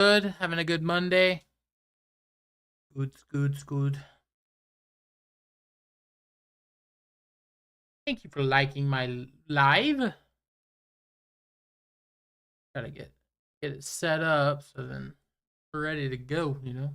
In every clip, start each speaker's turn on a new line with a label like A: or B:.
A: Good. Having a good Monday. Good. Thank you for liking my live. Gotta get it set up so then we're ready to go, you know.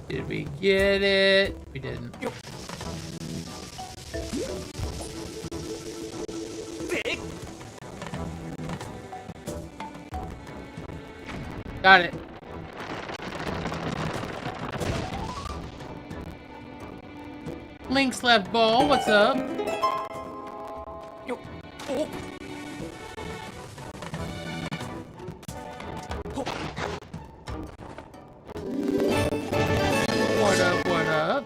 A: Did we get it? We didn't. Got it. Link's left ball, what's up? What up?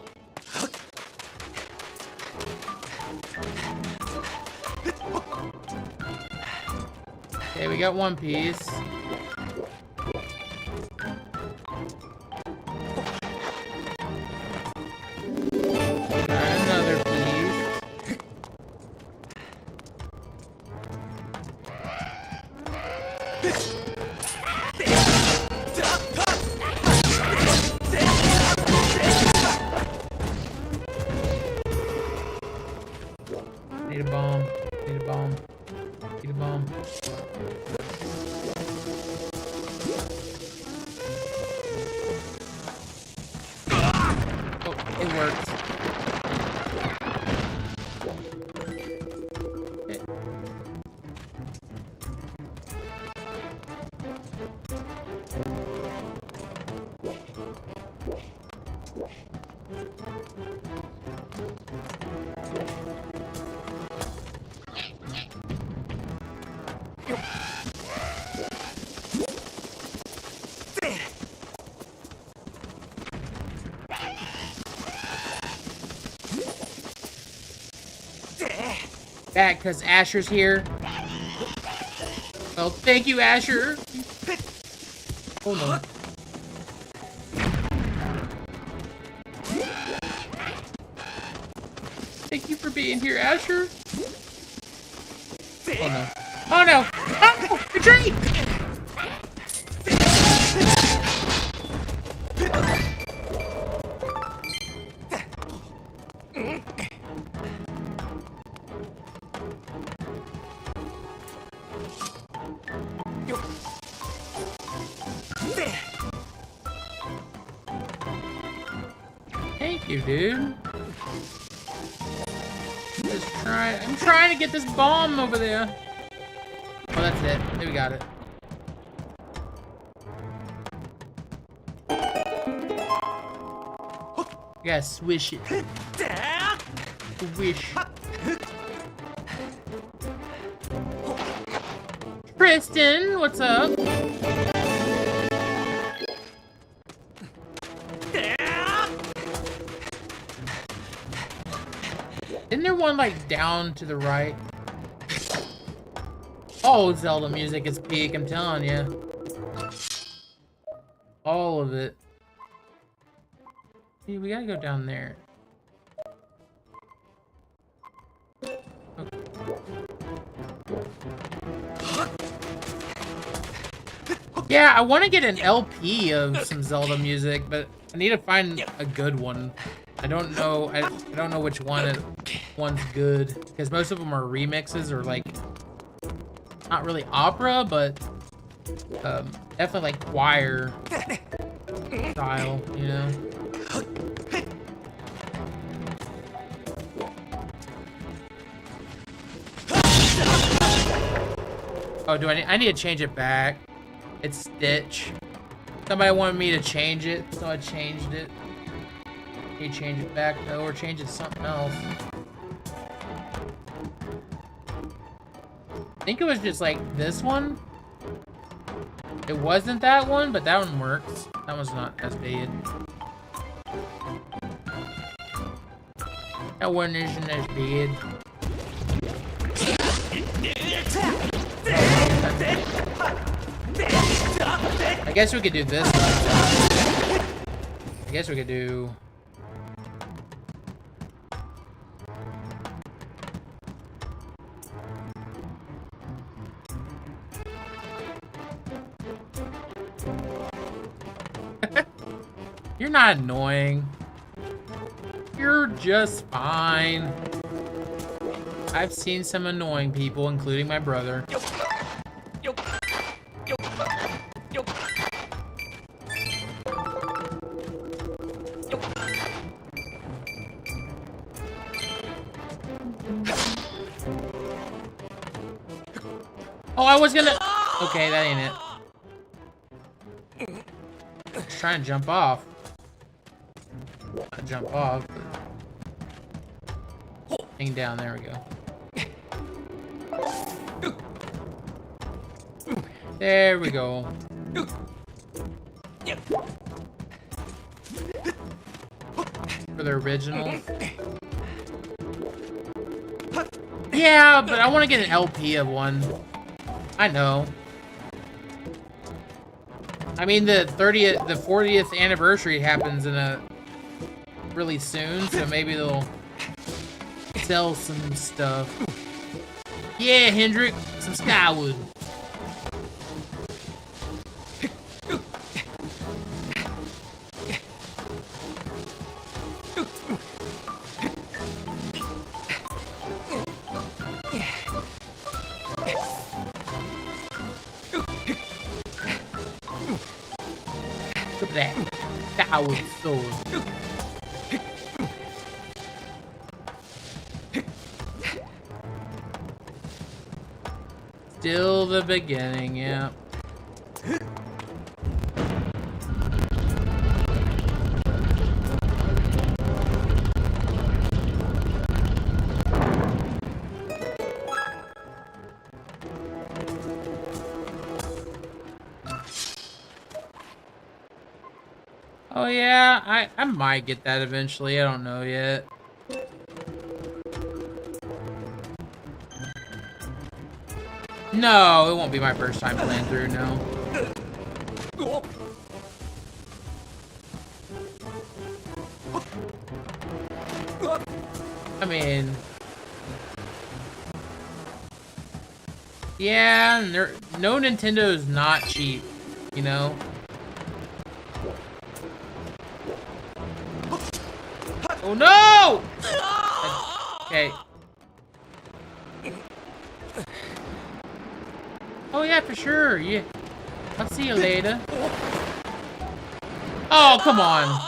A: Okay, we got one piece. Need a bomb. Oh, it worked. Okay. Back because Asher's here. Well, thank you, Asher. Oh no. Thank you for being here, Asher. Oh no. Oh no! Oh! Retreat! Thank you, dude. I'm trying to get this bomb over there. Oh, that's it. There we got it. You gotta swish it. Swish. Tristan, what's up? Isn't there one like down to the right? Oh, Zelda music is peak, I'm telling you. All of it. See, we gotta go down there. Okay. Yeah, I want to get an LP of some Zelda music, but I need to find a good one. I don't know. I don't know which one's good, because most of them are remixes or like not really opera, but definitely like choir style, you know. Oh, I need to change it back. It's Stitch. Somebody wanted me to change it, so I changed it. Can you change it back? No, or change it to something else. I think it was just like this one. It wasn't that one, but that one works. That one's not as bad. That one isn't as bad. I guess we could do this one. I guess we could do... You're not annoying. You're just fine. I've seen some annoying people, including my brother. Oh, I was gonna... Okay, that ain't it. Just trying to jump off. Not jump off, but... Hang down, there we go. There we go. For the original. Yeah, but I want to get an LP of one. I know. I mean, the 40th anniversary happens in a really soon, so maybe they'll sell some stuff. Yeah, Hendrik, some Skyward. Look at that Skyward sword. Still the beginning, yeah. Oh yeah, I might get that eventually. I don't know yet. No, it won't be my first time playing through, no. I mean... Yeah, no Nintendo is not cheap, you know? Oh no! Okay. Oh yeah, for sure. Yeah. I'll see you later. Oh, come on.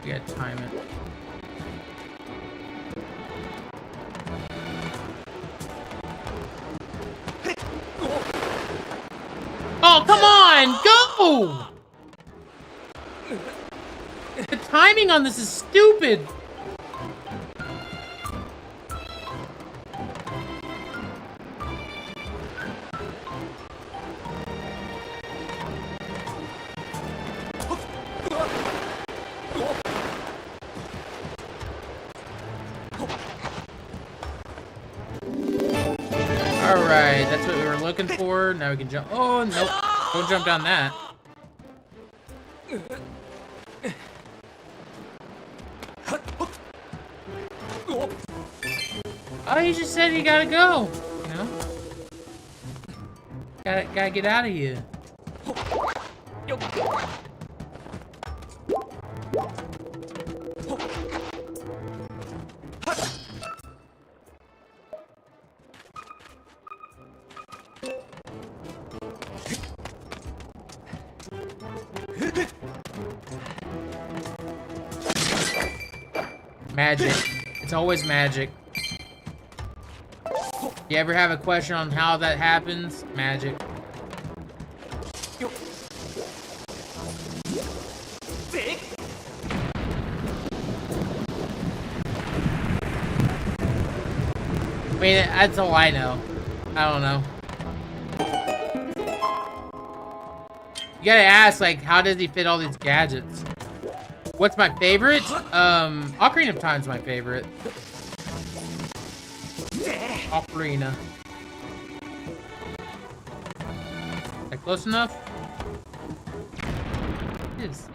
A: You gotta time it. Oh, come on! Go! The timing on this is stupid! Alright, that's what we were looking for. Now we can jump. Oh, nope. Don't jump down that. Oh, he just said you gotta go. You know? Gotta get out of here. Magic. It's always magic. You ever have a question on how that happens? Magic. I mean, that's all I know. I don't know. You gotta ask, like, how does he fit all these gadgets? What's my favorite? Ocarina of Time's my favorite. Ocarina. Is that close enough? It is.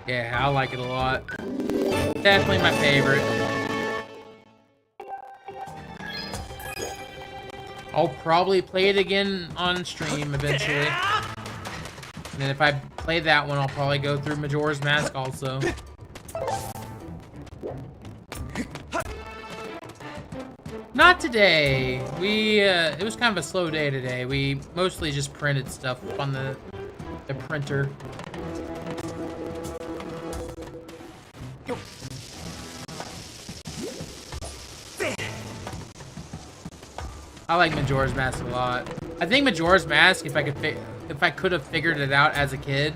A: Yeah, I like it a lot. Definitely my favorite. I'll probably play it again on stream eventually. And then if I play that one, I'll probably go through Majora's Mask also. Not today. It was kind of a slow day today. We mostly just printed stuff on the printer. I like Majora's Mask a lot. I think Majora's Mask, if I could have figured it out as a kid,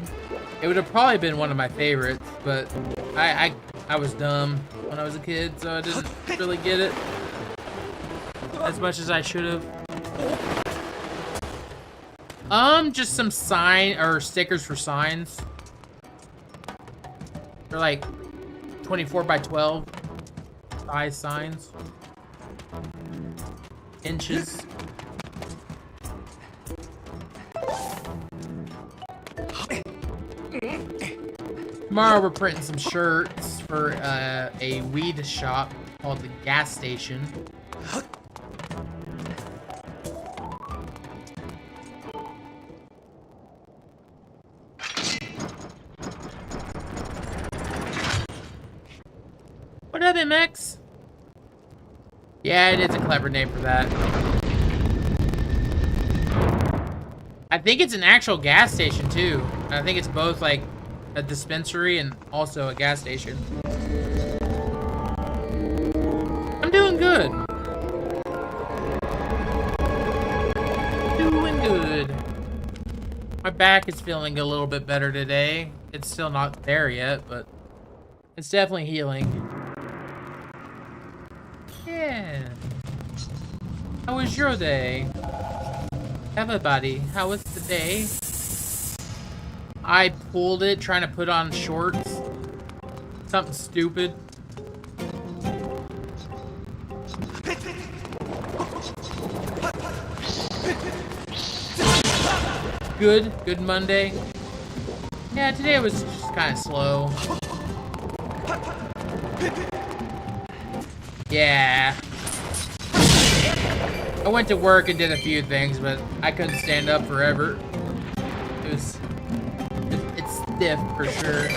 A: it would have probably been one of my favorites. But I was dumb when I was a kid, so I didn't really get it as much as I should have. Just some stickers for signs. They're like 24 by 12 size signs. Inches. Tomorrow we're printing some shirts for a weed shop called the Gas Station. What up, MX? Yeah, it is a clever name for that. I think it's an actual gas station, too. I think it's both, like, a dispensary and also a gas station. I'm doing good. Doing good. My back is feeling a little bit better today. It's still not there yet, but it's definitely healing. Yeah. How was your day? Everybody, how was the day? I pulled it trying to put on shorts. Something stupid. Good Monday. Yeah, today was just kind of slow. Yeah. I went to work and did a few things, but I couldn't stand up forever. It's stiff for sure.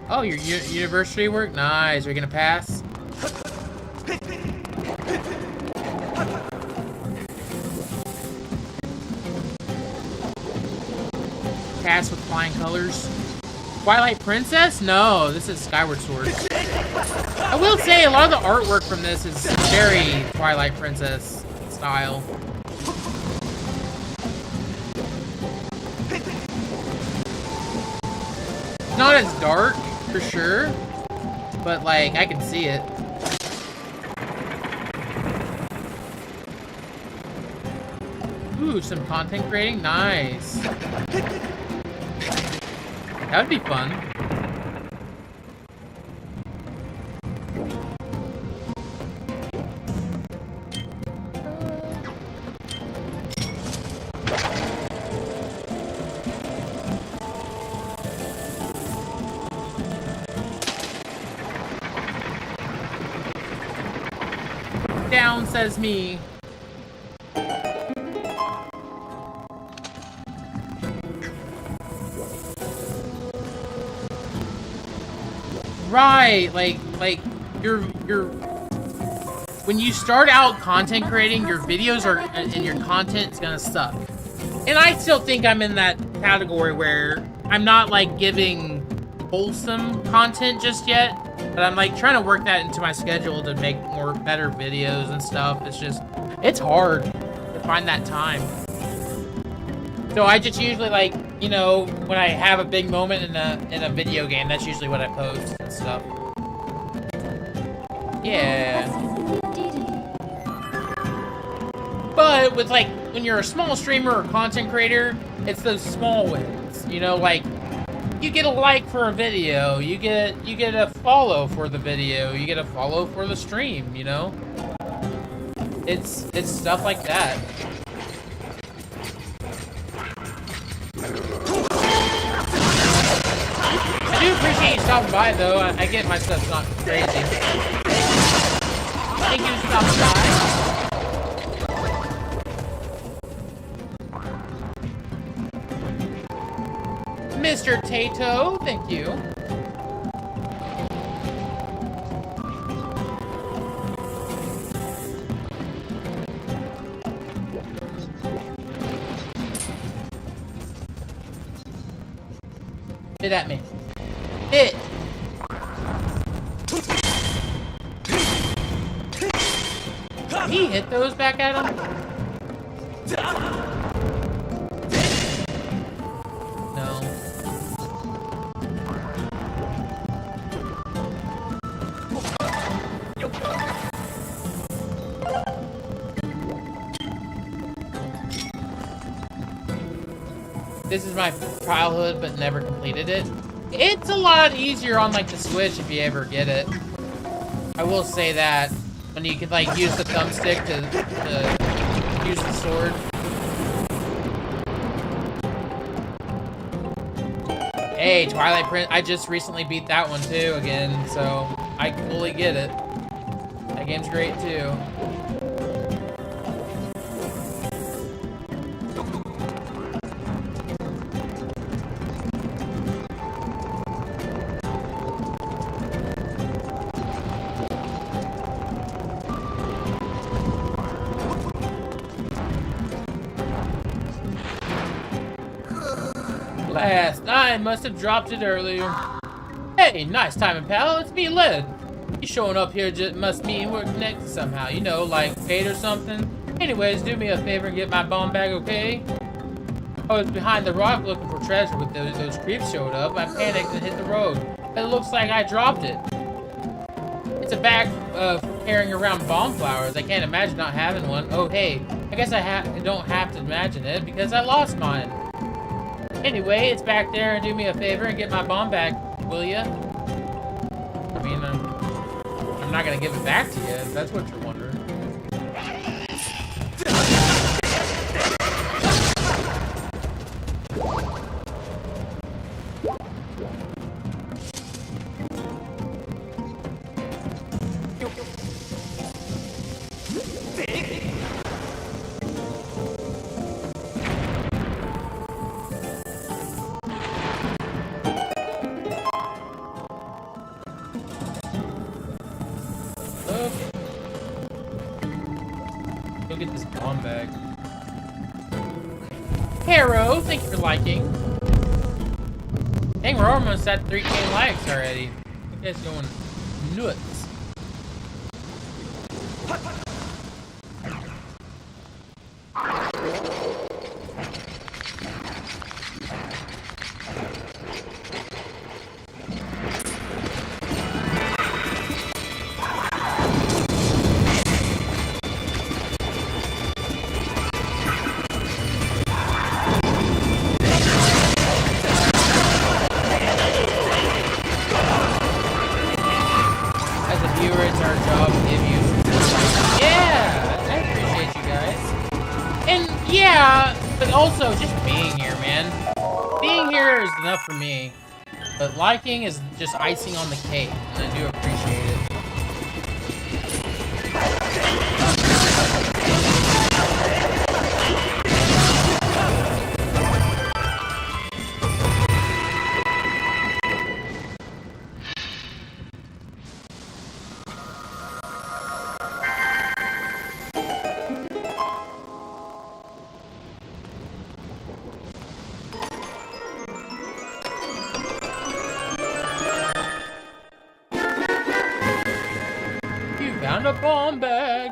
A: Oh, your university work? Nice. Are you gonna pass? Pass with flying colors. Twilight Princess? No, this is Skyward Sword. I will say a lot of the artwork from this is very Twilight Princess style. It's not as dark, for sure, but like, I can see it. Ooh, some content creating? Nice. That would be fun. Down, says me. Right, like you're when you start out content creating, your videos are and your content's gonna suck. And I still think I'm in that category where I'm not like giving wholesome content just yet, but I'm like trying to work that into my schedule to make more better videos and stuff. It's hard to find that time. So I just usually like, you know, when I have a big moment in a video game, that's usually what I post and stuff. Yeah. But with like, when you're a small streamer or content creator, it's those small wins, you know, like you get a like for a video, you get a follow for the video, you get a follow for the stream, you know? It's stuff like that. I do appreciate you stopping by though. I get my stuff's not crazy. Thank you for stopping by. Mr. Tato, thank you. Hit at me. Hit! Did he hit those back at him? No. This is my childhood, but never completed it. It's a lot easier on like the Switch if you ever get it. I will say that when you can like use the thumbstick to use the sword. Hey, Twilight Prince, I just recently beat that one too again, so I fully get it. That game's great too. Last, I must have dropped it earlier. Hey, nice timing, pal. It's me, Led. You showing up here just must mean we're connected somehow. You know, like fate or something. Anyways, do me a favor and get my bomb bag, okay? I was behind the rock looking for treasure when those creeps showed up. I panicked and hit the road. It looks like I dropped it. It's a bag for carrying around bomb flowers. I can't imagine not having one. Oh, hey. I guess I don't have to imagine it because I lost mine. Anyway, it's back there, and do me a favor and get my bomb back, will ya? I mean, I'm not gonna give it back to you, if that's what you're wondering. Go get this bomb bag. Hero, thank you for liking. Dang, we're almost at 3K likes already. I think that's going nuts. Also, just being here, man. Being here is enough for me. But liking is just icing on the cake, and I do appreciate it. got a bomb bag.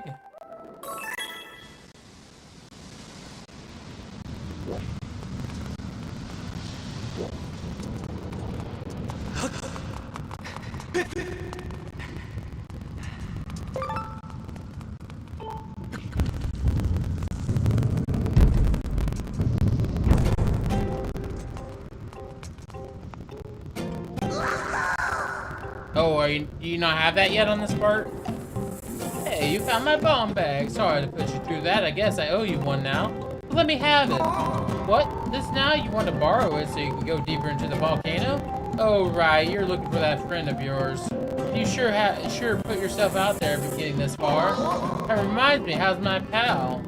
A: Oh, do you not have that yet on this part? Hey, you found my bomb bag. Sorry to put you through that. I guess I owe you one now. But let me have it. What? This now? You want to borrow it so you can go deeper into the volcano? Oh, right. You're looking for that friend of yours. You sure put yourself out there for getting this far. That reminds me, how's my pal?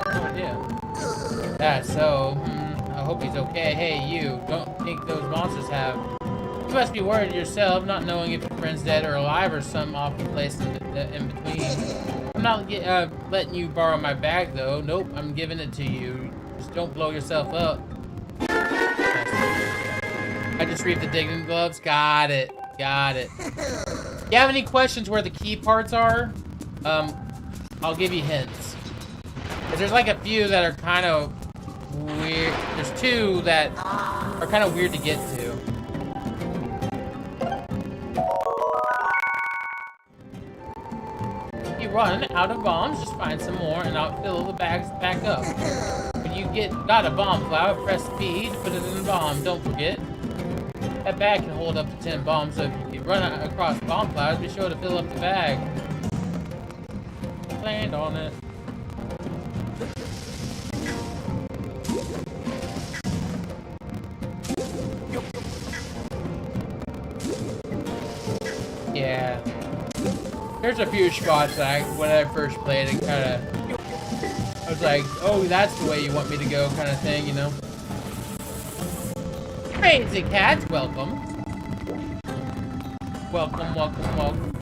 A: Oh, yeah. That's so... I hope he's okay. Hey, you. Don't think those monsters have... You must be worried yourself, not knowing if your friend's dead or alive or some awful place in between. I'm not letting you borrow my bag, though. Nope, I'm giving it to you. Just don't blow yourself up. I just read the digging gloves. Got it. Got it. If you have any questions where the key parts are, I'll give you hints. Because there's like a few that are kind of weird. There's two that are kind of weird to get to. If you run out of bombs, just find some more and I'll fill the bags back up. When you got a bomb cloud, press B to put it in the bomb. Don't forget. That bag can hold up to 10 bombs, so if you run across bomb clouds, be sure to fill up the bag. Land on it. Yeah. There's a few spots that when I first played it, I was like, oh, that's the way you want me to go, kind of thing, you know? Crazy cats, welcome. Welcome, welcome, welcome.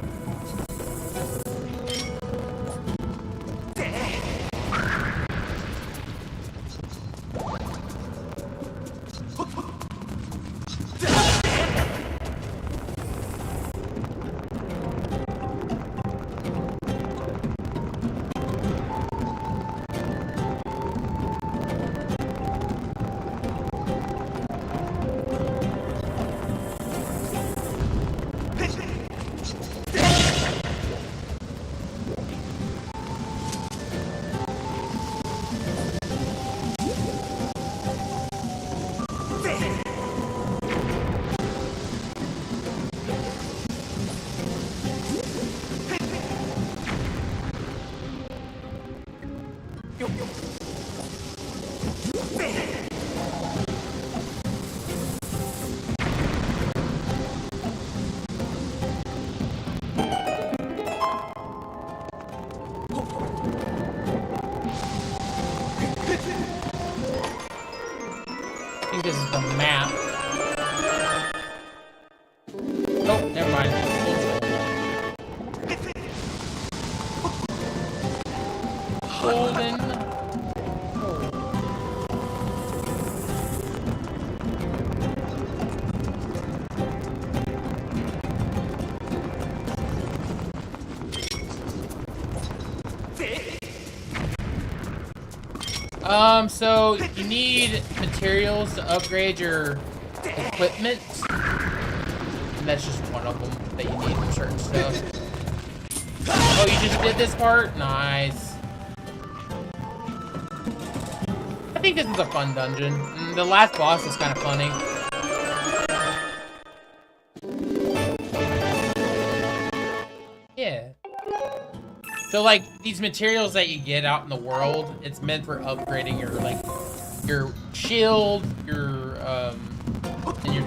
A: I think this is the map. Oh, never mind. Golden. So you need materials to upgrade your equipment, and that's just one of them that you need for certain stuff. Oh, you just did this part? Nice. I think this is a fun dungeon. The last boss is kind of funny. Yeah. So, like, these materials that you get out in the world, it's meant for upgrading your, like, your shield, your, and your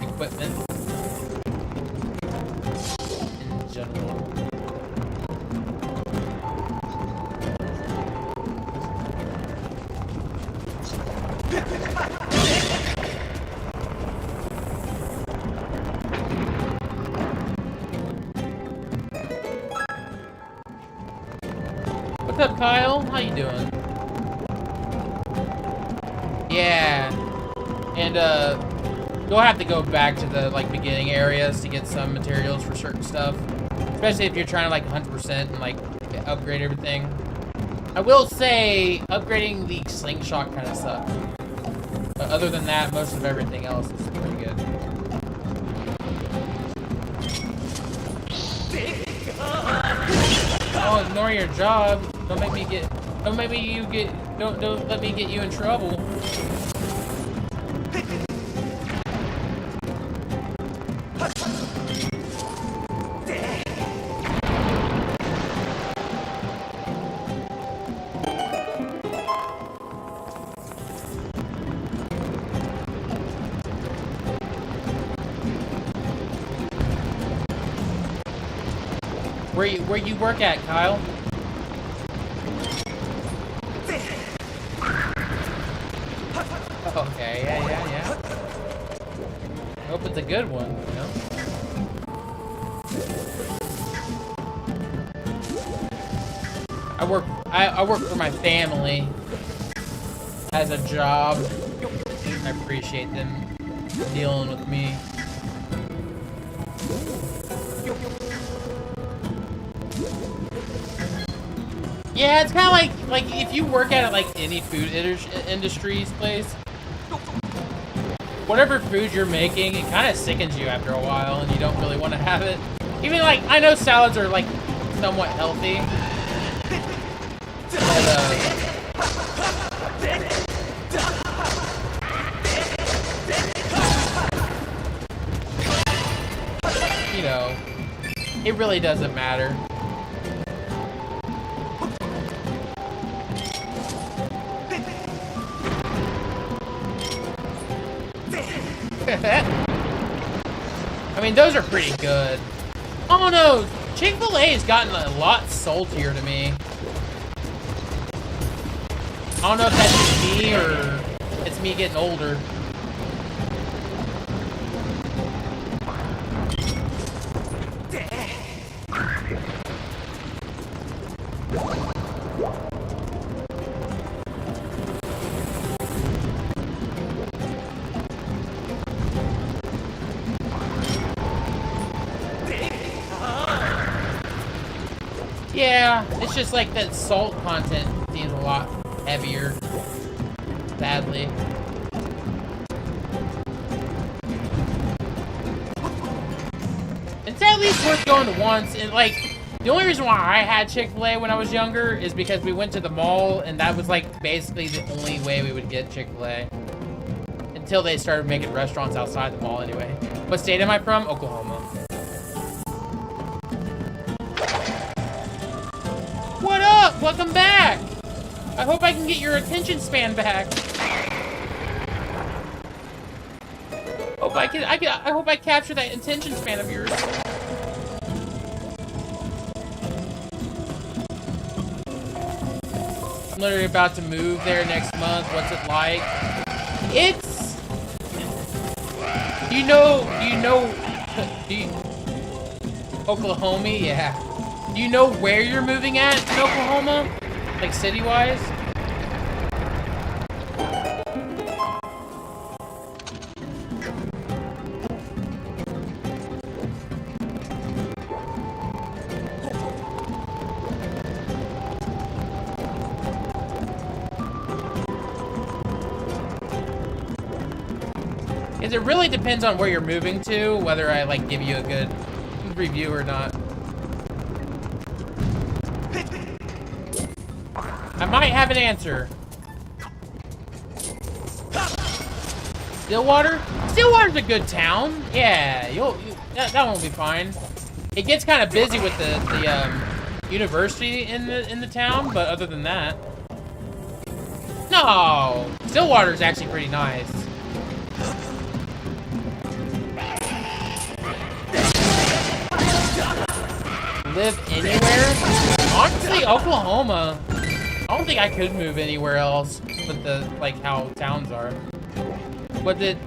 A: equipment in general. What's up, Kyle? How you doing? Yeah. And, You'll have to go back to the like beginning areas to get some materials for certain stuff, especially if you're trying to like 100% and like upgrade everything. I will say upgrading the slingshot kind of sucks, but other than that, most of everything else is pretty good. Oh, ignore your job. Don't let me get you in trouble. Where you work at, Kyle? Okay, yeah. Hope it's a good one, you know? I work for my family as a job. I appreciate them dealing with me. Yeah, it's kind of like if you work at like any food industries place, whatever food you're making, it kind of sickens you after a while, and you don't really want to have it. Even like I know salads are like somewhat healthy, but you know, it really doesn't matter. I mean, those are pretty good. Oh no, Chick-fil-A has gotten a lot saltier to me. I don't know if that's just me or it's me getting older. Yeah, it's just like that salt content seems a lot heavier, sadly. It's at least worth going to once, and like, the only reason why I had Chick-fil-A when I was younger is because we went to the mall, and that was like basically the only way we would get Chick-fil-A. Until they started making restaurants outside the mall anyway. What state am I from? Oklahoma. What up? Welcome back! I hope I can get your attention span back. I hope I capture that attention span of yours. I'm literally about to move there next month. What's it like? It's... Do you know... Oklahoma? Yeah. Do you know where you're moving at in Oklahoma? Like city-wise? Because it really depends on where you're moving to, whether I like give you a good review or not. I might have an answer. Stillwater? Stillwater's a good town. Yeah, that one will be fine. It gets kind of busy with the university in the town, but other than that, no. Stillwater's actually pretty nice. Live anywhere? Honestly, Oklahoma. I don't think I could move anywhere else with the, like, how towns are. Was it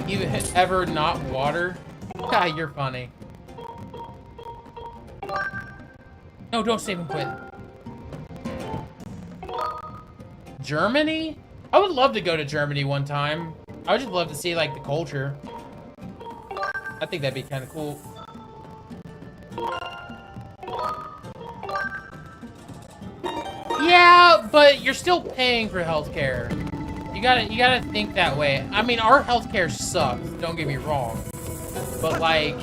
A: even ever not water? God, you're funny. No, don't save and quit. Germany? I would love to go to Germany one time. I would just love to see, like, the culture. I think that'd be kind of cool. Yeah, but you're still paying for healthcare. You gotta think that way. I mean, our healthcare sucks. Don't get me wrong, but like,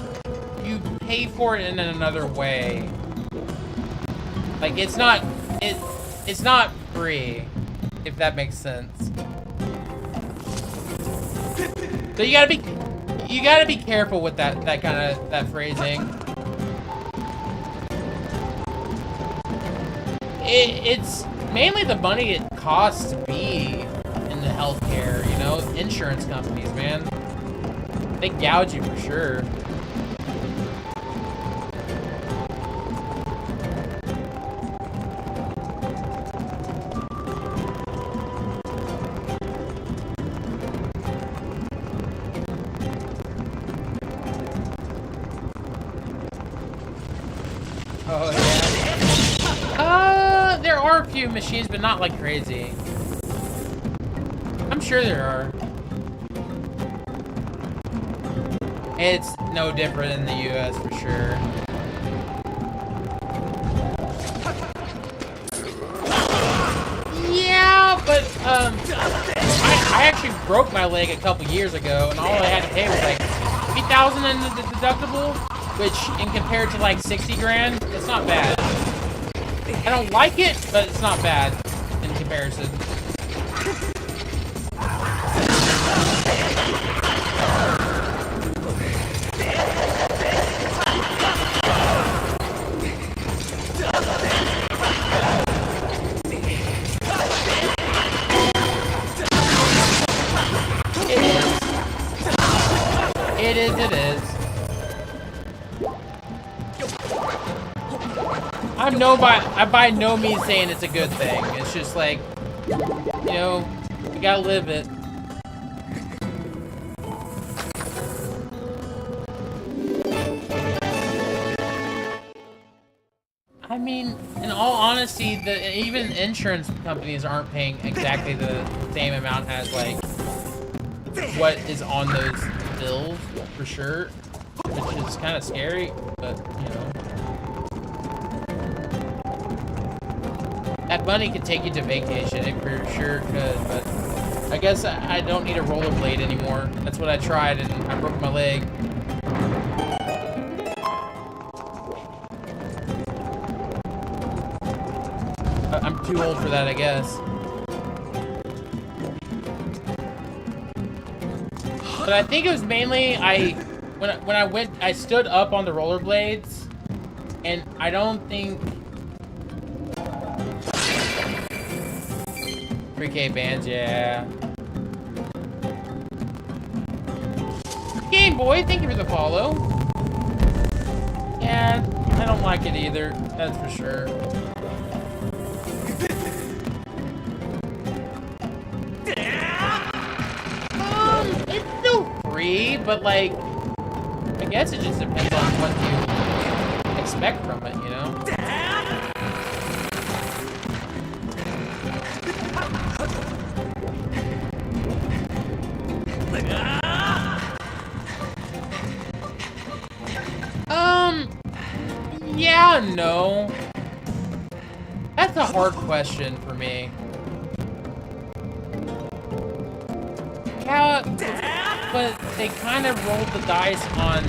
A: you pay for it in another way. Like, it's not free, if that makes sense. So you gotta be careful with that phrasing. It's mainly the money it costs to be in the healthcare, you know? Insurance companies, man. They gouge you for sure. Oh, yeah. There are a few machines, but not like crazy. I'm sure there are. It's no different in the US for sure. Yeah, but I actually broke my leg a couple years ago, and all I had to pay was like $3,000 in the deductible, which in compared to like 60 grand, it's not bad. I don't like it, but it's not bad in comparison. It is. I'm by no means saying it's a good thing. It's just like, you know, you gotta live it. I mean, in all honesty, even insurance companies aren't paying exactly the same amount as like what is on those bills for sure, which is kind of scary, but you know. That money could take you to vacation, it for sure could, but I guess I don't need a rollerblade anymore. That's what I tried, and I broke my leg. I'm too old for that, I guess. But I think it was mainly when I went, I stood up on the rollerblades, and I don't think 3K bands, yeah. Game Boy, thank you for the follow. Yeah, I don't like it either, that's for sure. It's still free, but like, I guess it just depends on what you expect from it, you know? Yeah, no. That's a hard question for me. Yeah, but they kind of rolled the dice on...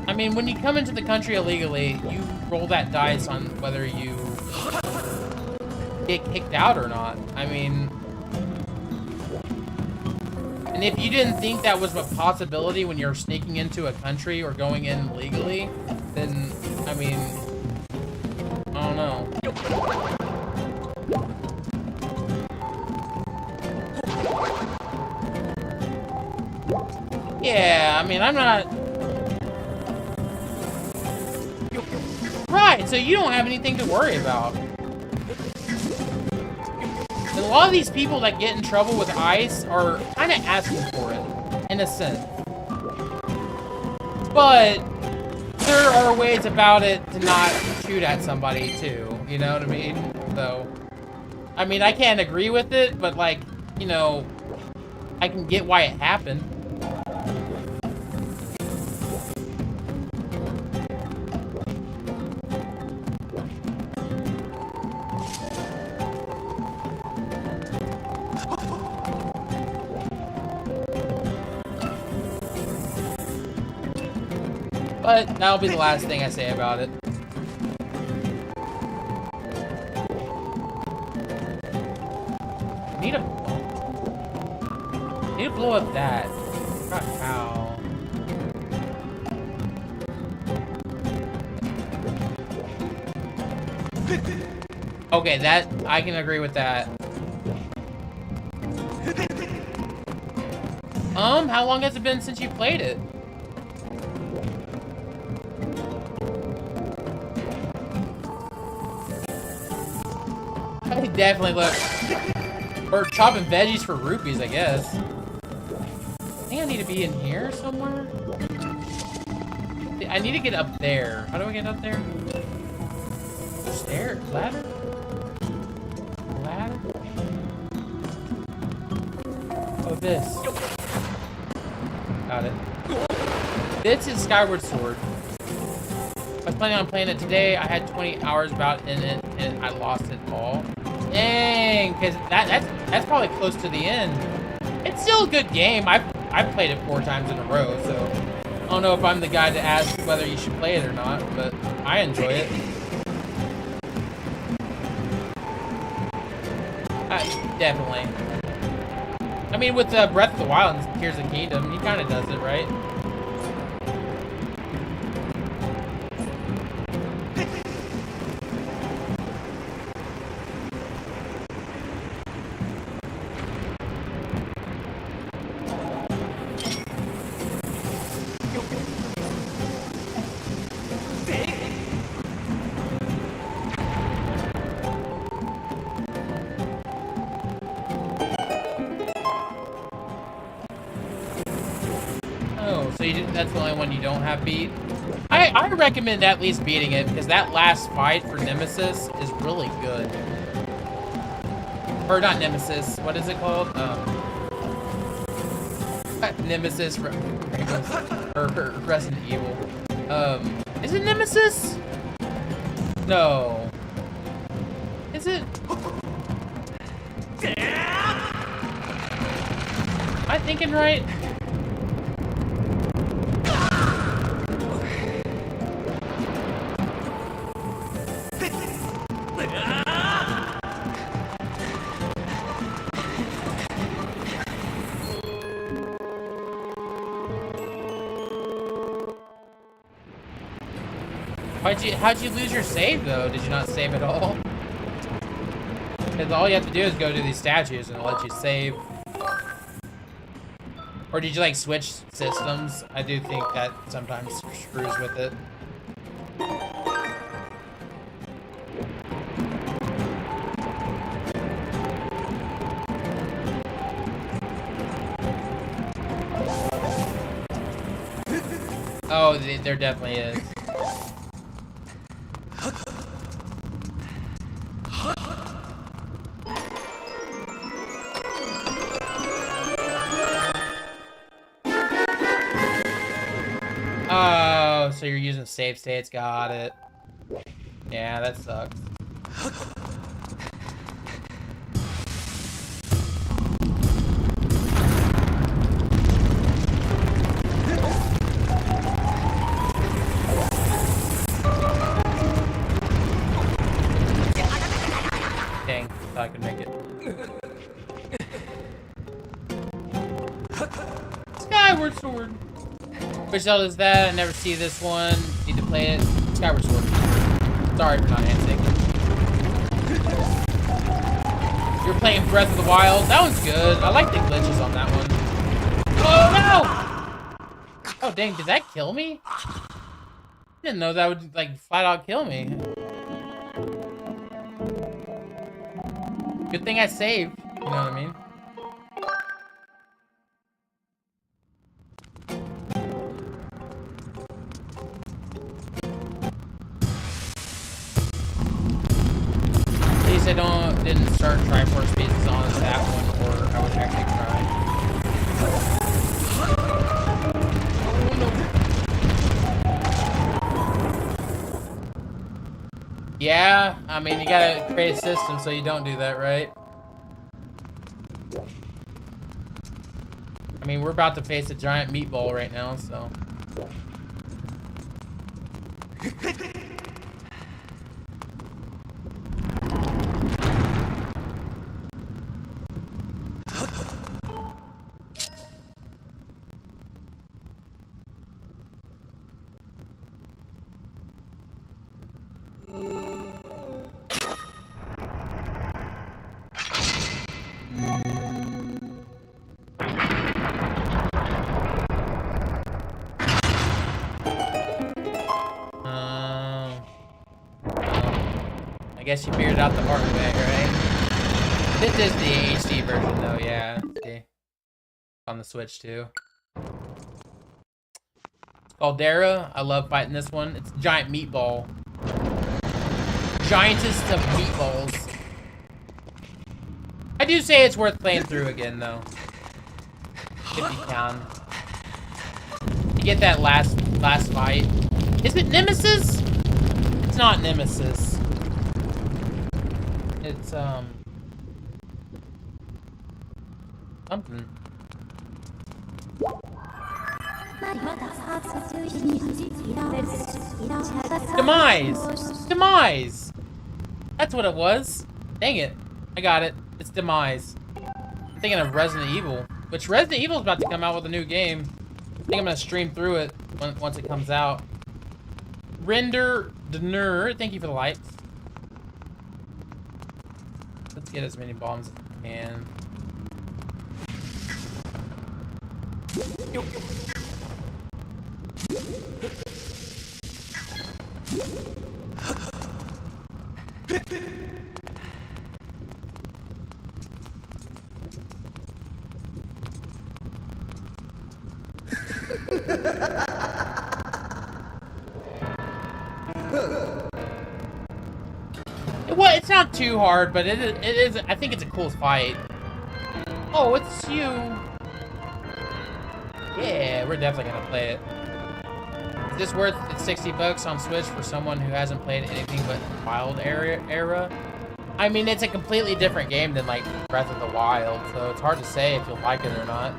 A: I mean, when you come into the country illegally, you roll that dice on whether you get kicked out or not. I mean... And if you didn't think that was a possibility when you're sneaking into a country or going in legally, then, I mean... I don't know. Yeah, I mean, I'm not... Right, so you don't have anything to worry about. And a lot of these people that get in trouble with ICE are kind of asking for it, in a sense. But there are ways about it to not shoot at somebody, too. You know what I mean? So, I mean, I can't agree with it, but like, you know, I can get why it happened. But that'll be the last thing I say about it. Need to blow up that. How? Okay, that I can agree with that. How long has it been since you played it? I definitely look. Or chopping veggies for rupees, I guess. I think I need to be in here somewhere. I need to get up there. How do I get up there? Stair? Ladder? Ladder? Oh, this. Got it. This is Skyward Sword. I was planning on playing it today. I had 20 hours about in it, and I lost it all. Dang, because that's probably close to the end. It's still a good game. I've played it 4 times in a row, so I don't know if I'm the guy to ask whether you should play it or not, but I enjoy it. Definitely. I mean, with Breath of the Wild and Tears of the Kingdom, he kind of does it, right? So that's the only one you don't have beat. I recommend at least beating it, because that last fight for Nemesis is really good. Or not Nemesis, what is it called? Nemesis or Resident Evil. Is it Nemesis? No. Is it? Am I thinking right? How'd you lose your save, though? Did you not save at all? Because all you have to do is go to these statues and it'll let you save. Or did you, like, switch systems? I do think that sometimes screws with it. Oh, there definitely is. Oh, so you're using save states. Got it. Yeah, that sucks. Dang, thought I could make it. Skyward Sword. Which Zelda is that? I never see this one. Need to play it. Skyward Sword. Sorry for not answering. You're playing Breath of the Wild. That one's good. I like the glitches on that one. Oh no! Oh dang, did that kill me? I didn't know that would like flat out kill me. Good thing I saved. You know what I mean? I didn't didn't start Triforce bases on that one, or I would actually try. Yeah, I mean, you gotta create a system so you don't do that, right? I mean, we're about to face a giant meatball right now, so... I guess you figured out the hard way, right? This is the HD version, though, yeah. See? On the Switch, too. Caldera, I love fighting this one. It's a giant meatball. Giantest of meatballs. I do say it's worth playing through again, though. If you can. You get that last fight. Is it Nemesis? It's not Nemesis. It's, something. Demise! Demise! That's what it was. Dang it. I got it. It's Demise. I'm thinking of Resident Evil. Which Resident Evil is about to come out with a new game. I think I'm going to stream through it once it comes out. Render Dner, thank you for the lights. Let's get as many bombs as we can. Yo. Well, it's not too hard, but it is. I think it's a cool fight. Oh, it's you. Yeah, we're definitely gonna play it. Is this worth it's $60 on Switch for someone who hasn't played anything but Wild era? I mean, it's a completely different game than like Breath of the Wild, so it's hard to say if you'll like it or not.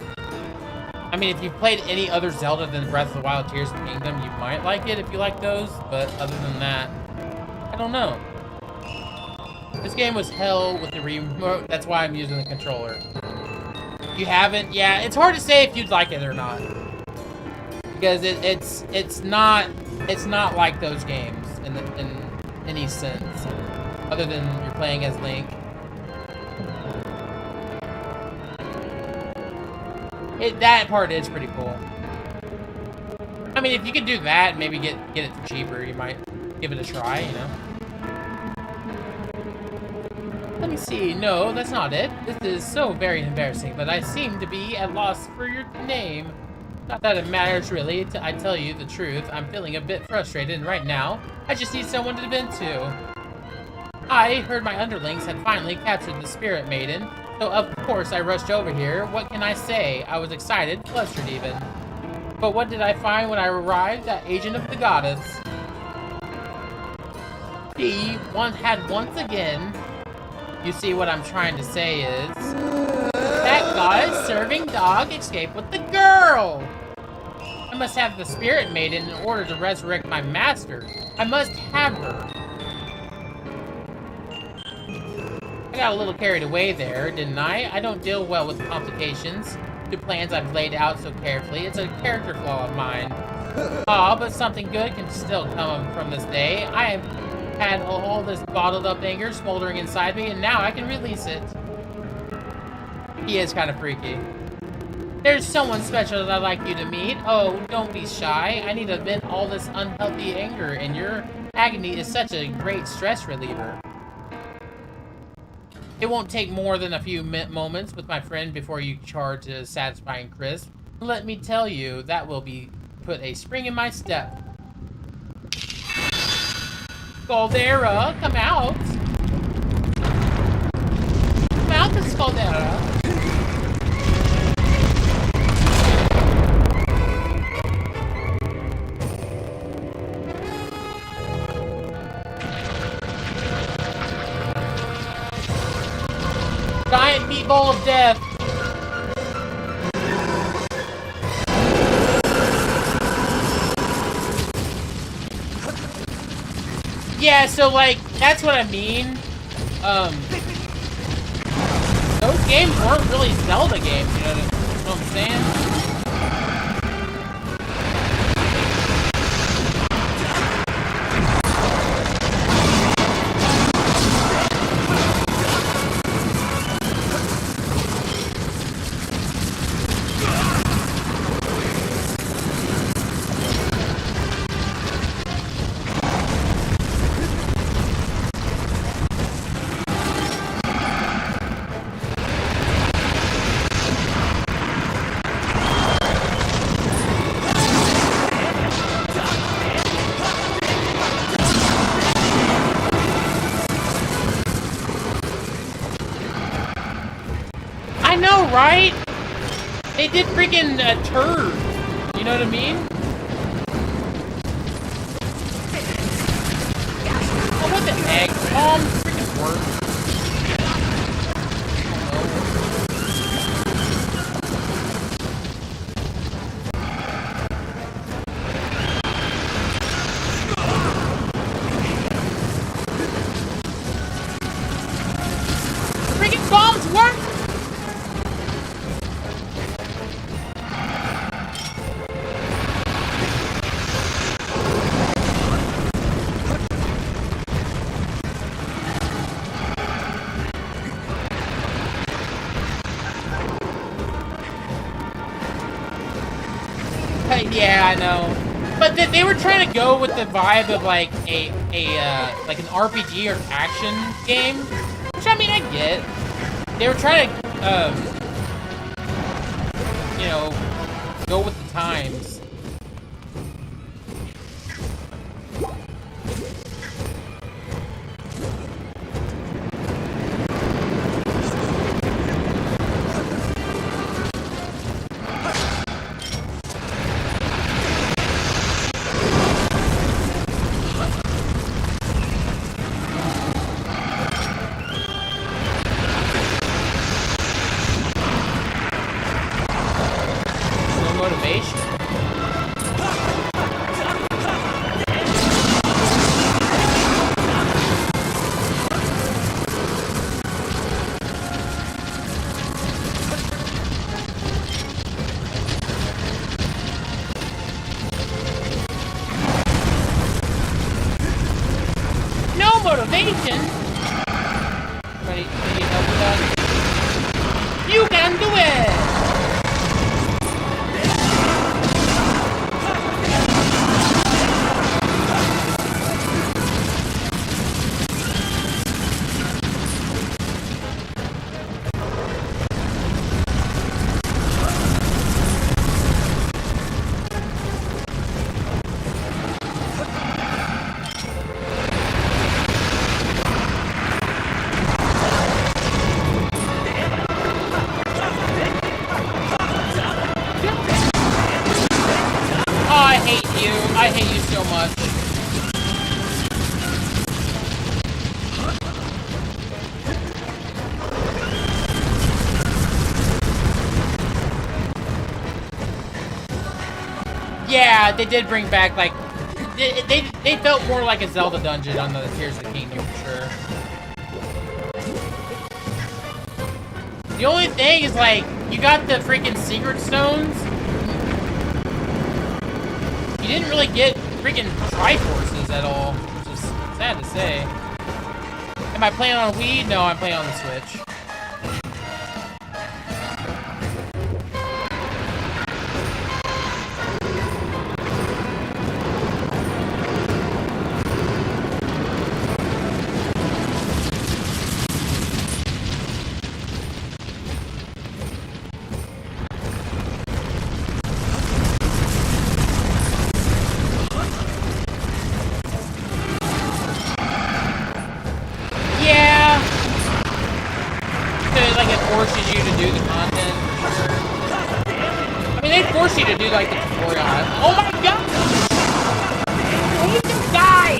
A: I mean, if you've played any other Zelda than Breath of the Wild, Tears of the Kingdom, you might like it if you like those, but other than that, I don't know. This game was hell with the remote, that's why I'm using the controller. You haven't? Yeah, it's hard to say if you'd like it or not. Because it's not like those games in any sense. Other than you're playing as Link. That part is pretty cool. I mean, if you could do that and maybe get it for cheaper, you might give it a try, you know? Let me see. No, that's not it. This is so very embarrassing, but I seem to be at loss for your name. Not that it matters, really. I tell you the truth, I'm feeling a bit frustrated, and right now, I just need someone to vent to. I heard my underlings had finally captured the Spirit Maiden, so of course I rushed over here. What can I say? I was excited, flustered even. But what did I find when I arrived? That agent of the goddess. She had once again... You see, what I'm trying to say is... That goddess-serving dog escaped with the girl! I must have the Spirit Maiden in order to resurrect my master. I must have her. I got a little carried away there, didn't I? I don't deal well with complications. The plans I've laid out so carefully. It's a character flaw of mine. But something good can still come from this day. I have had all this bottled up anger smoldering inside me, and now I can release it. He is kind of freaky. There's someone special that I'd like you to meet. Oh, don't be shy. I need to vent all this unhealthy anger, and your agony is such a great stress reliever. It won't take more than a few moments with my friend before you charge a satisfying crisp. Let me tell you, that will put a spring in my step. Caldera, come out! Hello there. Giant meatball of death. Yeah, so like that's what I mean. Those games weren't really Zelda games, you know what I'm saying? I know, right? They did freaking a turd. You know what I mean? Oh, what the heck? Freaking work. Freaking bombs work! Yeah, I know. But they were trying to go with the vibe of like like an RPG or action game, which I mean I get. They were trying to you know, go with the times. Motivation? Ready to help with that? You can do it! I hate you so much. Yeah, they did bring back like they felt more like a Zelda dungeon on the Tears of the Kingdom for sure. The only thing is like you got the freaking secret stones. You didn't really get freaking Triforces at all, which is sad to say. Am I playing on Wii? No, I'm playing on the Switch. forces you to do the content, for sure. I mean, they force you to do, like, the tutorial. Oh my god! I hate this guy!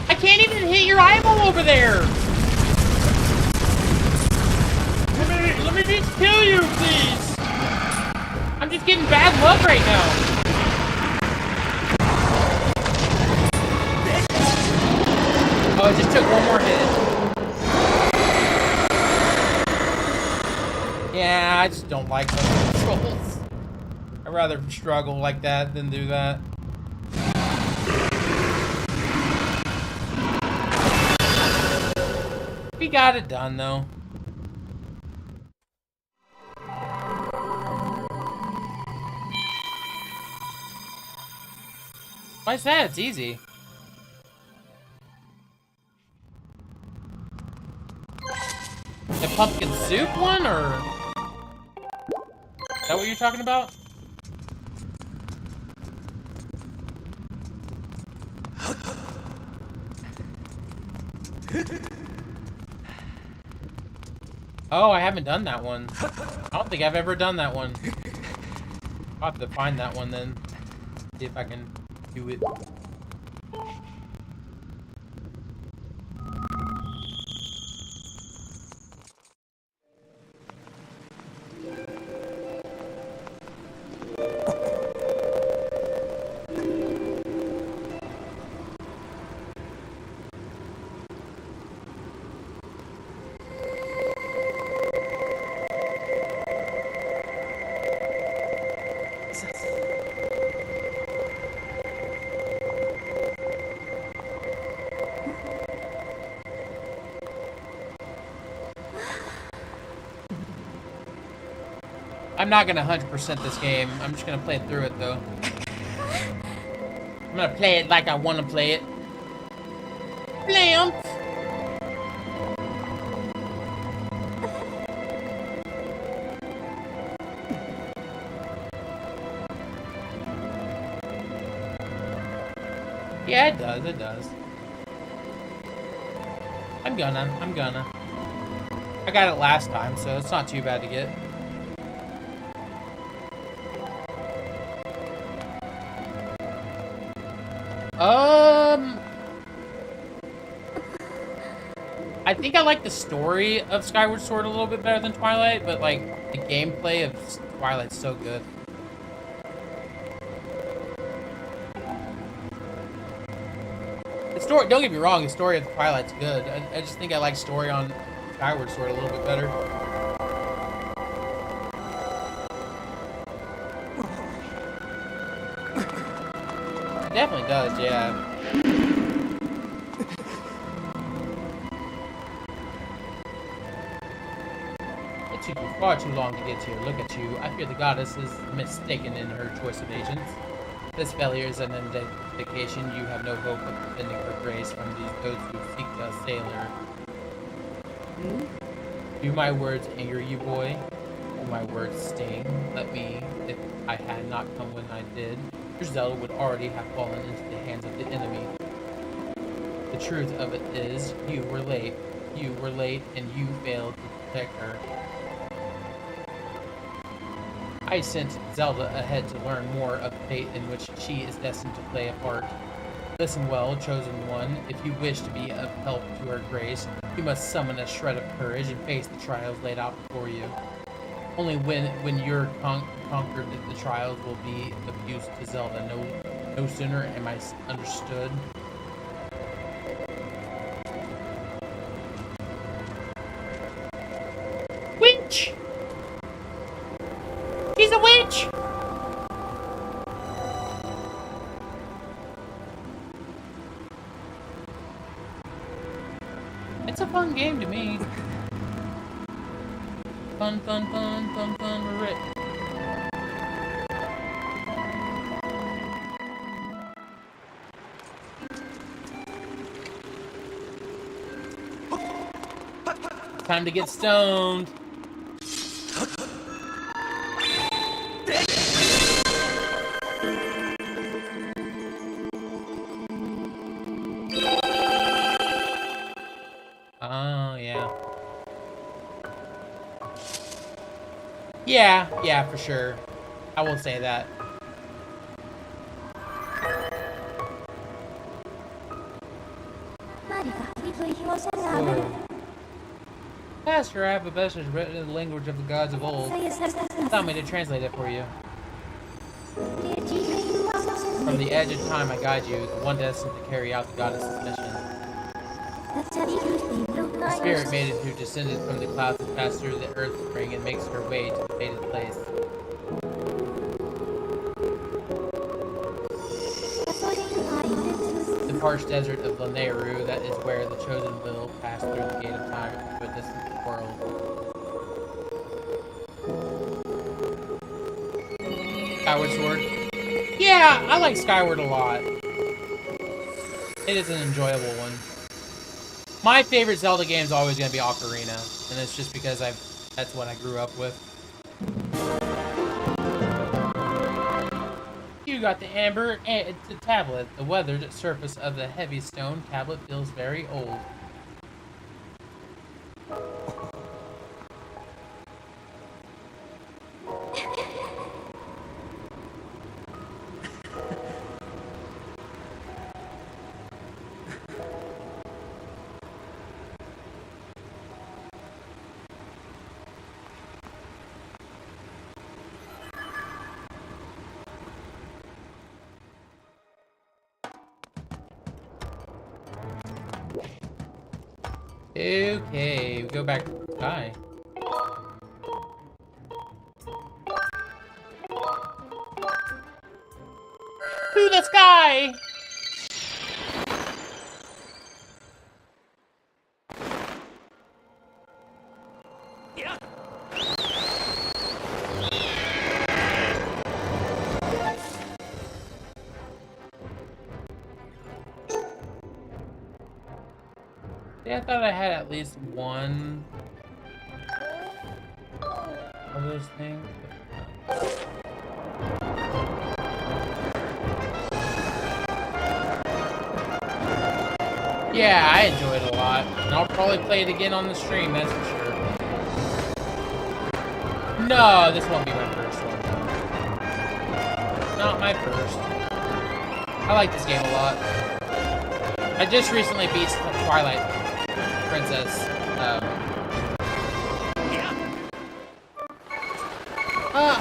A: I can't even hit your eyeball over there! Let me just kill you, please! I'm just getting bad luck right now. Oh, I just took one more hit. Yeah, I just don't like those controls. I'd rather struggle like that than do that. We got it done, though. Why is that? It's easy. The pumpkin soup one, or? Is that what you're talking about? Oh, I haven't done that one. I don't think I've ever done that one. I'll have to find that one then. See if I can do it. I'm not gonna 100% this game. I'm just gonna play through it though. I'm gonna play it like I want to play it. Blamp! Yeah, it does, it does. I'm gonna. I got it last time, so it's not too bad to get. I think I like the story of Skyward Sword a little bit better than Twilight, but like the gameplay of Twilight's so good. The story, don't get me wrong, the story of Twilight's good. I just think I like story on Skyward Sword a little bit better. It definitely does, yeah. It took you far too long to get here. Look at you. I fear the goddess is mistaken in her choice of agents. This failure is an indication you have no hope of defending her grace from those who seek to assail her. Do my words anger you, boy? Do my words sting? Let me, if I had not come when I did, your Zelda would already have fallen into the hands of the enemy. The truth of it is, you were late. You were late, and you failed to protect her. I sent Zelda ahead to learn more of the fate in which she is destined to play a part. Listen well, chosen one. If you wish to be of help to her grace, you must summon a shred of courage and face the trials laid out before you. Only when you're conquered, the trials will be of use to Zelda. No sooner am I understood. Witch! She's a witch! It's a fun game to me. Fun, we're rich. Time to get stoned. Yeah, for sure. I will say that. Whoa. Master, I have a message written in the language of the gods of old. Allow me to translate it for you. From the edge of time I guide you, the one destined to carry out the goddess's mission. The spirit maiden who descended from the clouds and passed through the earth spring and makes her way to the fated place. The parched desert of Lanayru, that is where the chosen will pass through the gate of time into a distant world. Skyward Sword. Yeah, I like Skyward a lot. It is an enjoyable one. My favorite Zelda game is always going to be Ocarina, and it's just because that's what I grew up with. You got the amber and the tablet. The weathered surface of the heavy stone tablet feels very old. Okay, we go back to the sky. To the sky! Yeah. Yeah, I thought I had at least one of those things. Yeah, I enjoy it a lot. And I'll probably play it again on the stream, that's for sure. No, this won't be my first one. Not my first. I like this game a lot. I just recently beat Twilight Princess.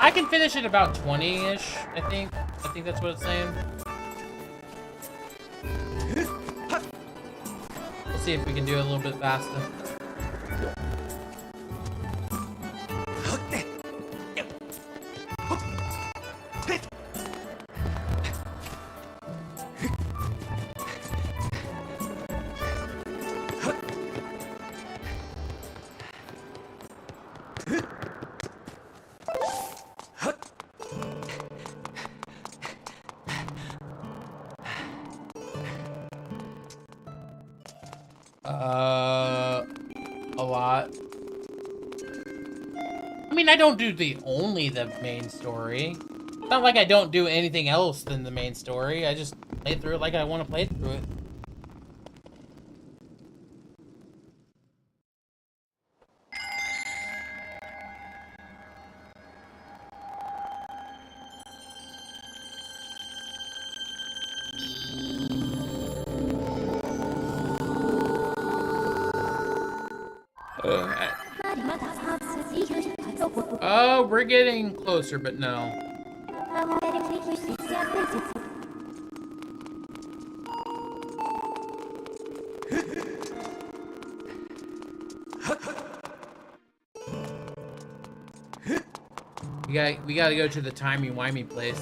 A: I can finish it about 20-ish, I think. I think that's what it's saying. We'll see if we can do it a little bit faster. A lot. I mean, I don't do the main story. It's not like I don't do anything else than the main story. I just play through it like I want to play through it. Oh, we're getting closer, but no. We gotta go to the timey-wimey place.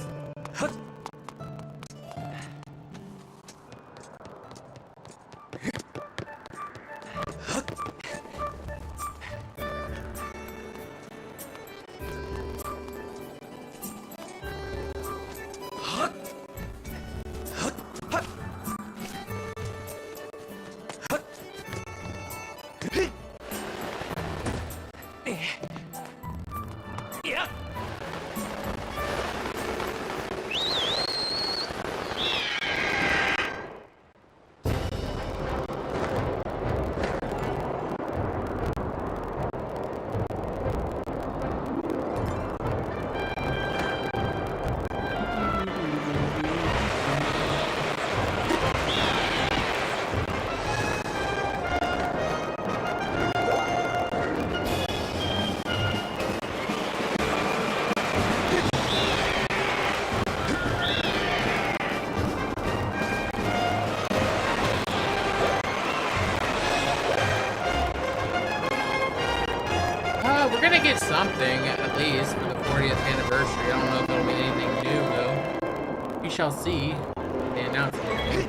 A: get something at least for the 40th anniversary. I don't know if it'll be anything new though. We shall see. They announce anything.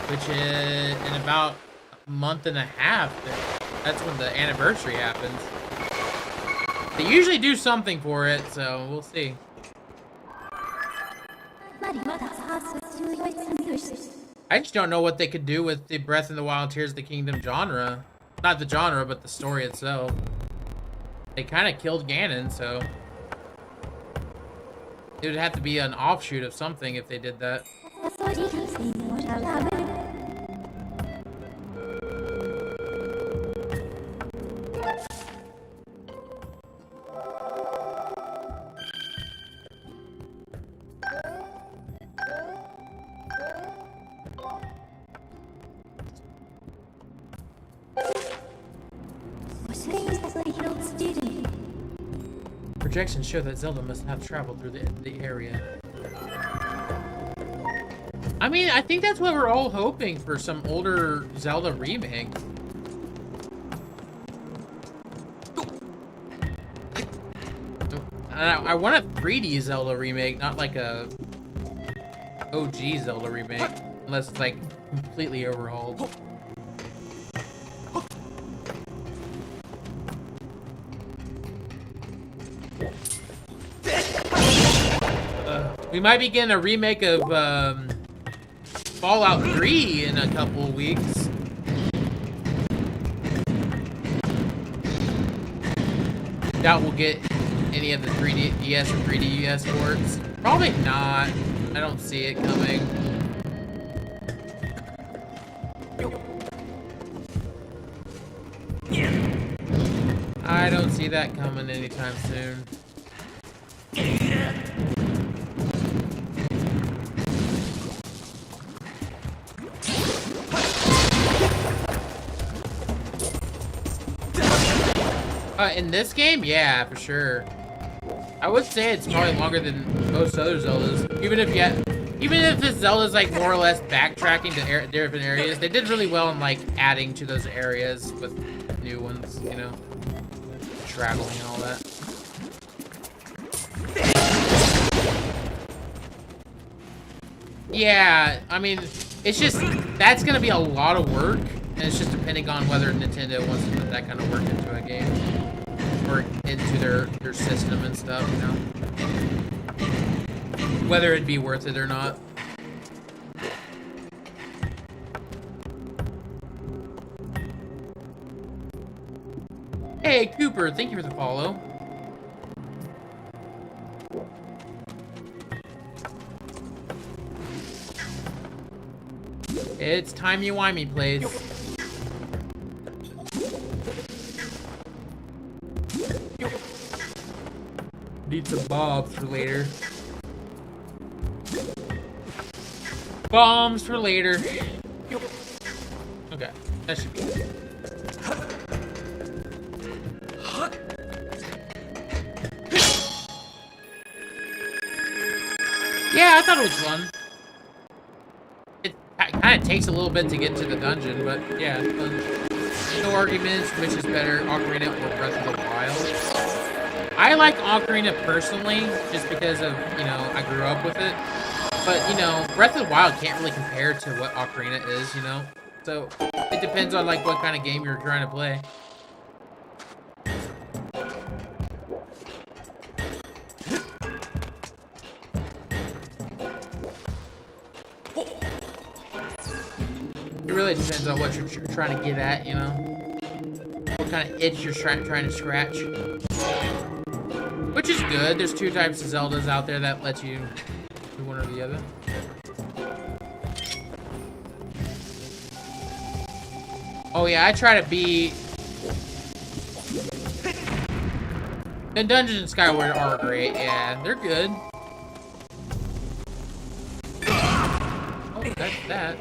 A: Which is in about a month and a half. That's when the anniversary happens. They usually do something for it, so we'll see. I just don't know what they could do with the Breath of the Wild Tears of the Kingdom genre. Not the genre, but the story itself. They kind of killed Ganon, so it would have to be an offshoot of something if they did that. Projections show that Zelda must have traveled through the area. I mean, I think that's what we're all hoping for, some older Zelda remake. I want a 3D Zelda remake, not like a OG Zelda remake, unless it's like completely overhauled. We might be getting a remake of Fallout 3 in a couple of weeks. Doubt we'll get any of the 3DS or 3DS ports. Probably not. I don't see it coming. I don't see that coming anytime soon. In this game, yeah, for sure. I would say it's probably longer than most other Zeldas. Even if this Zelda's like more or less backtracking to different areas, they did really well in like adding to those areas with new ones, you know, traveling and all that. Yeah, I mean, it's just that's gonna be a lot of work, and it's just depending on whether Nintendo wants to put that kind of work into a game. Or into their system and stuff, you know? Whether it'd be worth it or not. Hey, Cooper, thank you for the follow. It's timey-wimey, please. Need some bobs for later. Bombs for later. Okay, that should be good. Yeah, I thought it was fun. It kind of takes a little bit to get to the dungeon, but yeah, it's fun. No arguments, which is better, Ocarina or Breath of the Wild. I like Ocarina personally, just because of, you know, I grew up with it. But, you know, Breath of the Wild can't really compare to what Ocarina is, you know? So, it depends on, like, what kind of game you're trying to play. It really depends on what you're trying to get at, you know? What kind of itch you're trying to scratch. Which is good. There's two types of Zeldas out there that let you do one or the other. Oh yeah, I try to beat... The dungeons in Skyward are great. Yeah, they're good. Oh, that's that.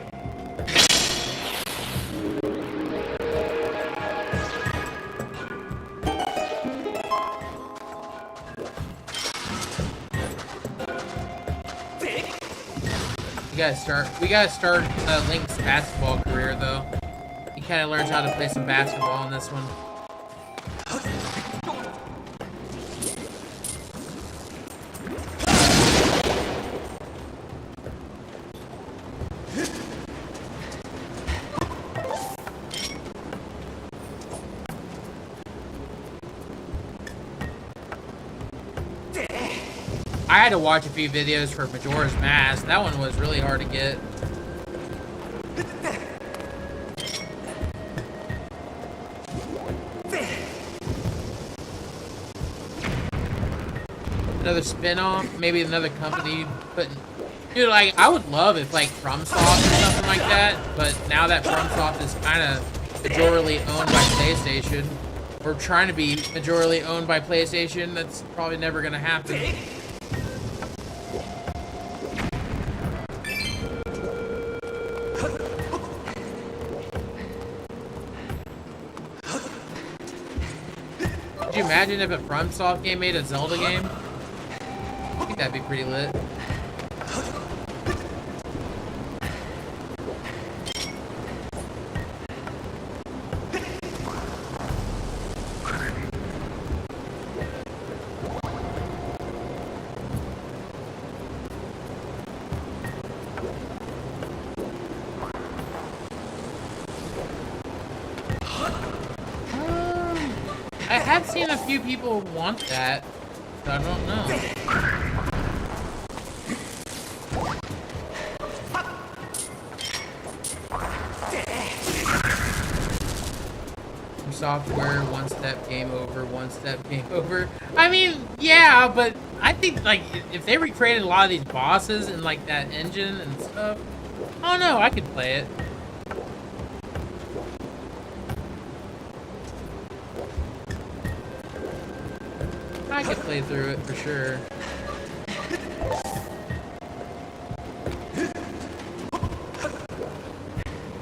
A: We gotta start Link's basketball career though. He kind of learns how to play some basketball in this one. I had to watch a few videos for Majora's Mask. That one was really hard to get. Another spin-off, maybe another company putting... Dude, like, I would love if, like, FromSoft or something like that, but now that FromSoft is kind of majorly owned by PlayStation, or trying to be majorly owned by PlayStation, that's probably never going to happen. Could you imagine if a FromSoft game made a Zelda game? I think that'd be pretty lit. I have seen a few people want that, but I don't know. Software, one step, game over, one step, game over. I mean, yeah, but I think, like, if they recreated a lot of these bosses and, like, that engine and stuff, I don't know, I could play it. I could play through it for sure.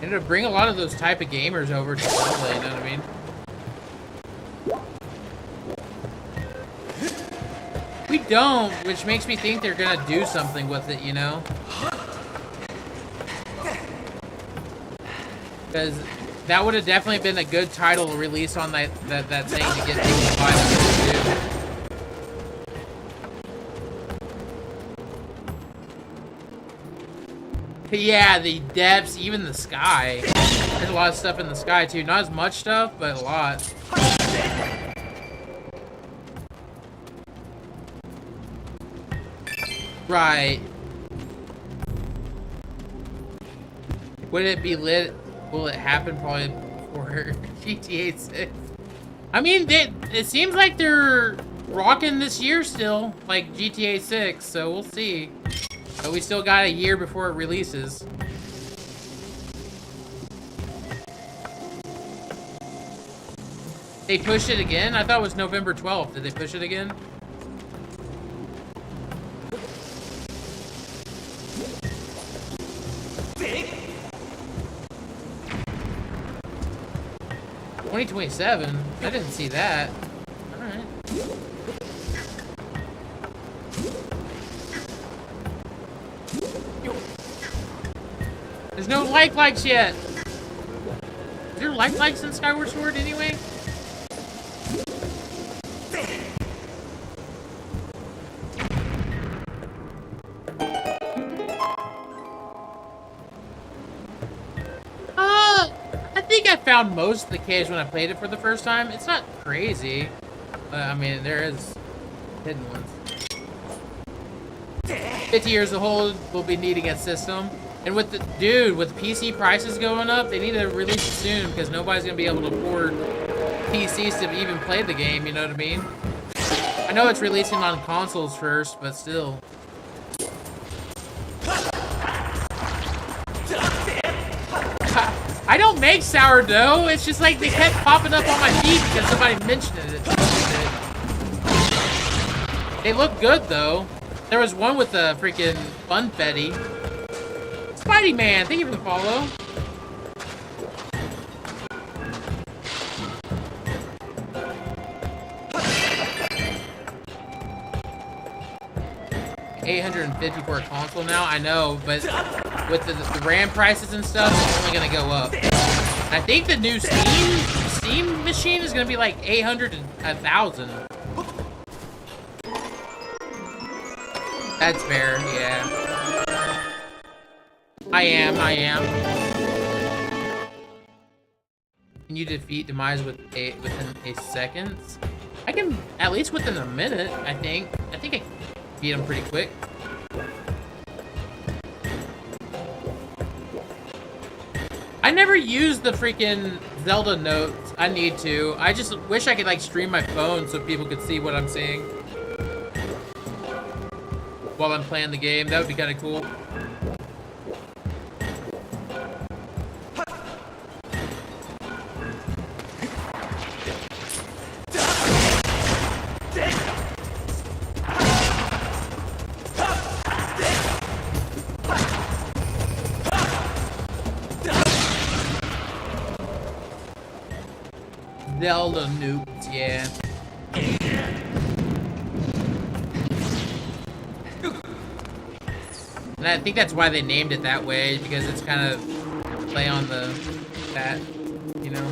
A: And it'll bring a lot of those type of gamers over to Zelda, you know what I mean? We don't, which makes me think they're gonna do something with it, you know? Because that would have definitely been a good title release on that thing to get people to buy the too. Yeah, the depths, even the sky. There's a lot of stuff in the sky too. Not as much stuff, but a lot. Right. Would it be lit? Will it happen probably before GTA 6? I mean, it seems like they're rocking this year still, like GTA 6, so we'll see. But we still got a year before it releases. They pushed it again? I thought it was November 12th. Did they push it again? $2027? I didn't see that. Alright. There's no likes yet. Is there likes in Skyward Sword anyway? I think I found most of the caves when I played it for the first time. It's not crazy. I mean, there is hidden ones. 50 years old, we'll be needing a system. And with the with PC prices going up, they need to release it soon because nobody's gonna be able to afford PCs to even play the game. You know what I mean? I know it's releasing on consoles first, but still. I don't make sourdough. It's just like they kept popping up on my feed because somebody mentioned it. They look good though. There was one with the freaking funfetti. Spidey Man, thank you for the follow. $850 for a console now. I know, but with the RAM prices and stuff, it's only gonna go up. I think the new Steam Steam machine is gonna be like 800 to 1,000. That's fair, yeah. I am. Can you defeat Demise within a second? I can, at least within a minute, I think. I think I can beat him pretty quick. I never use the freaking Zelda notes. I need to. I just wish I could like stream my phone so people could see what I'm seeing while I'm playing the game. That would be kind of cool. Zelda nukes, yeah. And I think that's why they named it that way, because it's kind of play on that, you know.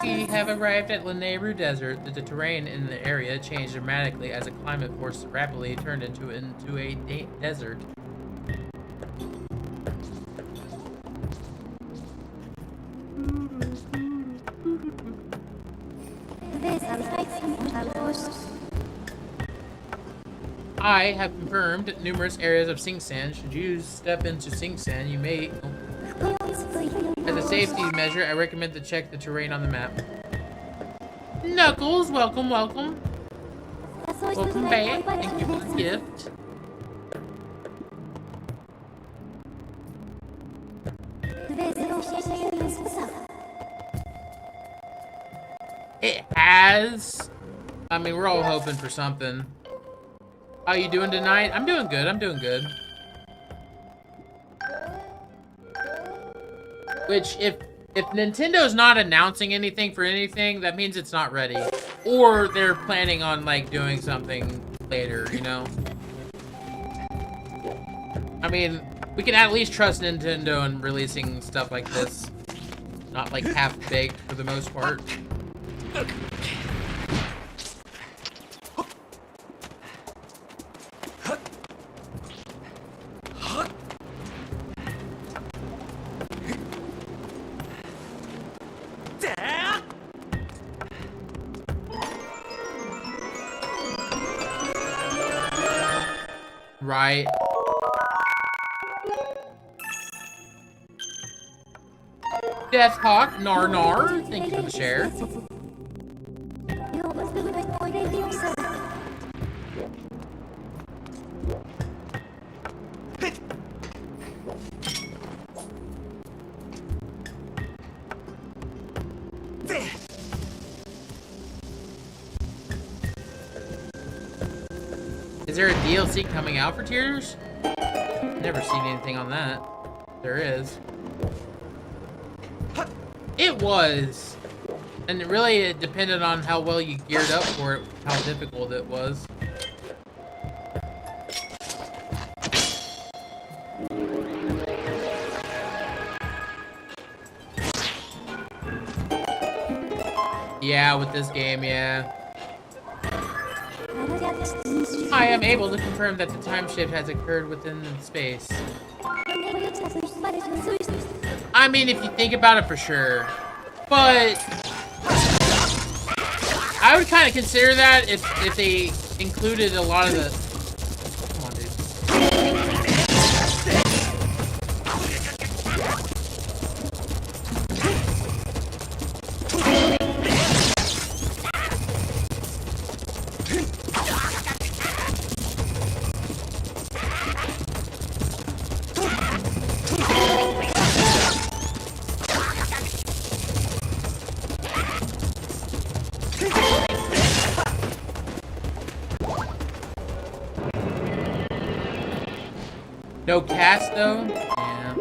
A: We have arrived at Lanayru Desert. The terrain in the area changed dramatically as the climate force rapidly turned into a desert. I have confirmed numerous areas of Sing Sand. Should you step into Sing Sand, you may... As a safety measure, I recommend to check the terrain on the map. Knuckles, welcome. Welcome back. Thank you for the gift. It has. I mean, we're all hoping for something. How you doing tonight? I'm doing good. Which, if Nintendo's not announcing anything for anything, that means it's not ready. Or they're planning on, like, doing something later, you know? I mean, we can at least trust Nintendo in releasing stuff like this. Not, like, half-baked for the most part. Right. Deathhawk, Nar, thank you for the share. Is there a DLC coming out for Tears? Never seen anything on that. There is. It was. And really, it depended on how well you geared up for it, how difficult it was. Yeah, with this game, yeah. I am able to confirm that the time shift has occurred within space. I mean, if you think about it, for sure. But I would kind of consider that if they included a lot of the... Come on, dude. No cast though? Yeah.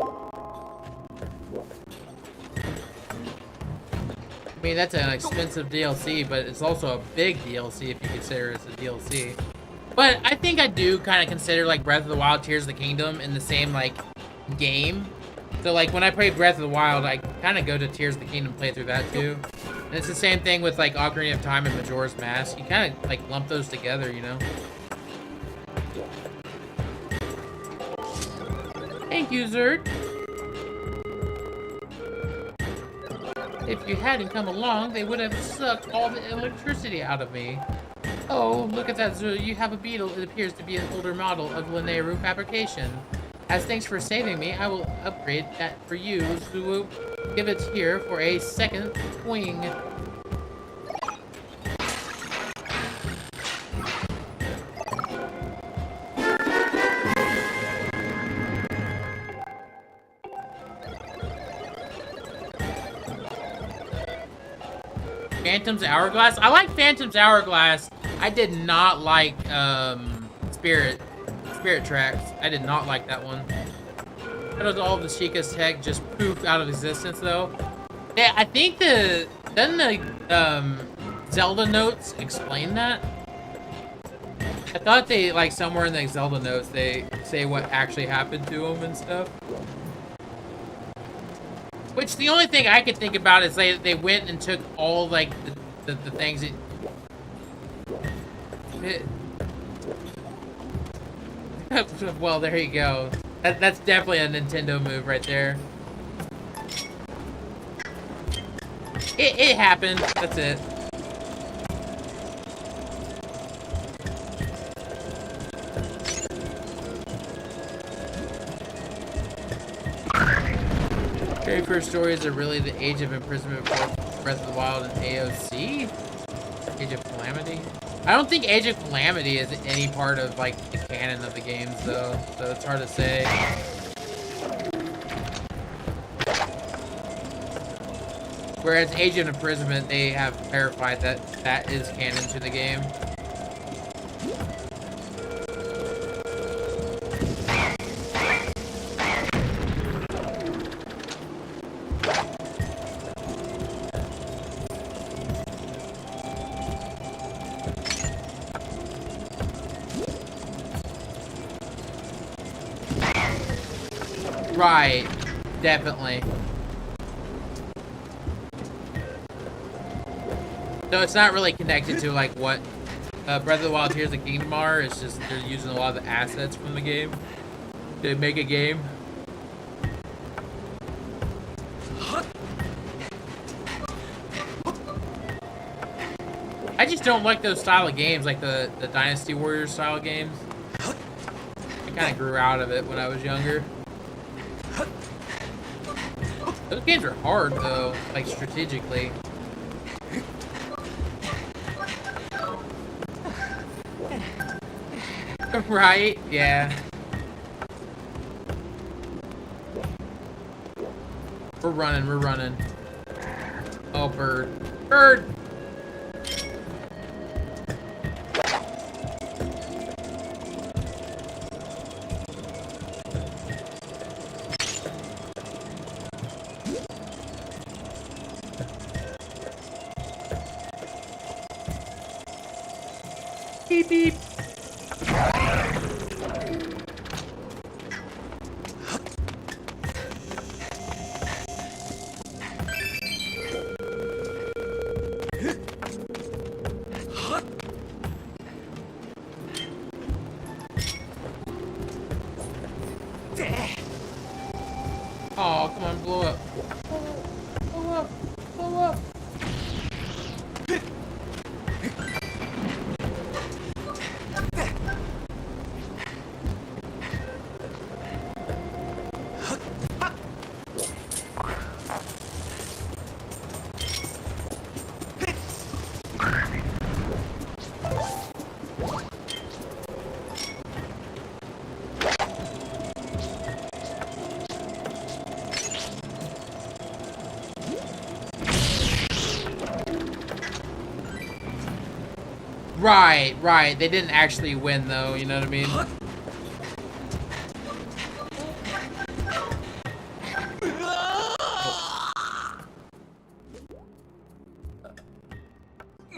A: I mean, that's an expensive DLC, but it's also a big DLC if you consider it's a DLC. But I think I do kind of consider like Breath of the Wild, Tears of the Kingdom in the same like game. So like when I play Breath of the Wild, I kind of go to Tears of the Kingdom, play through that too. And it's the same thing with like Ocarina of Time and Majora's Mask. You kind of like lump those together, you know? Thank you, Zerd. If you hadn't come along, they would have sucked all the electricity out of me. Oh, look at that, Zerd. You have a beetle. It appears to be an older model of Linearu fabrication. As thanks for saving me, I will upgrade that for you. Zuru, give it here for a second swing. Phantom's Hourglass? I like Phantom's Hourglass. I did not like Spirit Tracks. I did not like that one. How does all of the Sheikah's tech just poof out of existence though? Yeah, I think doesn't the Zelda notes explain that? I thought they, like, somewhere in the Zelda notes they say what actually happened to them and stuff. Which the only thing I could think about is they went and took all like the things that well, there you go. That's definitely a Nintendo move right there. It happened. That's it. Very first stories are really the Age of Imprisonment for Breath of the Wild and AOC? Age of Calamity? I don't think Age of Calamity is any part of, like, the canon of the games, though, so it's hard to say. Whereas Age of Imprisonment, they have clarified that that is canon to the game. Right, definitely. So it's not really connected to like what Breath of the Wild, Tears of the Kingdom are. It's just they're using a lot of the assets from the game to make a game. I just don't like those style of games, like the Dynasty Warriors style of games. I kind of grew out of it when I was younger. Those games are hard though, like strategically. Right? Yeah. We're running. Oh, bird. Bird! Beep, beep. Oh, come on, blow up. Blow up. Blow up. Right. They didn't actually win, though. You know what I mean?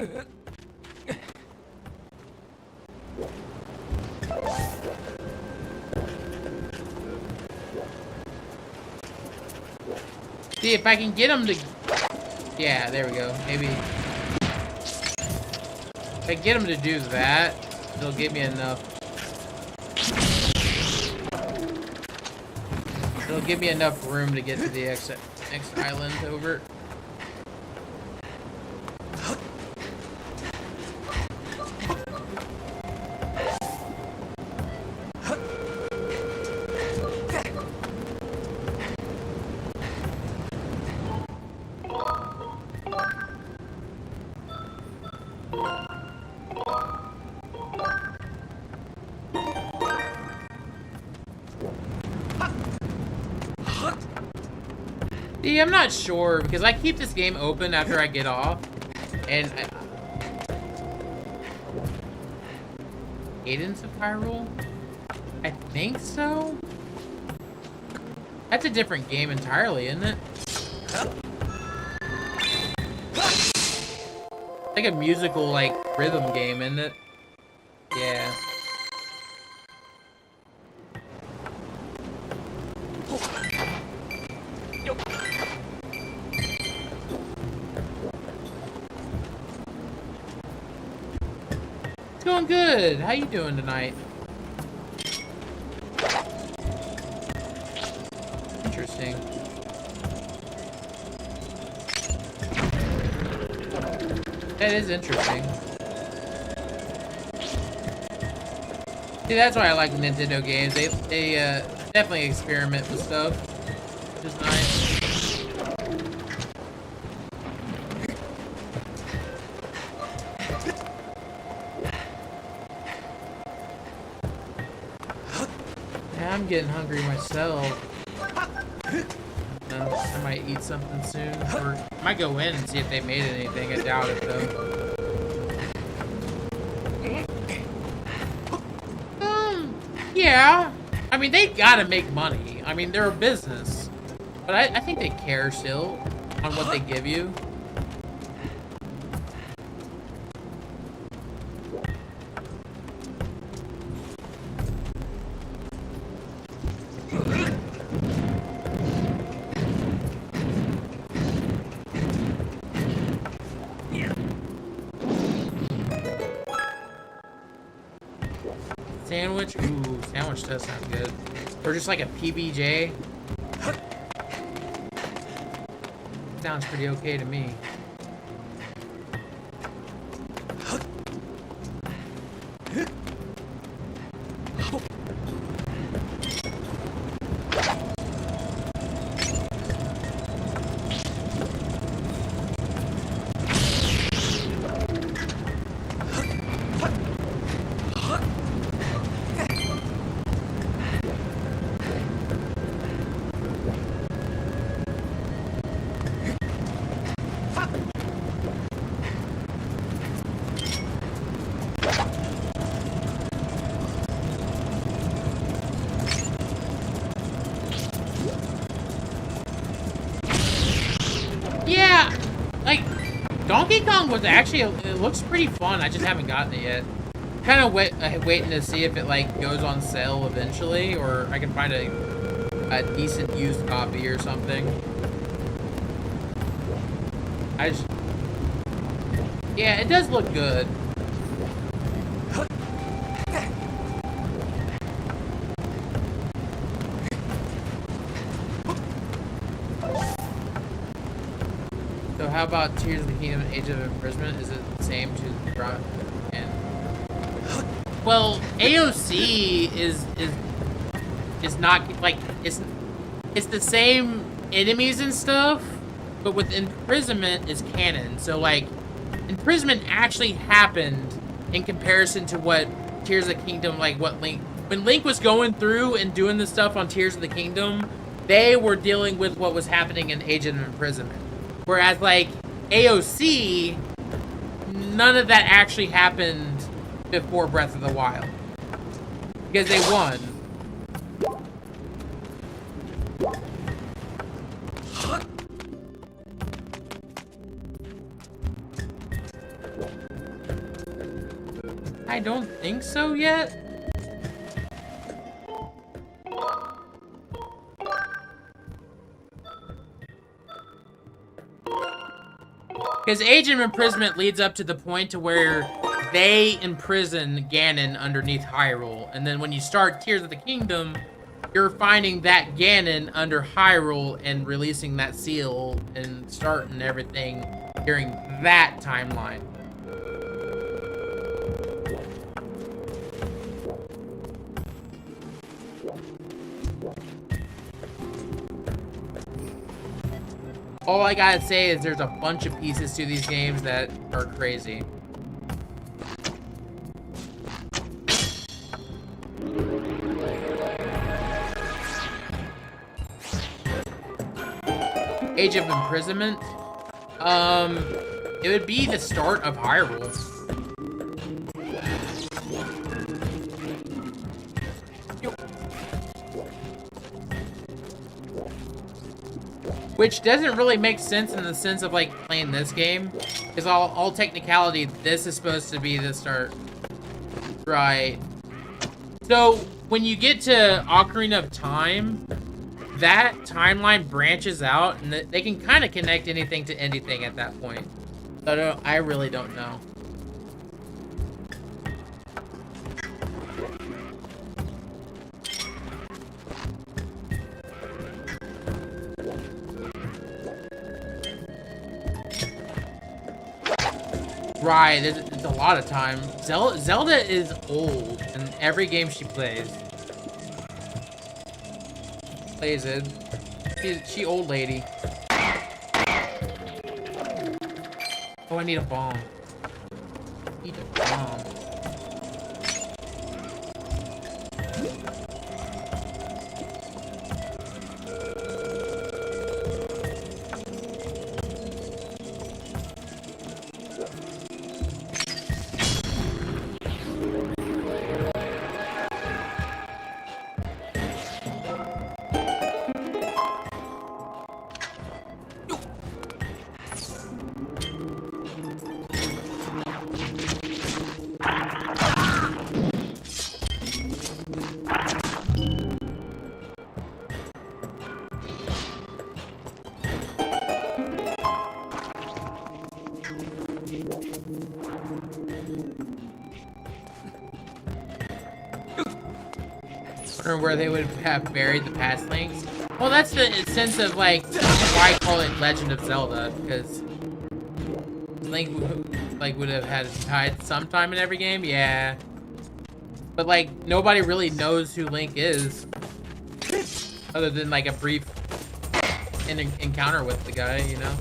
A: See if I can get him to... Yeah, there we go. Maybe... If I get him to do that, it'll give me enough. It'll give me enough room to get to the next island over. See, I'm not sure because I keep this game open after I get off, and Cadence of Hyrule? I think so. That's a different game entirely, isn't it? Like a musical, like, rhythm game, isn't it? Yeah. It's going good. How you doing tonight? Interesting. That is interesting. See, that's why I like Nintendo games. They definitely experiment with stuff, which is nice. Yeah, I'm getting hungry myself. I might eat something soon, or I might go in and see if they made anything. I doubt it, though. Yeah. I mean, they gotta make money. I mean, they're a business. But I think they care still on what they give you. Sandwich? Ooh, sandwich does sound good. Or just like a PBJ. Sounds pretty okay to me. Yeah, like, Donkey Kong was actually, it looks pretty fun. I just haven't gotten it yet. Kind of waiting to see if it, like, goes on sale eventually, or I can find a decent used copy or something. Yeah, it does look good. So how about Tears of the Kingdom and Age of Imprisonment? Is it the same to the front? And well, AOC is not like it's the same enemies and stuff, but with Imprisonment is canon. So like Imprisonment actually happened in comparison to what Tears of the Kingdom, like what when Link was going through and doing the stuff on Tears of the Kingdom, they were dealing with what was happening in Age of Imprisonment. Whereas, like, AOC, none of that actually happened before Breath of the Wild. Because they won. I don't think so yet. Because Age of Imprisonment leads up to the point to where they imprison Ganon underneath Hyrule. And then when you start Tears of the Kingdom, you're finding that Ganon under Hyrule and releasing that seal and starting everything during that timeline. All I gotta say is there's a bunch of pieces to these games that are crazy. Age of Imprisonment. It would be the start of Hyrule. Which doesn't really make sense in the sense of like playing this game. Because all technicality, this is supposed to be the start. Right. So when you get to Ocarina of Time, that timeline branches out and they can kind of connect anything to anything at that point. So I really don't know. Right, it's a lot of time. Zelda is old in every game she plays. Plays it. She old lady. Oh, I need a bomb. I need a bomb. Where they would have buried the past links. Well, that's the sense of like why I call it Legend of Zelda, because Link would have had died sometime in every game, yeah. But like nobody really knows who Link is, other than like a brief encounter with the guy, you know.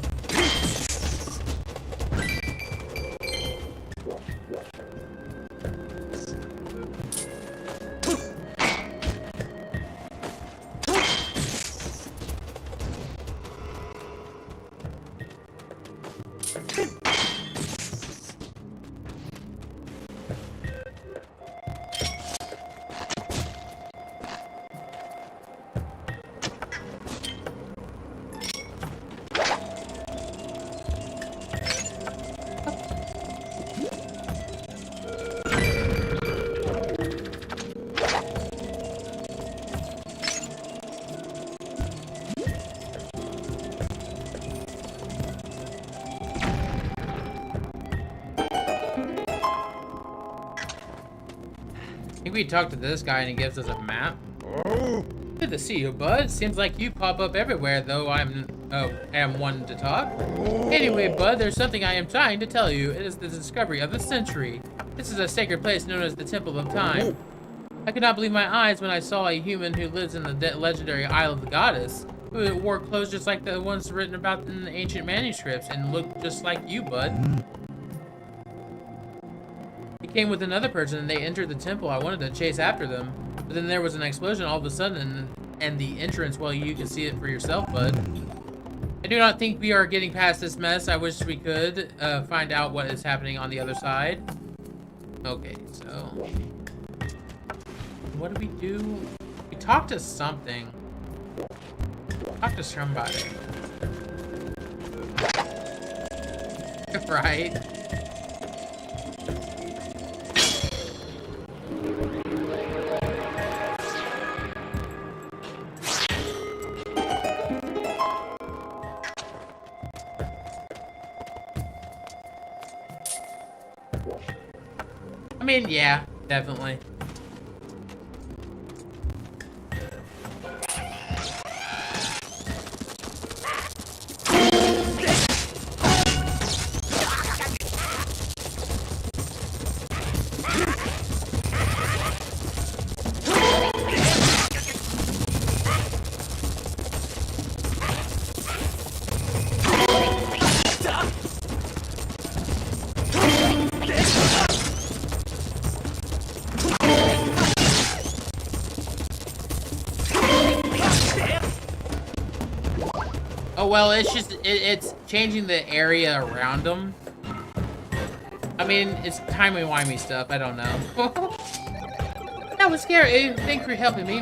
A: We talk to this guy and he gives us a map. Good to see you, bud. Seems like you pop up everywhere, though I am one to talk. Anyway, bud, there's something I am trying to tell you. It is the discovery of the century. This is a sacred place known as the Temple of Time. I could not believe my eyes when I saw a human who lives in the legendary Isle of the Goddess, who wore clothes just like the ones written about in the ancient manuscripts and looked just like you, bud. Came with another person and they entered the temple. I wanted to chase after them, but then there was an explosion all of a sudden and the entrance, well, you can see it for yourself, bud. I do not think we are getting past this mess. I wish we could find out what is happening on the other side. Okay, so what do? We talk to something. Talk to somebody. Right? mean, yeah, definitely. Oh, well, it's just, it's changing the area around them. I mean, it's timey-wimey stuff. I don't know. That was scary. Thanks for helping me.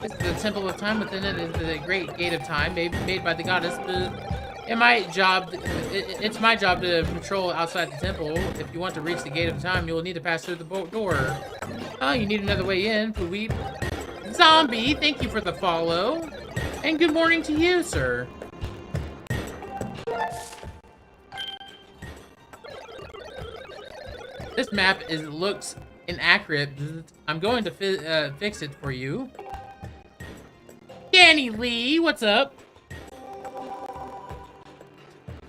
A: It's the temple of time within it is the great gate of time made by the goddess. It's my job to patrol outside the temple. If you want to reach the gate of time, you will need to pass through the door. Oh, you need another way in, Pooweep. Zombie, thank you for the follow. And good morning to you, sir. This map looks inaccurate. I'm going to fix it for you. Danny Lee, what's up?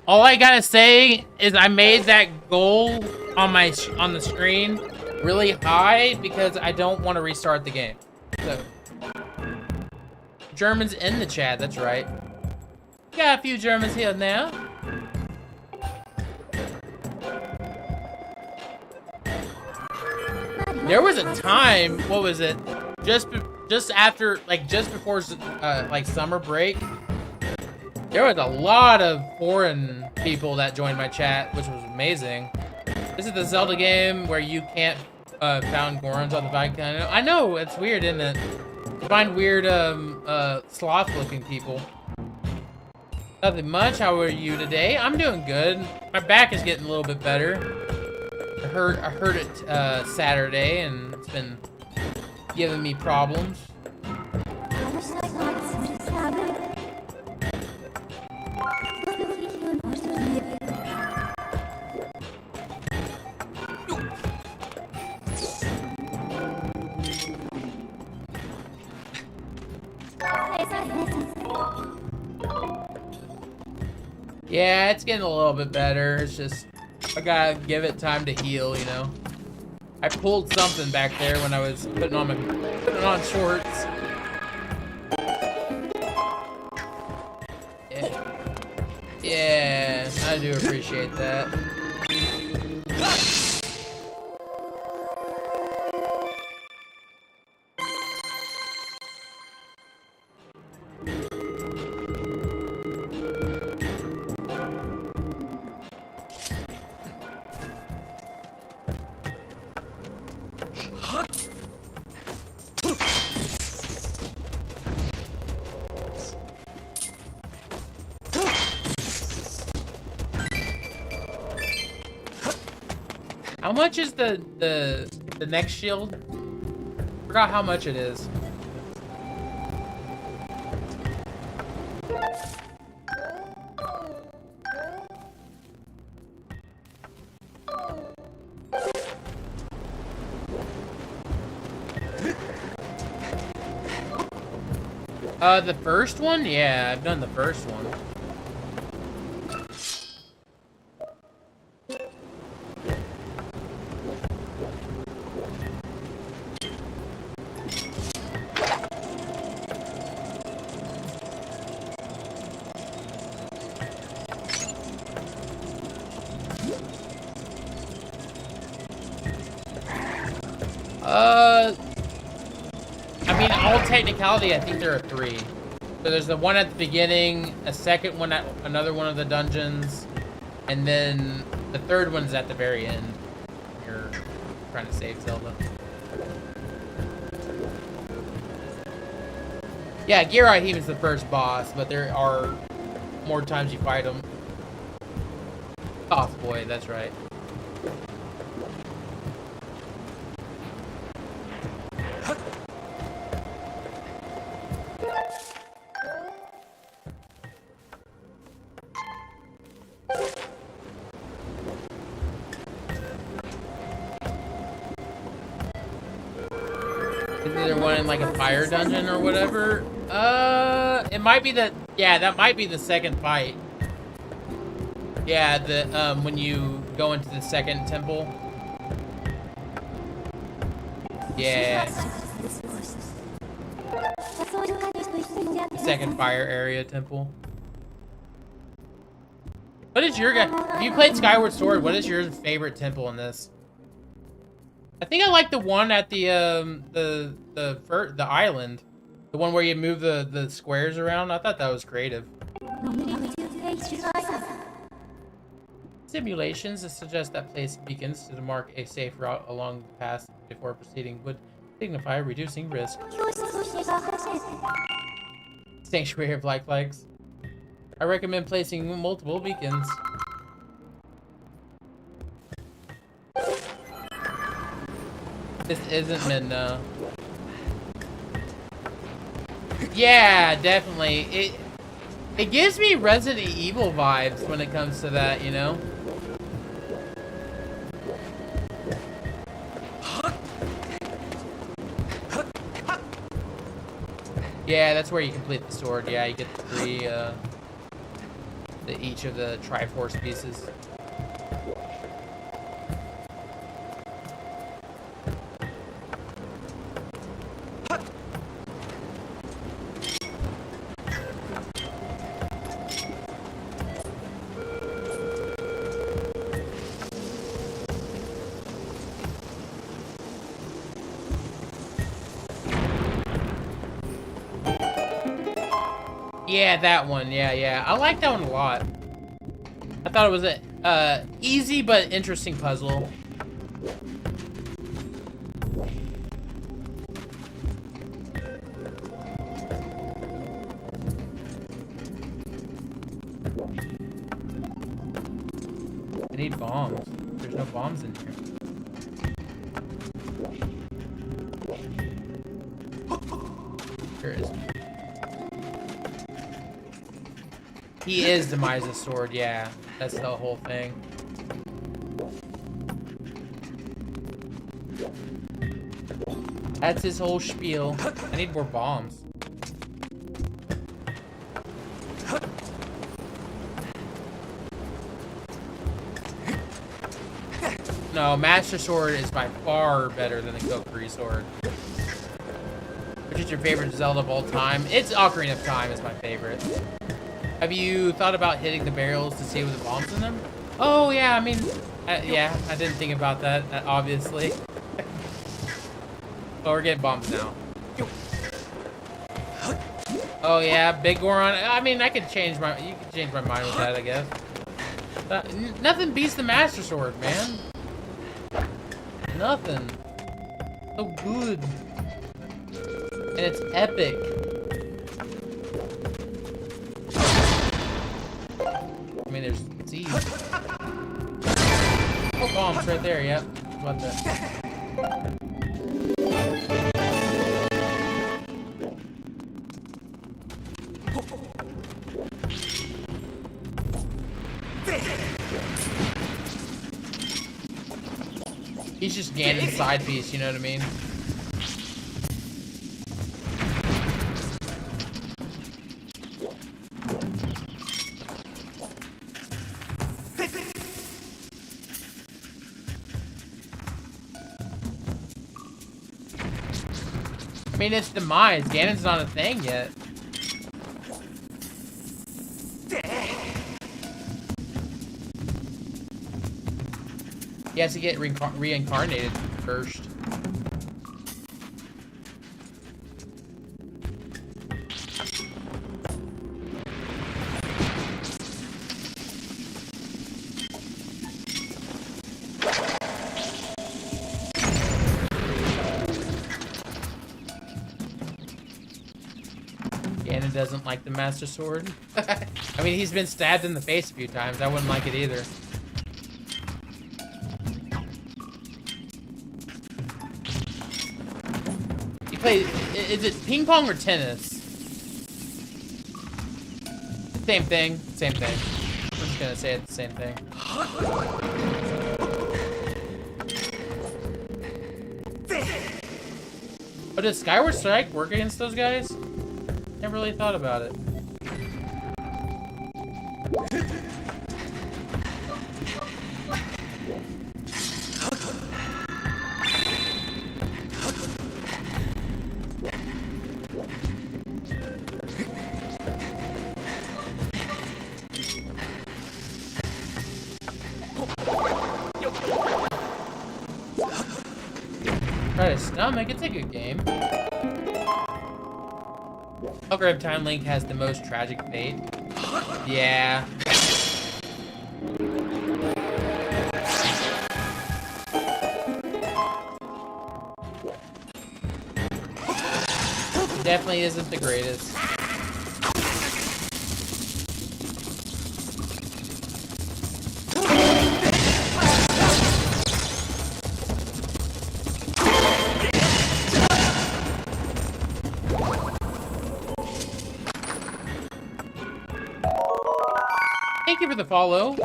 A: All I gotta say is I made that goal on the screen really high because I don't want to restart the game. So, Germans in the chat, that's right. Got a few Germans here now. There was a time, what was it? Just after, like, just before, like, summer break, there was a lot of foreign people that joined my chat, which was amazing. This is the Zelda game where you can't found Gorons on the bike. I know, it's weird, isn't it? You find weird, sloth-looking people. Nothing much. How are you today? I'm doing good. My back is getting a little bit better. I heard it Saturday, and it's been giving me problems. Yeah, it's getting a little bit better. It's just, I gotta give it time to heal, you know. I pulled something back there when I was putting on shorts. Yeah, I do appreciate that. How much is the next shield? Forgot how much it is. The first one? Yeah, I've done the first one. I mean, all technicality, I think there are 3. So there's the one at the beginning, a second one at another one of the dungeons, and then the third one's at the very end. You're trying to save Zelda. Yeah, Girahim is the first boss, but there are more times you fight him. Soft boy, that's right. Is there one in like a fire dungeon or whatever? It might be the, yeah, that might be the second fight. Yeah, the, when you go into the second temple. Yeah. Second fire area temple. What is your guy? If you played Skyward Sword, what is your favorite temple in this? I think I like the one at the island, the one where you move the squares around. I thought that was creative. Simulations that suggest that place beacons to mark a safe route along the path before proceeding would signify reducing risk. Sanctuary of Light Flags. I recommend placing multiple beacons. This isn't Midna. Yeah, definitely. It gives me Resident Evil vibes when it comes to that, you know? Yeah, that's where you complete the sword. Yeah, you get the three, each of the Triforce pieces. Yeah, that one. Yeah. I like that one a lot. I thought it was a easy but interesting puzzle. I need bombs. There's no bombs in here. There is. He is Demise's sword, yeah. That's the whole thing. That's his whole spiel. I need more bombs. No, Master Sword is by far better than the Kokiri sword. Which is your favorite Zelda of all time? It's Ocarina of Time is my favorite. Have you thought about hitting the barrels to see what the bombs in them? Oh yeah, I mean, yeah, I didn't think about that, obviously. Oh, we're getting bombs now. Oh yeah, Big Goron. I mean, you could change my mind with that, I guess. Nothing beats the Master Sword, man. Nothing. So good. And it's epic. I mean, there's Z's. Oh, bombs right there, yep. About that. He's just Ganon's side piece, you know what I mean? I mean, it's Demise. Ganon's not a thing yet. He has to get reincarnated first. Ganon doesn't like the Master Sword. I mean, he's been stabbed in the face a few times. I wouldn't like it either. Is it ping pong or tennis? Same thing. Same thing. I'm just gonna say it's the same thing. What But does Skyward Strike work against those guys? Never really thought about it. Right, Stomach, it's a good game. Ocarina of Time Link has the most tragic fate. Yeah. Definitely isn't the greatest. Thank you for the follow.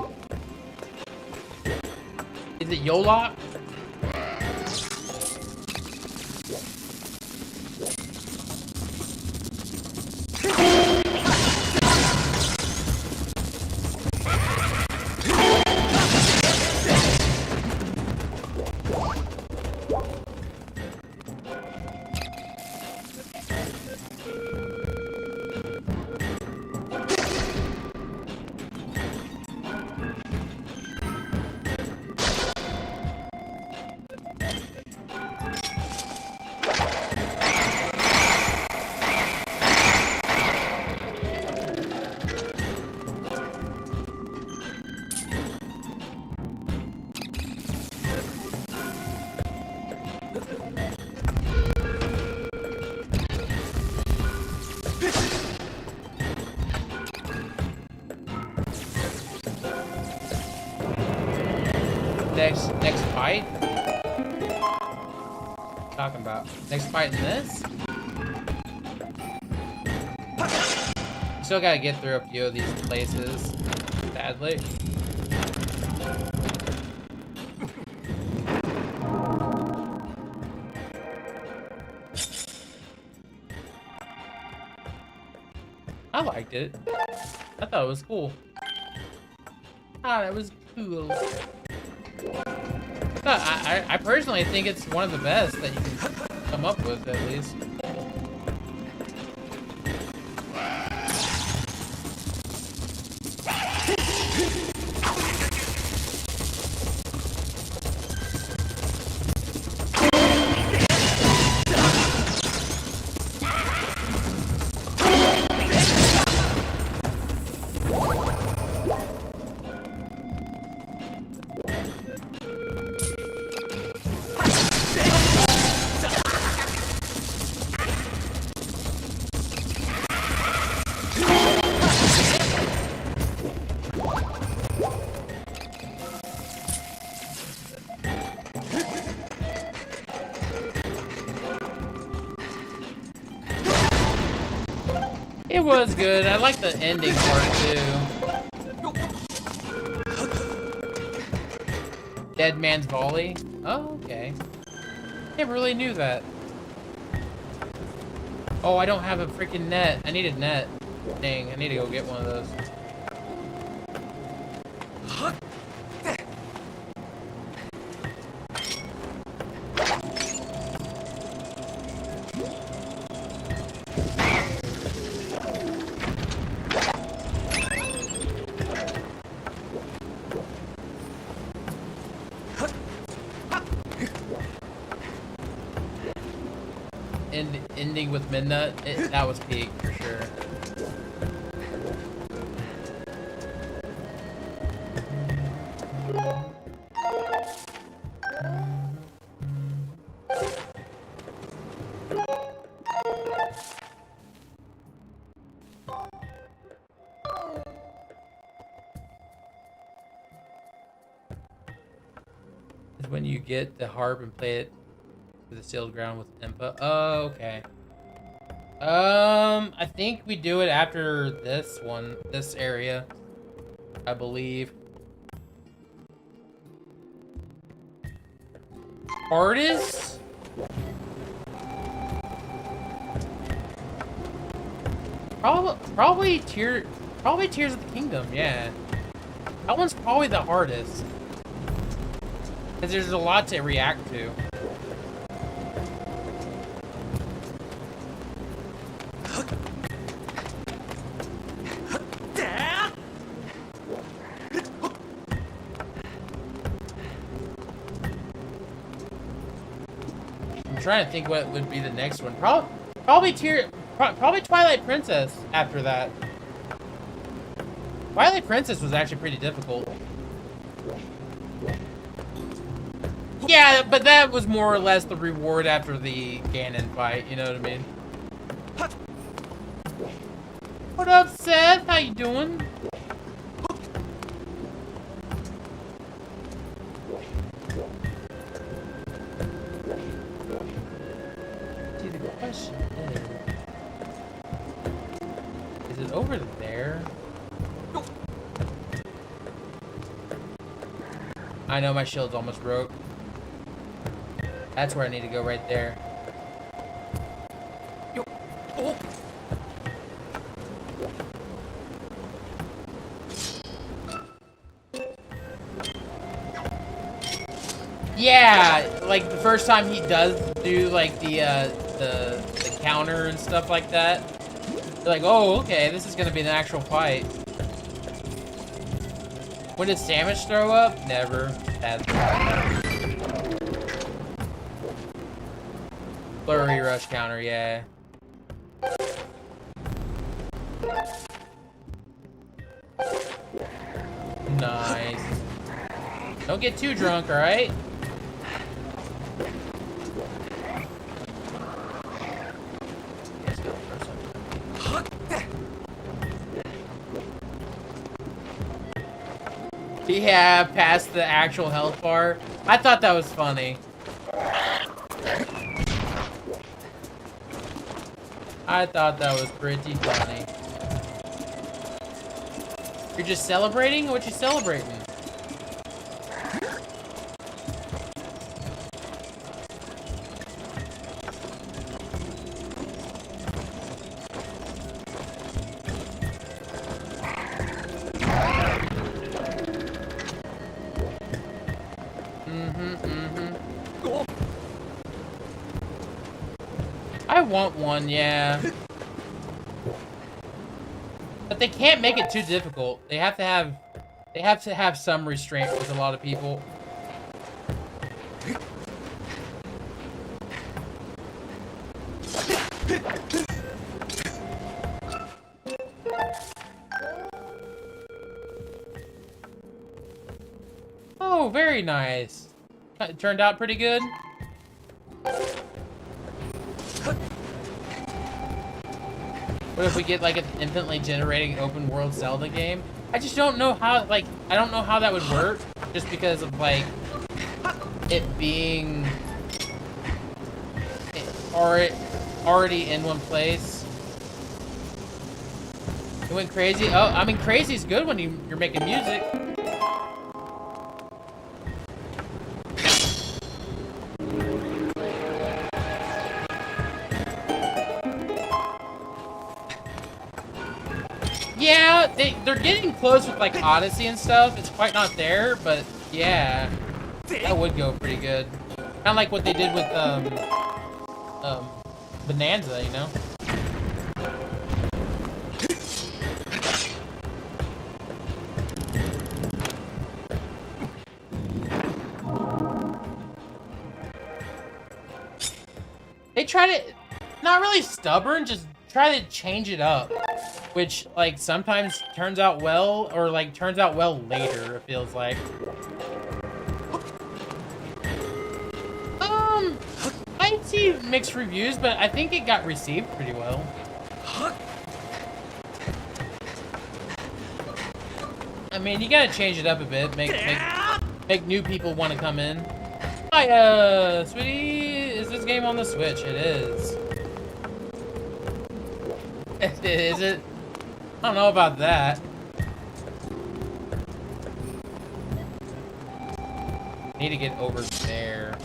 A: Is it Yola? Next fight? Talking about next fight in this? Still gotta get through a few of these places, sadly. I liked it. I thought it was cool. Ah, that was cool. I personally think it's one of the best that you can come up with, at least. It was good. I like the ending part too. Dead Man's Volley? Oh, okay. Never really knew that. Oh, I don't have a freaking net. I need a net. Dang, I need to go get one of those. Ending with Midnut, that was peak for sure. It's when you get the harp and play it to the sealed ground with Impa. Oh, okay. I think we do it after this one, this area, I believe. Hardest? Probably Tears of the Kingdom, yeah. That one's probably the hardest. Because there's a lot to react to. I'm trying to think what would be the next one. Probably Twilight Princess after that. Twilight Princess was actually pretty difficult. Yeah, but that was more or less the reward after the Ganon fight, you know what I mean? What up, Seth? How you doing? See, the question is it over there? I know my shield's almost broke. That's where I need to go, right there. Oh. Yeah, like the first time he does do like the counter and stuff like that. You're like, oh, okay, this is gonna be an actual fight. When did Samus throw up? Never. Flurry rush counter, yeah. Nice. Don't get too drunk, alright? Yeah, past the actual health bar. I thought that was funny. I thought that was pretty funny. You're just celebrating? What you celebrating? I want one, yeah. But they can't make it too difficult. They have to have some restraint with a lot of people. Oh, very nice. It turned out pretty good. What if we get like an infinitely generating open world Zelda game? I just don't know how, like, I don't know how that would work, just because of like it being already in one place. It went crazy. Oh, I mean, crazy's good when you're making music. Yeah, they're getting close with like Odyssey and stuff. It's quite not there, but yeah, that would go pretty good. Kind of like what they did with Bonanza, you know. They try to, not really stubborn, just try to change it up. Which, like, sometimes turns out well, or, like, turns out well later, it feels like. I see mixed reviews, but I think it got received pretty well. I mean, you gotta change it up a bit, make new people want to come in. Hi, sweetie, is this game on the Switch? It is. Is it? I don't know about that. Need to get over there.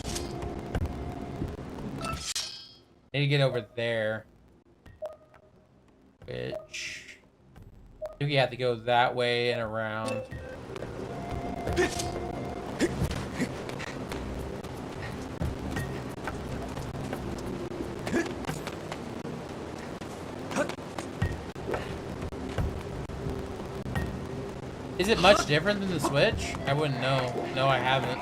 A: Need to get over there. Which... I think you have to go that way and around. Is it much different than the Switch? I wouldn't know. No, I haven't.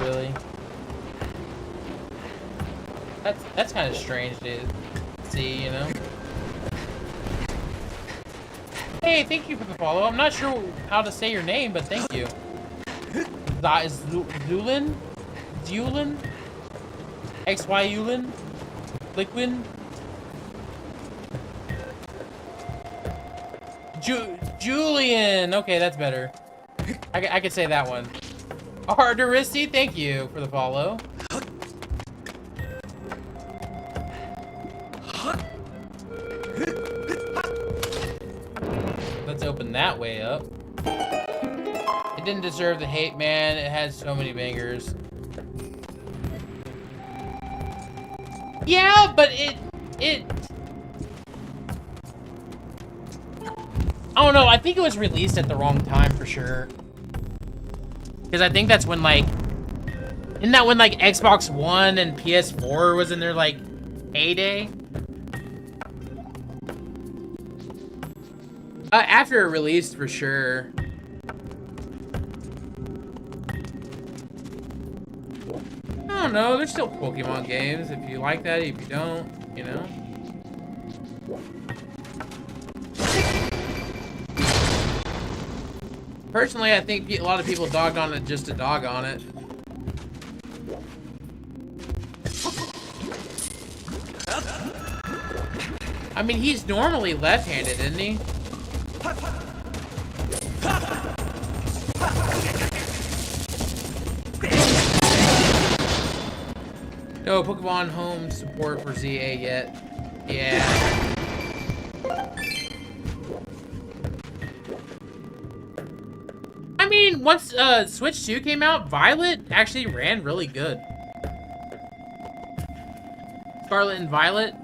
A: Really? That's kind of strange to see, you know? Hey, thank you for the follow. I'm not sure how to say your name, but thank you. That is Zulin? Zulin? XY Ulin? Liquid? Julian! Okay, that's better. I could say that one. Arteristy, thank you for the follow. Let's open that way up. It didn't deserve the hate, man. It had so many bangers. Yeah, but it I don't know, I think it was released at the wrong time for sure. Because I think that's when, like, isn't that when, like, Xbox One and PS4 was in their, like, heyday? After it released, for sure. I don't know, there's still Pokemon games, if you like that, if you don't, you know? Personally, I think a lot of people dogged on it just to dog on it. I mean, he's normally left-handed, isn't he? No Pokemon Home support for ZA yet. Yeah. I mean, once Switch 2 came out, Violet actually ran really good. Scarlet and Violet.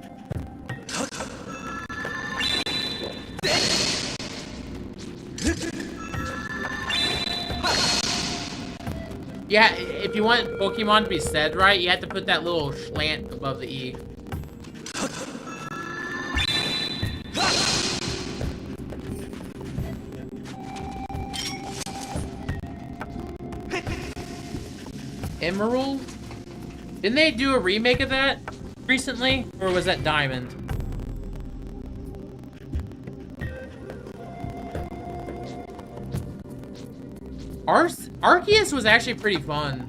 A: Yeah, if you want Pokemon to be said right, you have to put that little slant above the E. Emerald? Didn't they do a remake of that recently? Or was that Diamond? Arceus was actually pretty fun.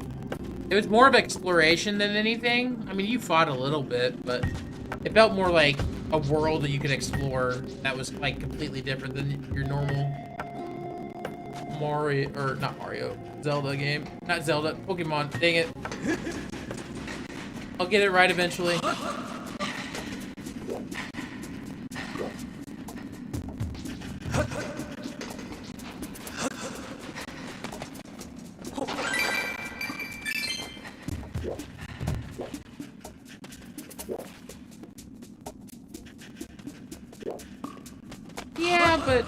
A: It was more of exploration than anything. I mean, you fought a little bit, but it felt more like a world that you could explore that was like completely different than your normal Mario, or not Mario, Zelda game. Not Zelda, Pokemon, dang it. I'll get it right eventually. Yeah, but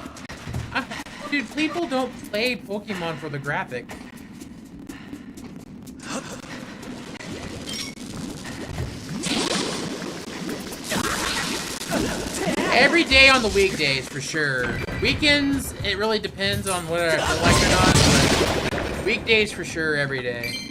A: dude, people don't play Pokemon for the graphic. Every day on the weekdays, for sure. Weekends, it really depends on whether I feel like it or not, but weekdays for sure, every day.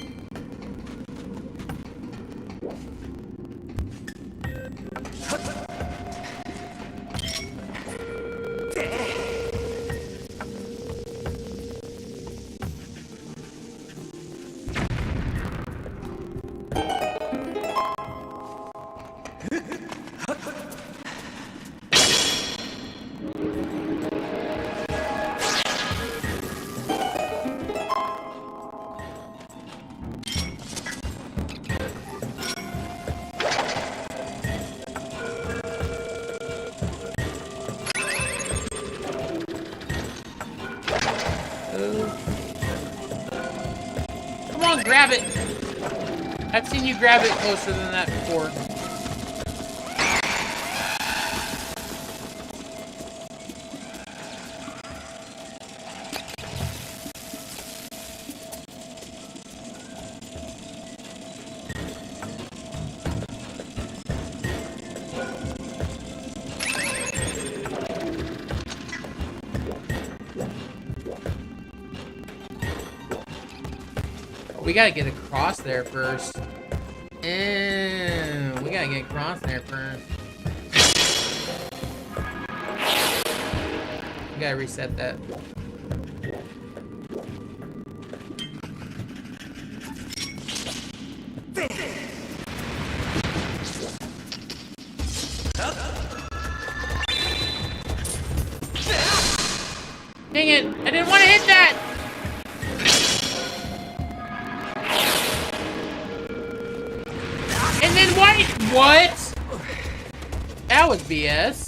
A: grab it. I've seen you grab it closer than that before. We gotta get across there first. We gotta get across there first. We gotta reset that. Dang it! I didn't want to hit that! And then what? That was BS.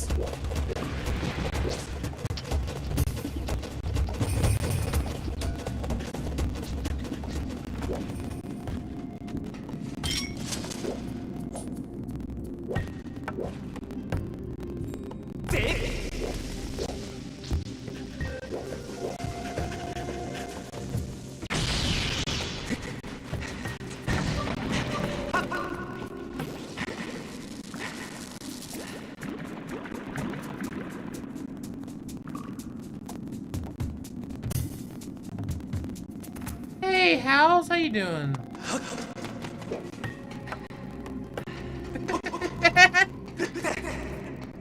A: Hey, House, how you doing?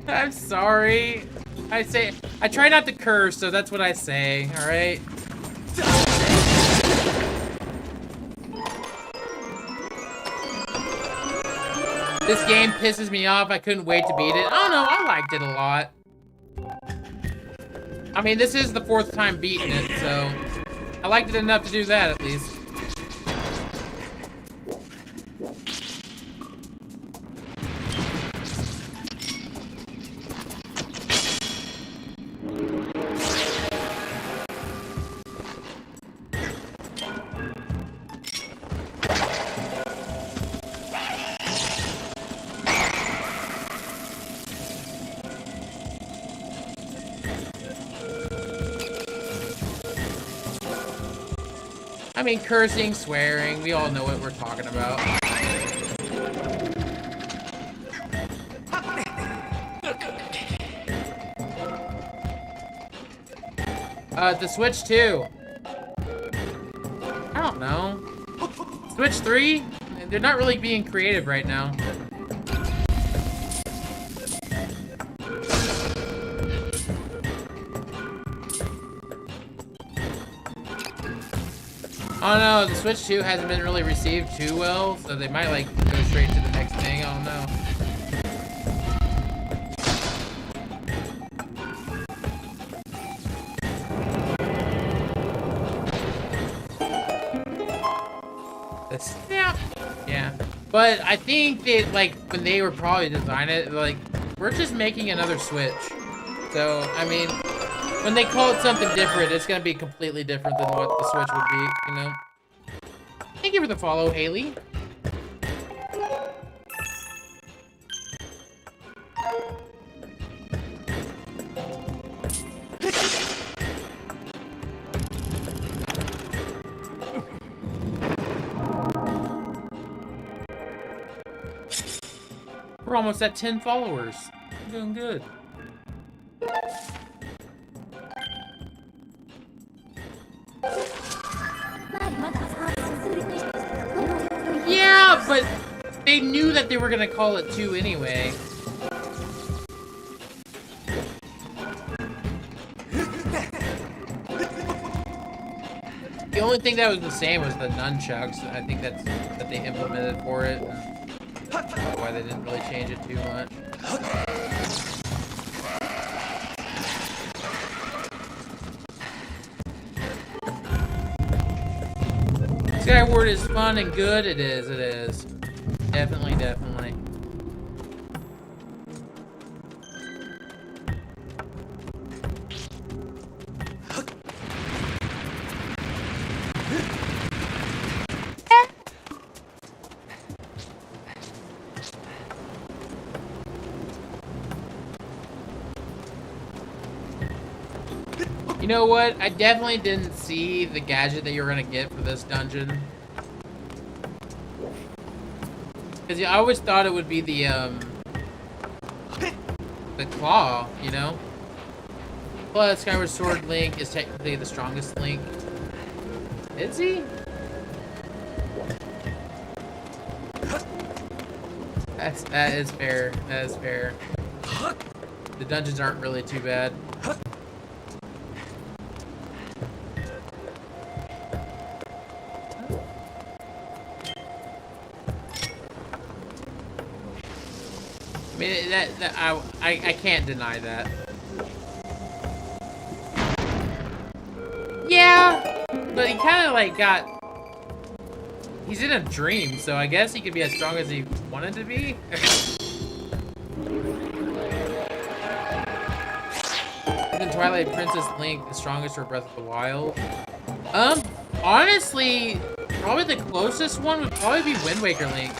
A: I'm sorry. I try not to curse, so that's what I say, alright? This game pisses me off. I couldn't wait to beat it. I don't know, I liked it a lot. I mean, this is the 4th time beating it, so I liked it enough to do that, at least. I mean, cursing, swearing, we all know what we're talking about. The Switch 2. I don't know. Switch 3? They're not really being creative right now. Oh no, the Switch 2 hasn't been really received too well, so they might like go straight to the next thing, I don't know. Yeah. But I think that like when they were probably designing it, like we're just making another Switch. So I mean, when they call it something different, it's gonna be completely different than what the Switch would be, you know? Thank you for the follow, Haley. We're almost at 10 followers. I'm doing good. Yeah, but they knew that they were gonna call it 2 anyway. The only thing that was the same was the nunchucks. I think that's that they implemented for it. Why they didn't really change it too much. Skyward is fun and good. It is, it is. Definitely, definitely. know what? I definitely didn't see the gadget that you were gonna get for this dungeon. Because I always thought it would be the claw, you know? Plus, Skyward Sword Link is technically the strongest Link. Is he? That is fair. That is fair. The dungeons aren't really too bad. I mean, I can't deny that. Yeah, but he kind of like got. He's in a dream, so I guess he could be as strong as he wanted to be. Isn't Twilight Princess Link the strongest for Breath of the Wild? Honestly, probably the closest one would probably be Wind Waker Link.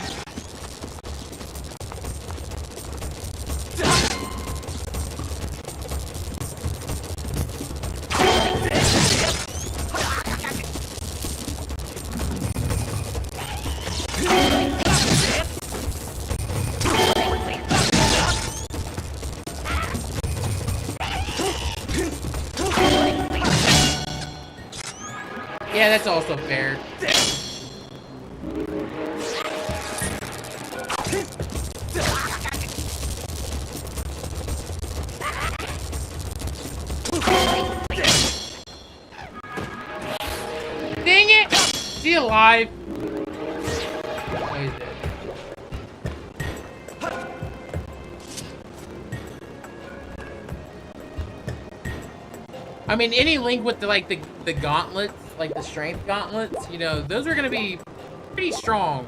A: Yeah, that's also fair. Dang it! Is he alive? Oh, he's dead. I mean, any Link with the gauntlets, like the strength gauntlets, you know, those are gonna be pretty strong.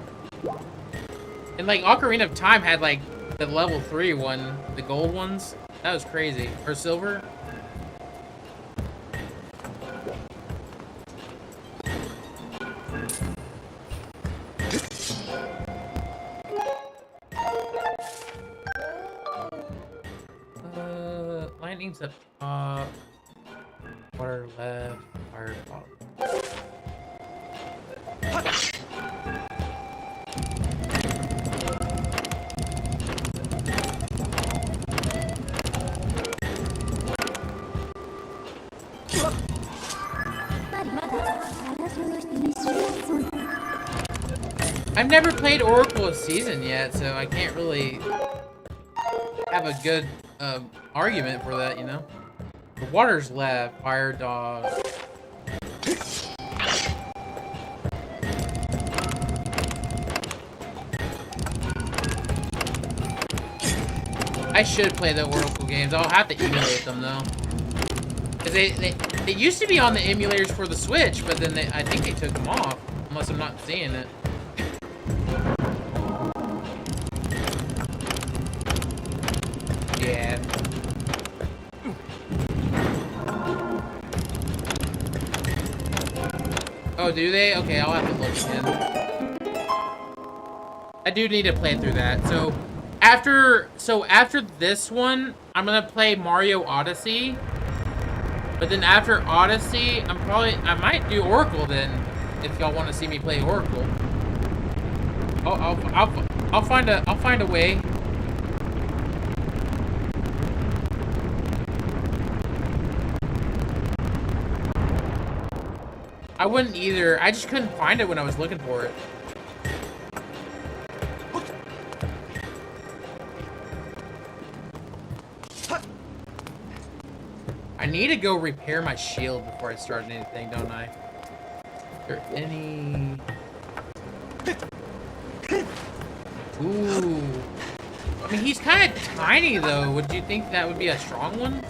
A: And like Ocarina of Time had like the level 3 one, the gold ones. That was crazy. Or silver. Lightning's up top. Water left. Fire bottom. I've never played Oracle of Season yet, so I can't really have a good argument for that, you know? The water's left, fire dog. I should play the Oracle games. I'll have to emulate them though. Cause they used to be on the emulators for the Switch, but then I think they took them off. Unless I'm not seeing it. Yeah. Oh, do they? Okay, I'll have to look again. I do need to play through that. So after this one, I'm gonna play Mario Odyssey. But then after Odyssey, I might do Oracle then, if y'all want to see me play Oracle. I'll find a way. I wouldn't either. I just couldn't find it when I was looking for it. I need to go repair my shield before I start anything, don't I? Is there any... Ooh. I mean, he's kind of tiny, though. Would you think that would be a strong one?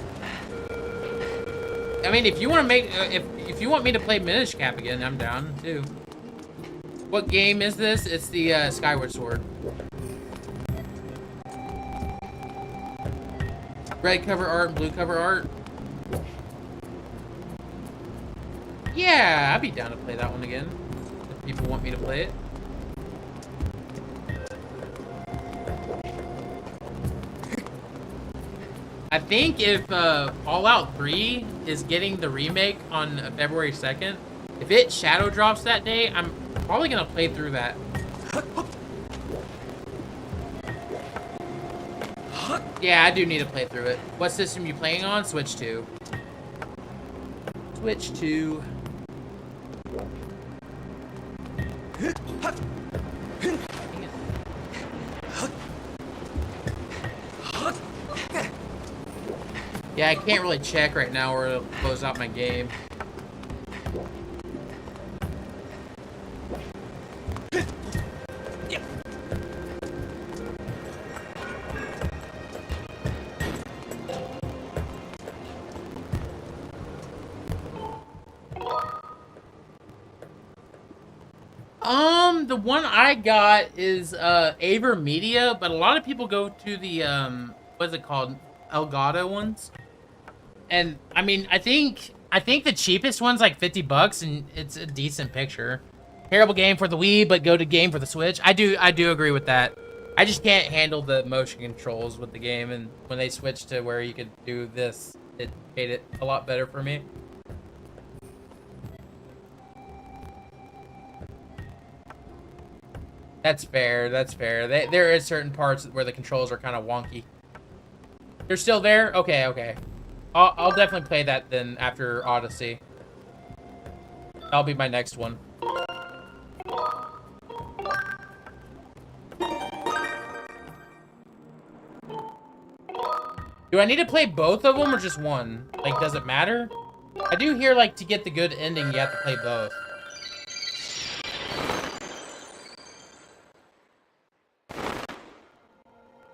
A: I mean, if you want to make... if you want me to play Minish Cap again, I'm down, too. What game is this? It's the Skyward Sword. Red cover art and blue cover art. Yeah, I'd be down to play that one again. If people want me to play it. I think if Fallout 3 is getting the remake on February 2nd, if it shadow drops that day, I'm probably gonna play through that. Yeah, I do need to play through it. What system you playing on? Switch 2. Switch 2. Yeah, I can't really check right now or it'll close out my game. The one I got is Aver Media, but a lot of people go to the what's it called? Elgato ones. And I mean, I think the cheapest one's like $50 and it's a decent picture. Terrible game for the Wii, but go to game for the Switch. I do agree with that. I just can't handle the motion controls with the game, and when they switched to where you could do this, it made it a lot better for me. That's fair. That's fair. There is certain parts where the controls are kind of wonky. They're still there? Okay, okay. I'll definitely play that then after Odyssey. That'll be my next one. Do I need to play both of them or just one? Like, does it matter? I do hear, like, to get the good ending, you have to play both.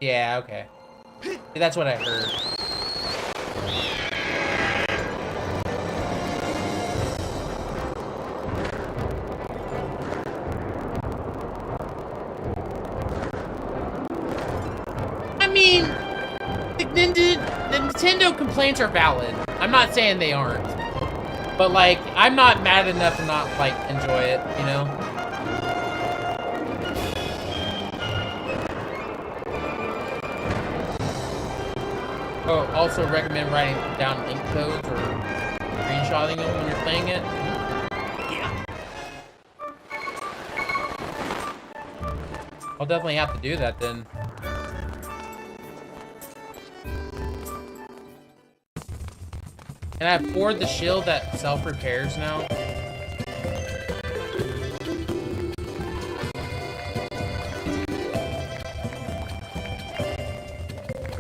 A: Yeah, okay. That's what I heard. I mean, the Nintendo complaints are valid. I'm not saying they aren't. But, like, I'm not mad enough to not, like, enjoy it, you know? Oh, also recommend writing down link codes or screenshotting them when you're playing it. Yeah. I'll definitely have to do that then. Can I afford the shield that self-repairs now?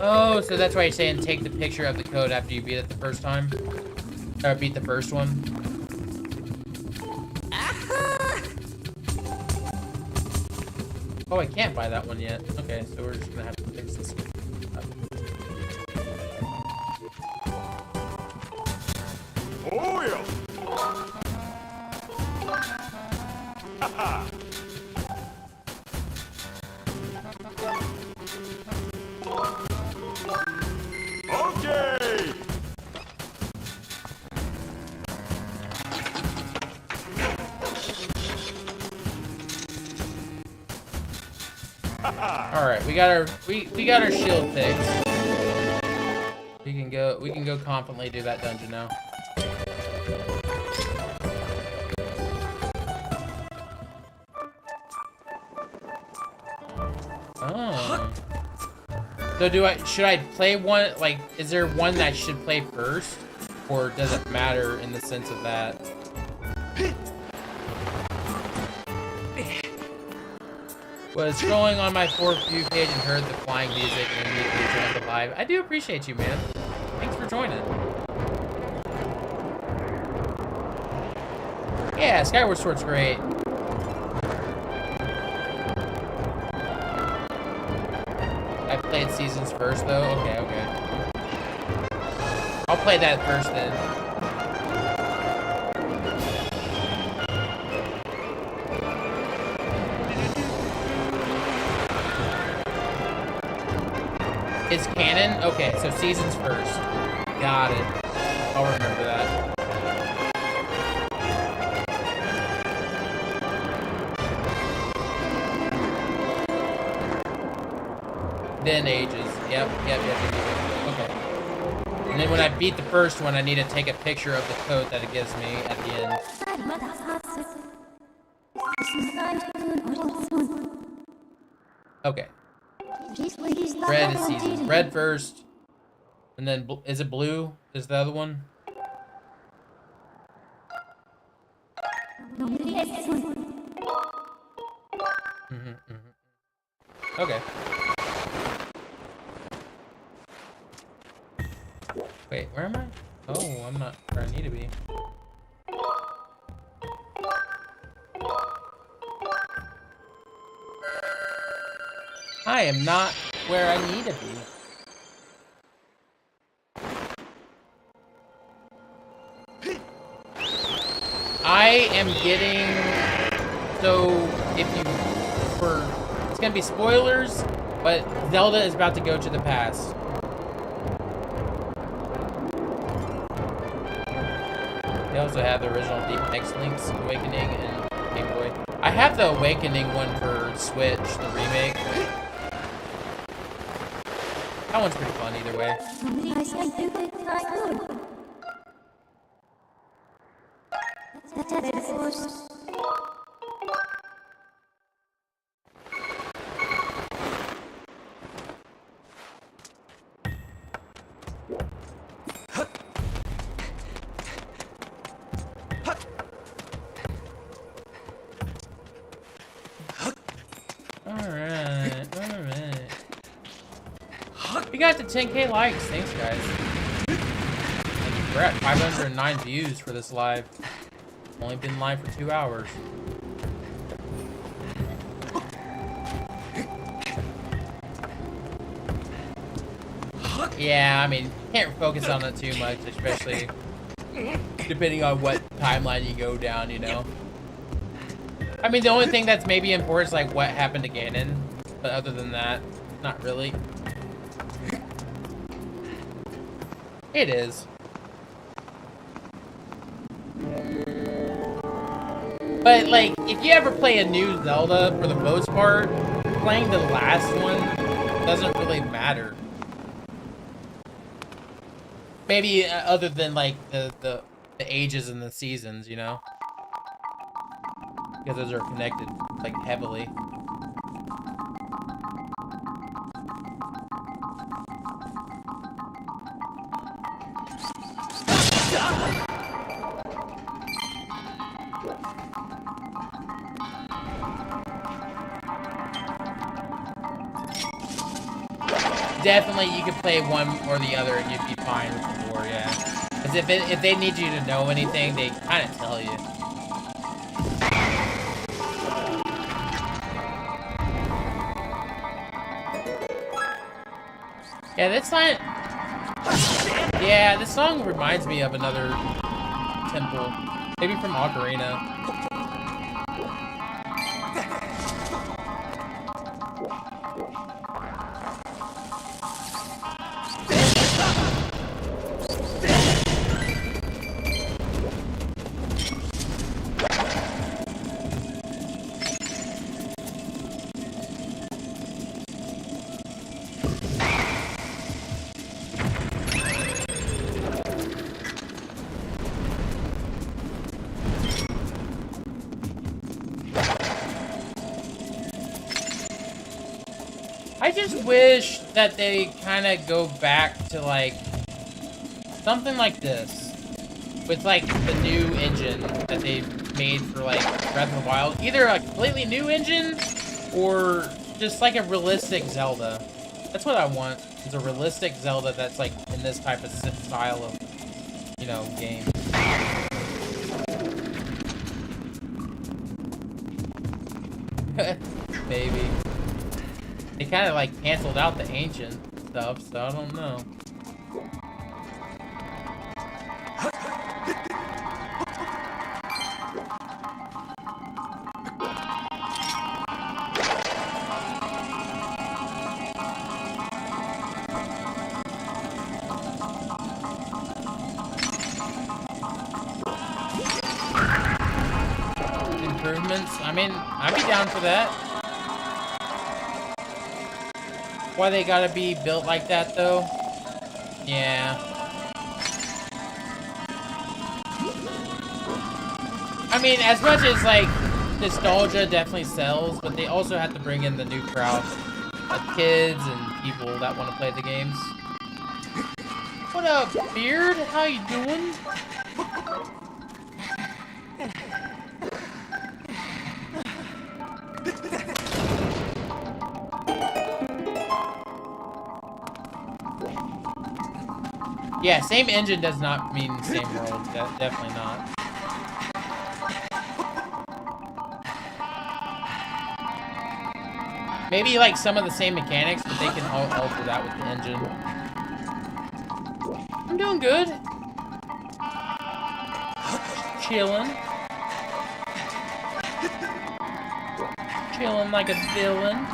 A: Oh, so that's why you're saying take the picture of the code after you beat it the first time? Or beat the first one? Oh, I can't buy that one yet. Okay, so we're just gonna have to fix this one.
B: Oh, yeah! Haha! Okay!
A: Alright, we got our shield fixed. We can go confidently do that dungeon now. Oh. So should I play one, like, is there one that I should play first? Or does it matter in the sense of that? Was scrolling on my For You page and heard the flying music and immediately joined the live. I do appreciate you, man. Thanks for joining. Yeah, Skyward Sword's great. I played Seasons first, though? Okay, okay. I'll play that first, then. It's canon? Okay, so Seasons first. Got it. I'll remember that. Then Ages. Yep. Okay. And then when I beat the first one, I need to take a picture of the code that it gives me at the end. Okay. Red is season. Red first. And then, is it blue? Is the other one? Okay. Wait, where am I? Oh, I'm not where I need to be. I am not where I need to be. I am getting... So, if you... It's gonna be spoilers, but Zelda is about to go to the past. They also have the original Deep X Link's Awakening and Game Boy. I have the Awakening one for Switch, the remake. That one's pretty fun either way. We got to 10K likes. Thanks, guys. And we're at 509 views for this live. Only been live for 2 hours. Yeah, I mean, can't focus on it too much, especially depending on what timeline you go down, you know? I mean, the only thing that's maybe important is, like, what happened to Ganon. But other than that, not really. It is. But, like, if you ever play a new Zelda, for the most part, playing the last one doesn't really matter. Maybe other than, like, the ages and the seasons, you know? Because those are connected, like, heavily. Definitely, you could play one or the other and you'd be fine with the war, yeah. Because if they need you to know anything, they kind of tell you. Yeah, this song... Yeah, this song reminds me of another temple. Maybe from Ocarina. I just wish that they kind of go back to, like, something like this. With, like, the new engine that they made for, like, Breath of the Wild. Either a completely new engine, or just, like, a realistic Zelda. That's what I want, is a realistic Zelda that's, like, in this type of style of, you know, game. Maybe. They kind of like canceled out the ancient stuff, so I don't know. Improvements? I mean, I'd be down for that. Why they gotta be built like that, though? Yeah. I mean, as much as like nostalgia definitely sells, but they also have to bring in the new crowd of kids and people that want to play the games. What up, Beard? How you doing? Yeah, same engine does not mean same world. Definitely not. Maybe like some of the same mechanics, but they can alter that with the engine. I'm doing good. Chilling. Chilling like a villain.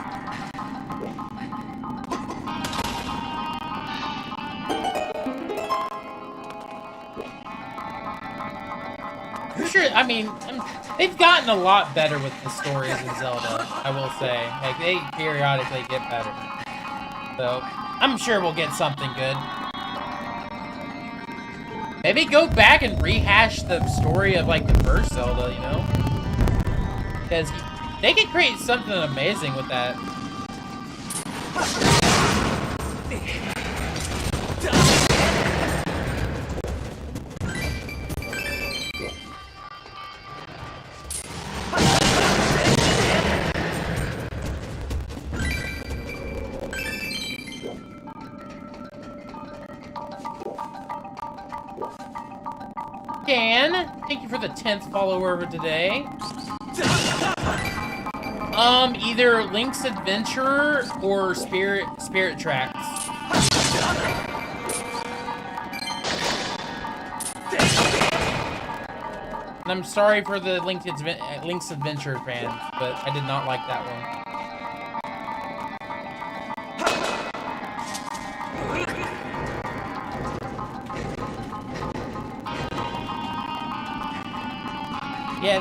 A: For sure, I mean, they've gotten a lot better with the stories in Zelda, I will say. Like, they periodically get better. So, I'm sure we'll get something good. Maybe go back and rehash the story of, like, the first Zelda, you know? Because they could create something amazing with that. Dan, thank you for the 10th follower today. Either Link's Adventure or Spirit Tracks. And I'm sorry for the Link's Adventure fans, but I did not like that one. Yeah,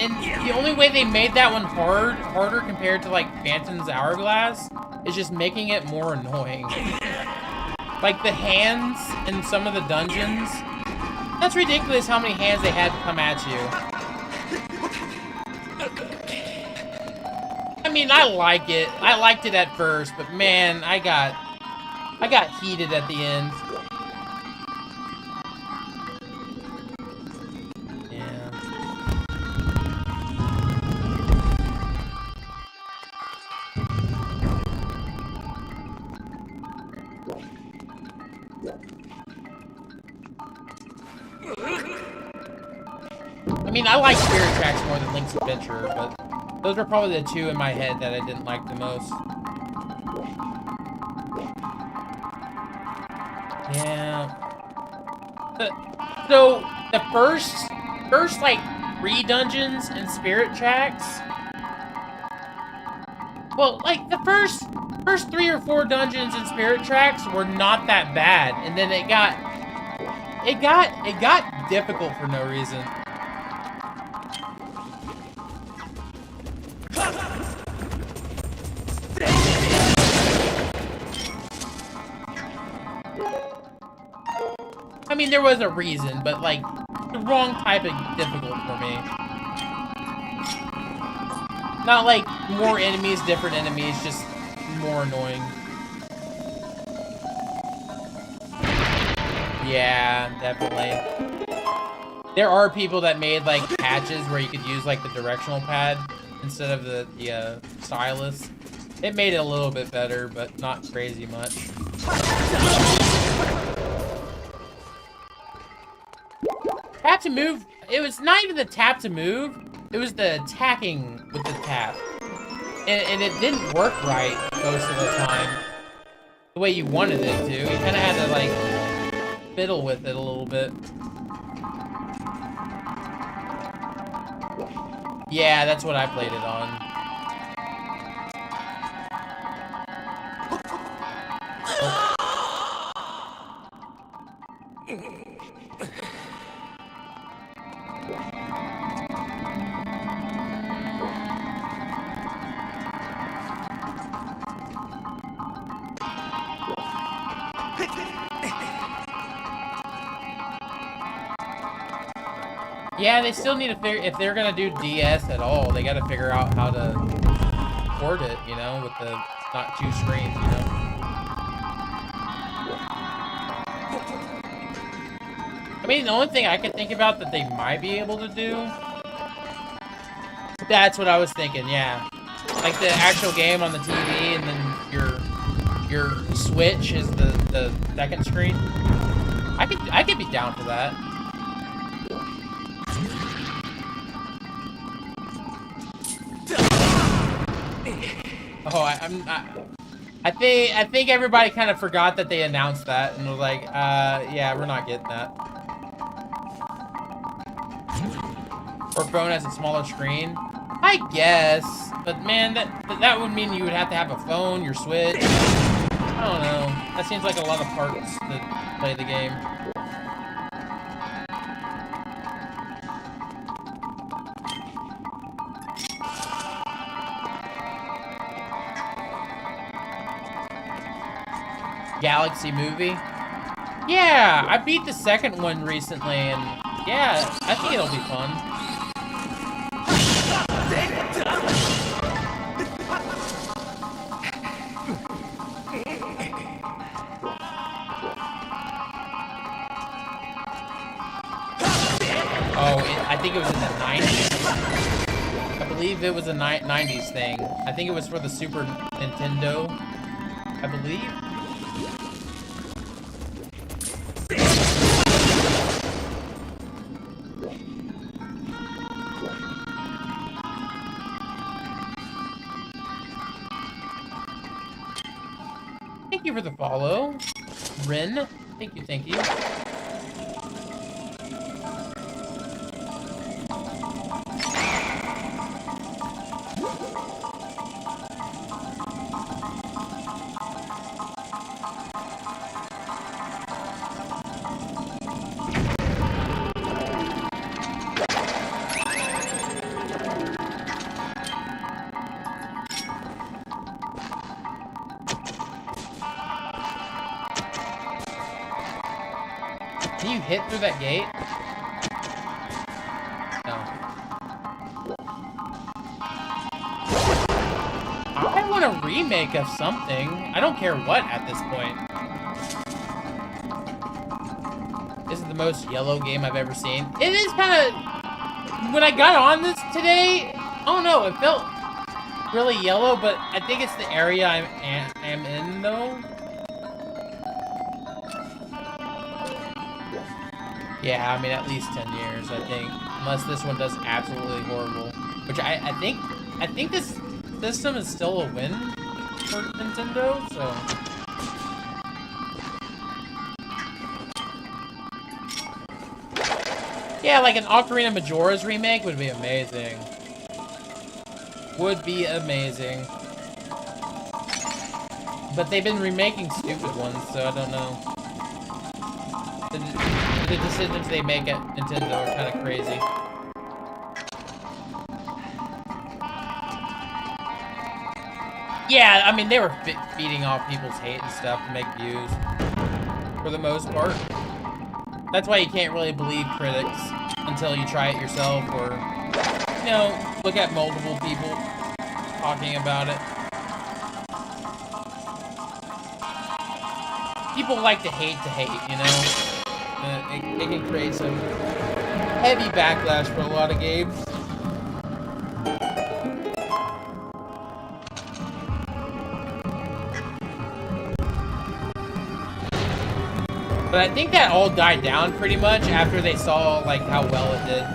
A: and the only way they made that one harder compared to, like, Phantom's Hourglass is just making it more annoying. Like, the hands in some of the dungeons, that's ridiculous how many hands they had to come at you. I mean, I like it. I liked it at first, but man, I got heated at the end. I mean, I like Spirit Tracks more than Link's Adventure, but those are probably the two in my head that I didn't like the most. Yeah. So, the first like, 3 dungeons in Spirit Tracks... Well, like, the first 3 or 4 dungeons in Spirit Tracks were not that bad, and then it got difficult for no reason. I mean, there was a reason, but, like, the wrong type of difficult for me. Not, like, more enemies, different enemies, just more annoying. Yeah, definitely. There are people that made, like, patches where you could use, like, the directional pad instead of the stylus. It made it a little bit better, but not crazy much. Tap to move, it was not even the tap to move, it was the attacking with the tap. And it didn't work right most of the time. The way you wanted it to. You kind of had to, like, fiddle with it a little bit. Yeah, that's what I played it on. Yeah, they still need to figure, if they're gonna do DS at all, they gotta figure out how to port it, you know, with the not two screens, you know. I mean, the only thing I could think about that they might be able to do, that's what I was thinking, yeah. Like the actual game on the TV, and then your Switch is the second screen. I could be down for that. Oh, I think everybody kind of forgot that they announced that and was like, yeah, we're not getting that. Or phone has a smaller screen. I guess, but man, that would mean you would have to have a phone, your Switch. I don't know. That seems like a lot of parts to play the game. Galaxy movie? Yeah, I beat the second one recently, and yeah, I think it'll be fun. Oh, I think it was in the 90s. I believe it was a 90s thing. I think it was for the Super Nintendo, I believe. Thank you for the follow, Rin. Thank you, thank you. Can you hit through that gate? No. I want a remake of something. I don't care what at this point. This is the most yellow game I've ever seen. It is kind of... When I got on this today, I don't know, it felt really yellow, but I think it's the area I'm in, though. Yeah, I mean, at least 10 years, I think. Unless this one does absolutely horrible. Which I think this system is still a win for Nintendo, so... Yeah, like an Ocarina of Majora's remake would be amazing. Would be amazing. But they've been remaking stupid ones, so I don't know. The decisions they make at Nintendo are kind of crazy. Yeah, I mean, they were feeding off people's hate and stuff to make views. For the most part. That's why you can't really believe critics until you try it yourself or, you know, look at multiple people talking about it. People like to hate, you know? It can create some heavy backlash for a lot of games. But I think that all died down pretty much after they saw like how well it did.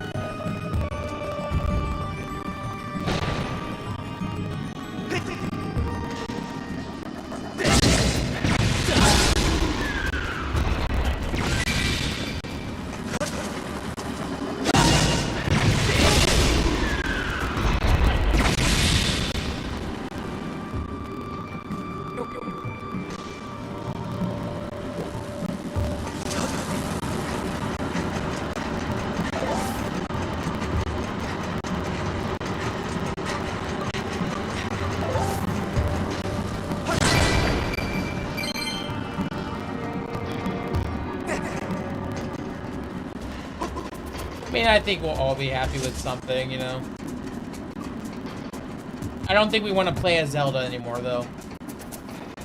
A: mean, I think we'll all be happy with something, you know? I don't think we want to play as Zelda anymore, though.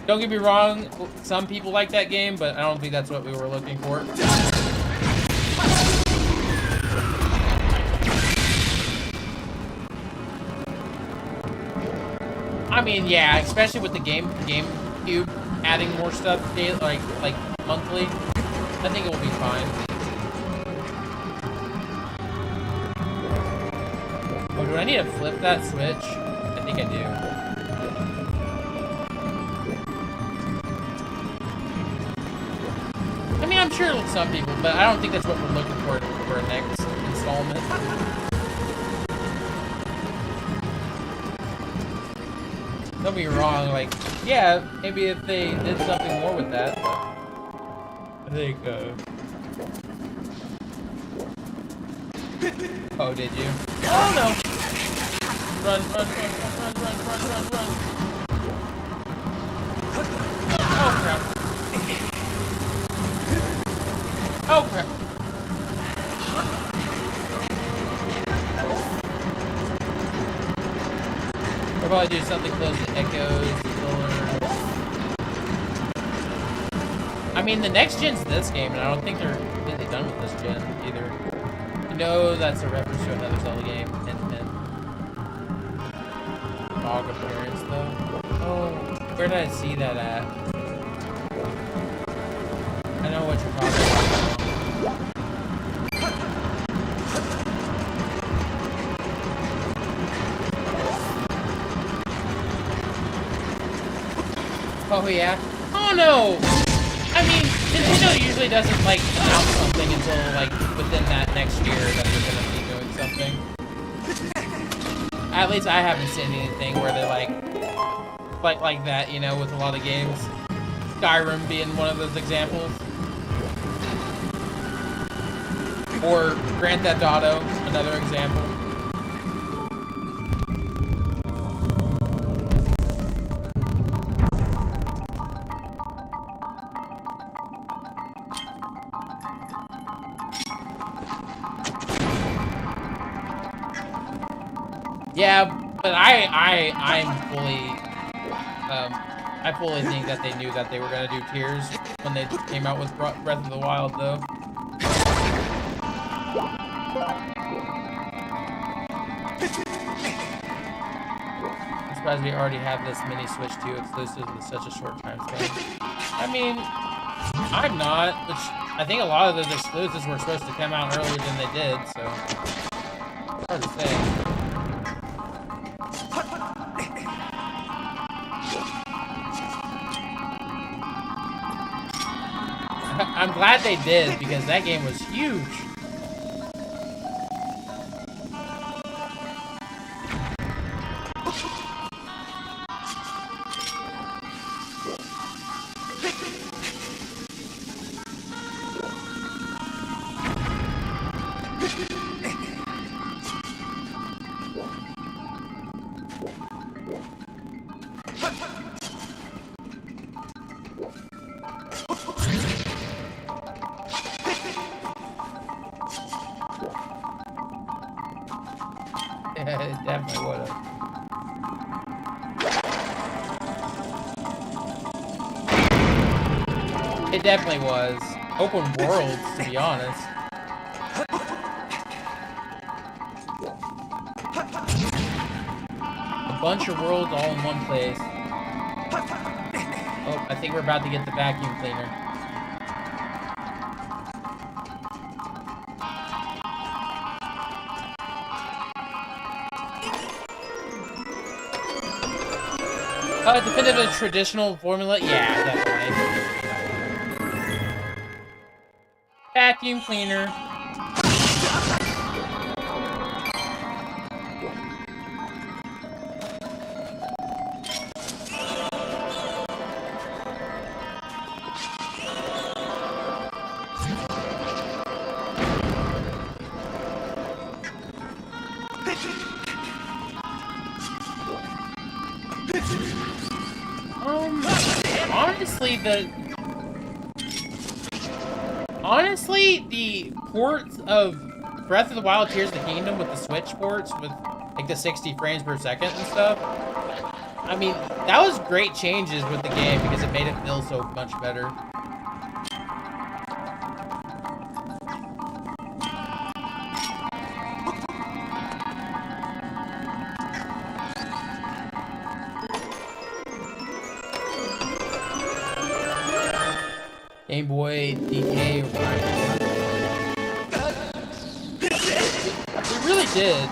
A: Don't get me wrong, some people like that game, but I don't think that's what we were looking for. I mean, yeah, especially with the GameCube adding more stuff daily, like monthly, I think it will be fine. Oh, do I need to flip that switch? I think I do. I mean, I'm sure some people, but I don't think that's what we're looking for a next installment. Don't be wrong, like, yeah, maybe if they did something more with that, but I think, oh, did you? Oh, no! Run, run, run, run, run, run, run, run, run. Oh, crap. Oh, crap. I'll probably do something close to Echoes, I mean, the next gen's this game, and I don't think they're completely done with this gen either. You know that's a reference to another Zelda game, and dog appearance, though. Oh, where did I see that at? I know what you're talking about. Oh, yeah? Oh, no! I mean, Nintendo usually doesn't, like, announce something until, like, within that next year that they're gonna be doing something. At least I haven't seen anything where they're, like that, you know, with a lot of games. Skyrim being one of those examples. Or Grand Theft Auto, another example. Yeah, but I'm fully, I fully think that they knew that they were gonna do Tears when they came out with Breath of the Wild, though. I'm surprised we already have this mini Switch 2 exclusive with such a short time span. I mean, I'm not, which I think a lot of those exclusives were supposed to come out earlier than they did, so it's hard to say. I'm glad they did, because that game was huge. Yeah, it definitely would have. It definitely was. Open worlds, to be honest. A bunch of worlds all in one place. Oh, I think we're about to get the vacuum cleaner. Definitive traditional formula? Yeah, definitely. Vacuum cleaner. Honestly, the ports of Breath of the Wild Tears of the Kingdom with the Switch ports with like the 60 frames per second and stuff. I mean, that was great changes with the game because it made it feel so much better. Game Boy DK. We really did.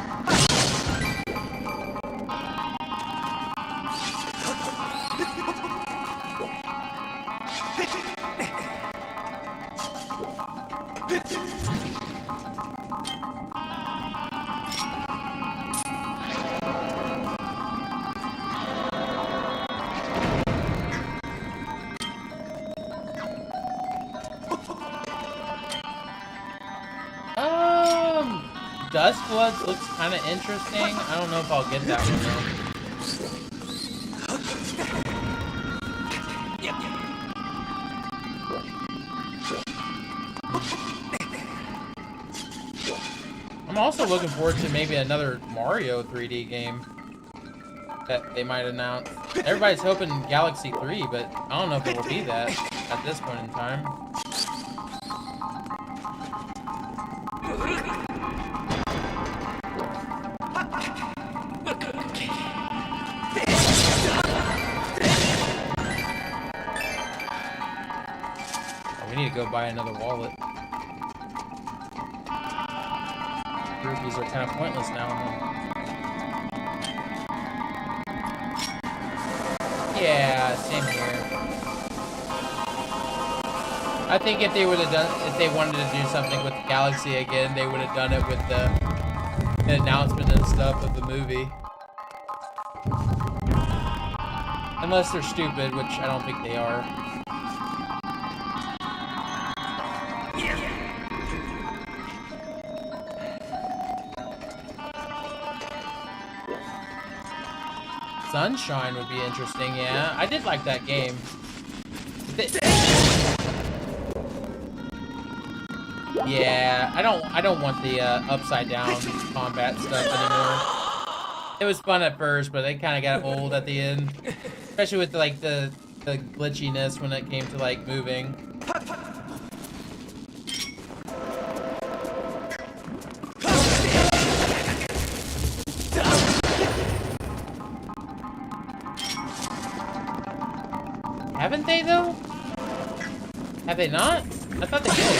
A: Dustbloods looks kind of interesting. I don't know if I'll get that one though. I'm also looking forward to maybe another Mario 3D game that they might announce. Everybody's hoping Galaxy 3, but I don't know if it will be that at this point in time. Go buy another wallet. Rupees are kind of pointless now, huh? Yeah, same here. I think if they would have done, if they wanted to do something with the Galaxy again, they would have done it with the announcement and stuff of the movie. Unless they're stupid, which I don't think they are. Sunshine would be interesting, yeah. I did like that game. Yeah, I don't want the upside down combat stuff anymore. It was fun at first, but it kind of got old at the end, especially with like the glitchiness when it came to like moving. Haven't they, though? Have they not? I thought they did.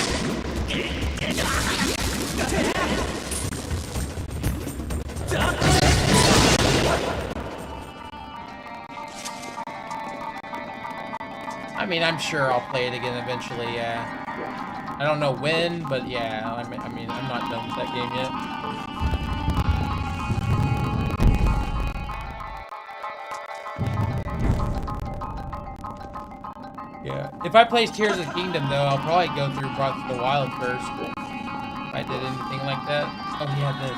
A: I mean, I'm sure I'll play it again eventually, yeah. I don't know when, but yeah, I mean, I'm not done with that game yet. Yeah. If I play Tears of the Kingdom, though, I'll probably go through Breath of the Wild first. If I did anything like that. Oh, yeah, this.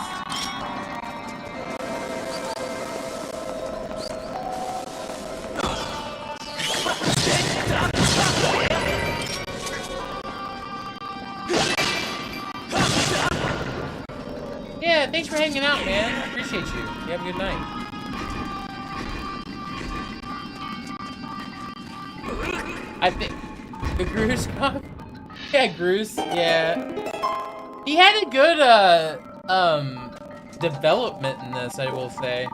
A: Yeah, thanks for hanging out, man. I appreciate you. You have a good night. I think the Groose cock? Yeah, Groose, yeah. He had a good development in this, I will say.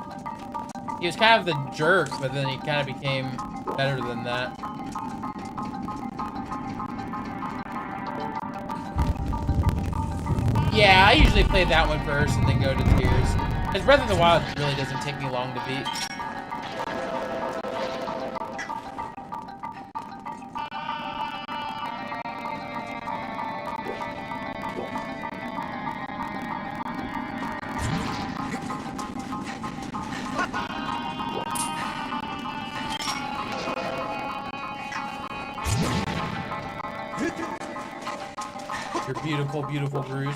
A: He was kind of the jerk, but then he kind of became better than that. Yeah, I usually play that one first and then go to Tears. Because Breath of the Wild really doesn't take me long to beat. Your beautiful, beautiful Groose.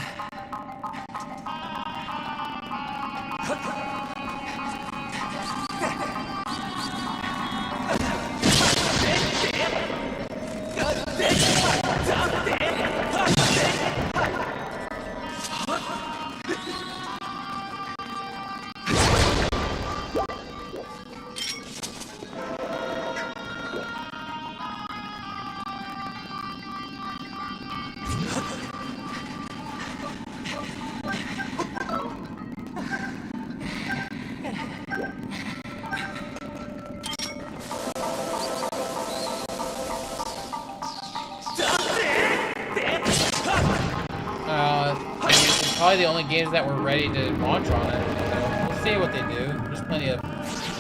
A: probably the only games that were ready to launch on it. So we'll see what they do. There's plenty of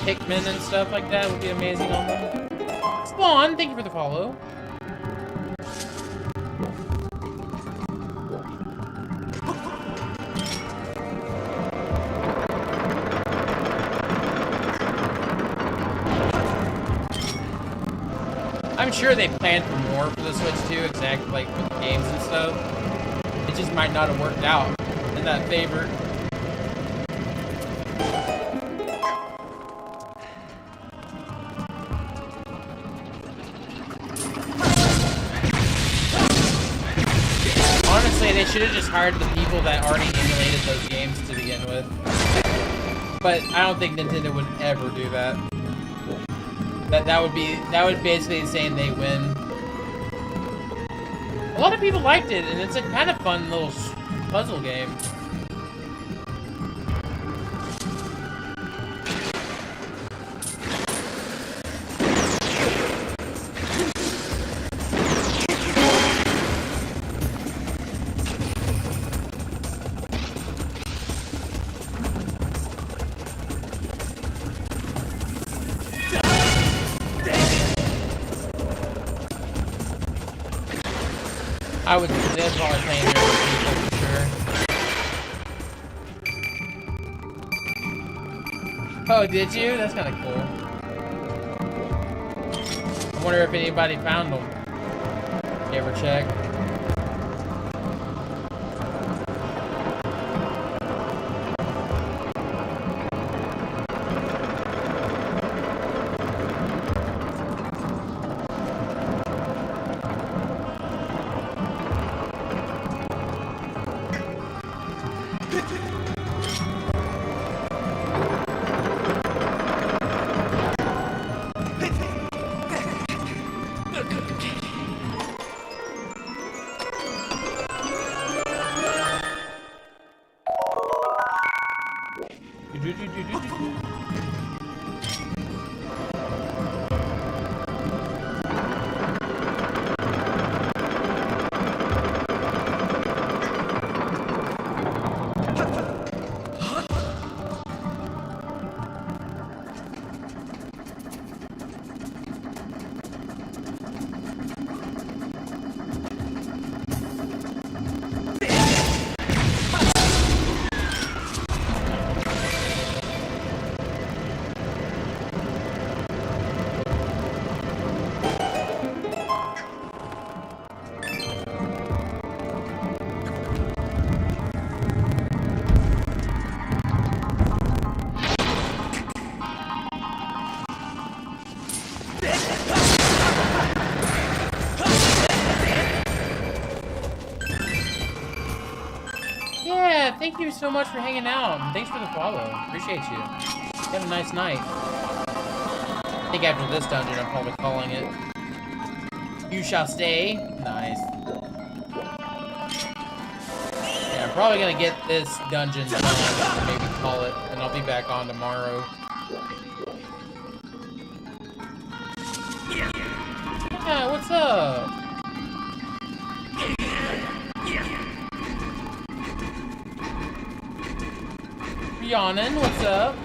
A: Pikmin and stuff like that would be amazing on them. Spawn, thank you for the follow. I'm sure they planned for more for the Switch too, exactly like with the games and stuff. It just might not have worked out in that favor. Honestly, they should have just hired the people that already emulated those games to begin with. But I don't think Nintendo would ever do that. That would basically saying they win. A lot of people liked it, and it's a kind of fun little puzzle game. I would suggest probably playing there with people for sure. Oh, did you? That's kind of cool. I wonder if anybody found them. You ever check? Thank you so much for hanging out, and thanks for the follow. Appreciate you. Have a nice night. I think after this dungeon, I'm probably calling it. You shall stay. Nice. Yeah, I'm probably gonna get this dungeon done, and maybe call it, and I'll be back on tomorrow. Yeah, what's up? Yawning, what's up?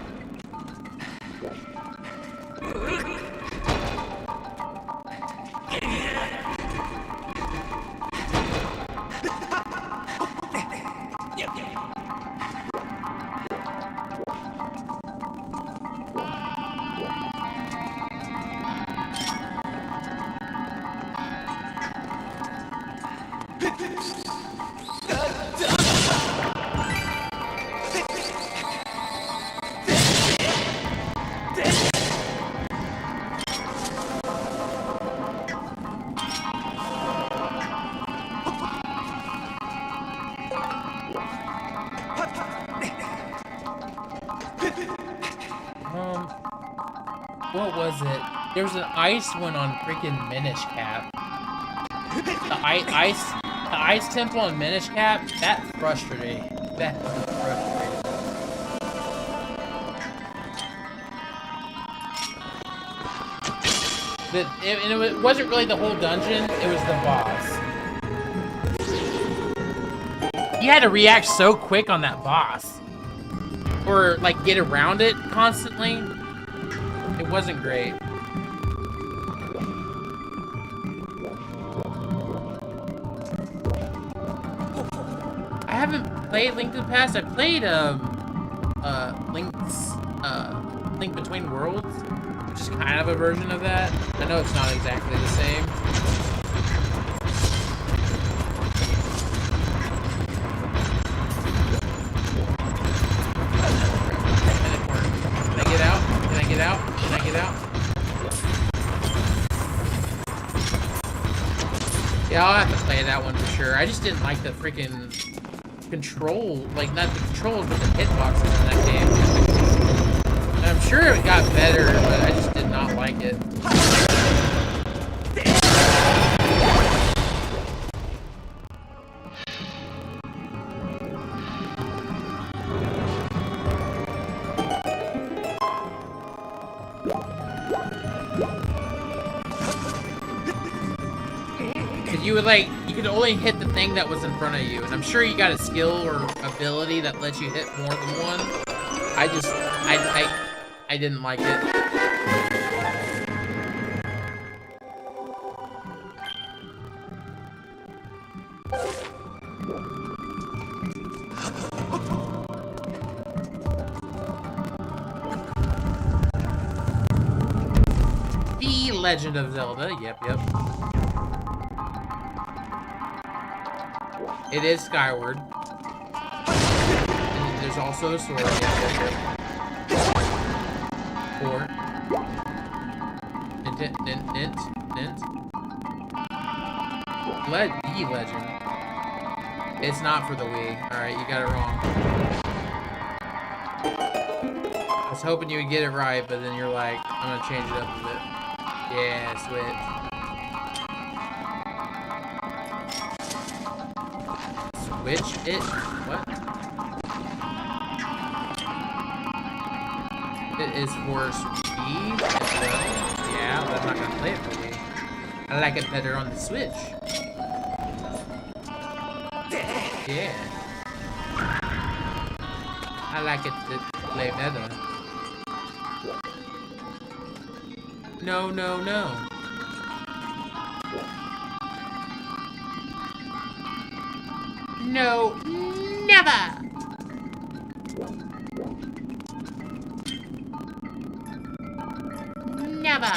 A: What was it? There was an ice one on freaking Minish Cap. The ice temple on Minish Cap, that frustrated. That was frustrating. It wasn't really the whole dungeon, it was the boss. you had to react so quick on that boss. Or, like, get around it constantly. It wasn't great. I haven't played Link to the Past. I played, Link Between Worlds, which is kind of a version of that. I know it's not exactly the same. Can I get out? Can I get out? Can I get out? Yeah, I'll have to play that one for sure. I just didn't like the freaking control, like not the controls, but the hitboxes in that game. And I'm sure it got better, but I just did not like it. You would you could only hit the thing that was in front of you, and I'm sure you got a skill or ability that lets you hit more than one. I didn't like it. The Legend of Zelda, yep. It is Skyward. And there's also a sword. Yep. 4. Nint. The Legend. It's not for the Wii. Alright, you got it wrong. I was hoping you would get it right, but then you're like, I'm gonna change it up a bit. Yeah, switch. Switch it? What? It is for speed as well. Yeah, but I'm not gonna play it for me. I like it better on the Switch. Yeah. I like it to play better. No. No, never! Never!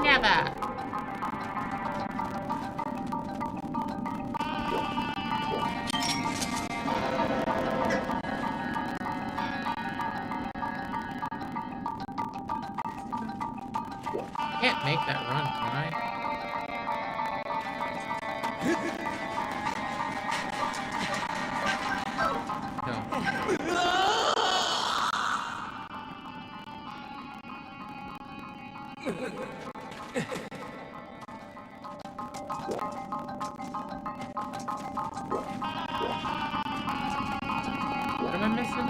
A: Never! Can't make that run, can I? No. What am I missing?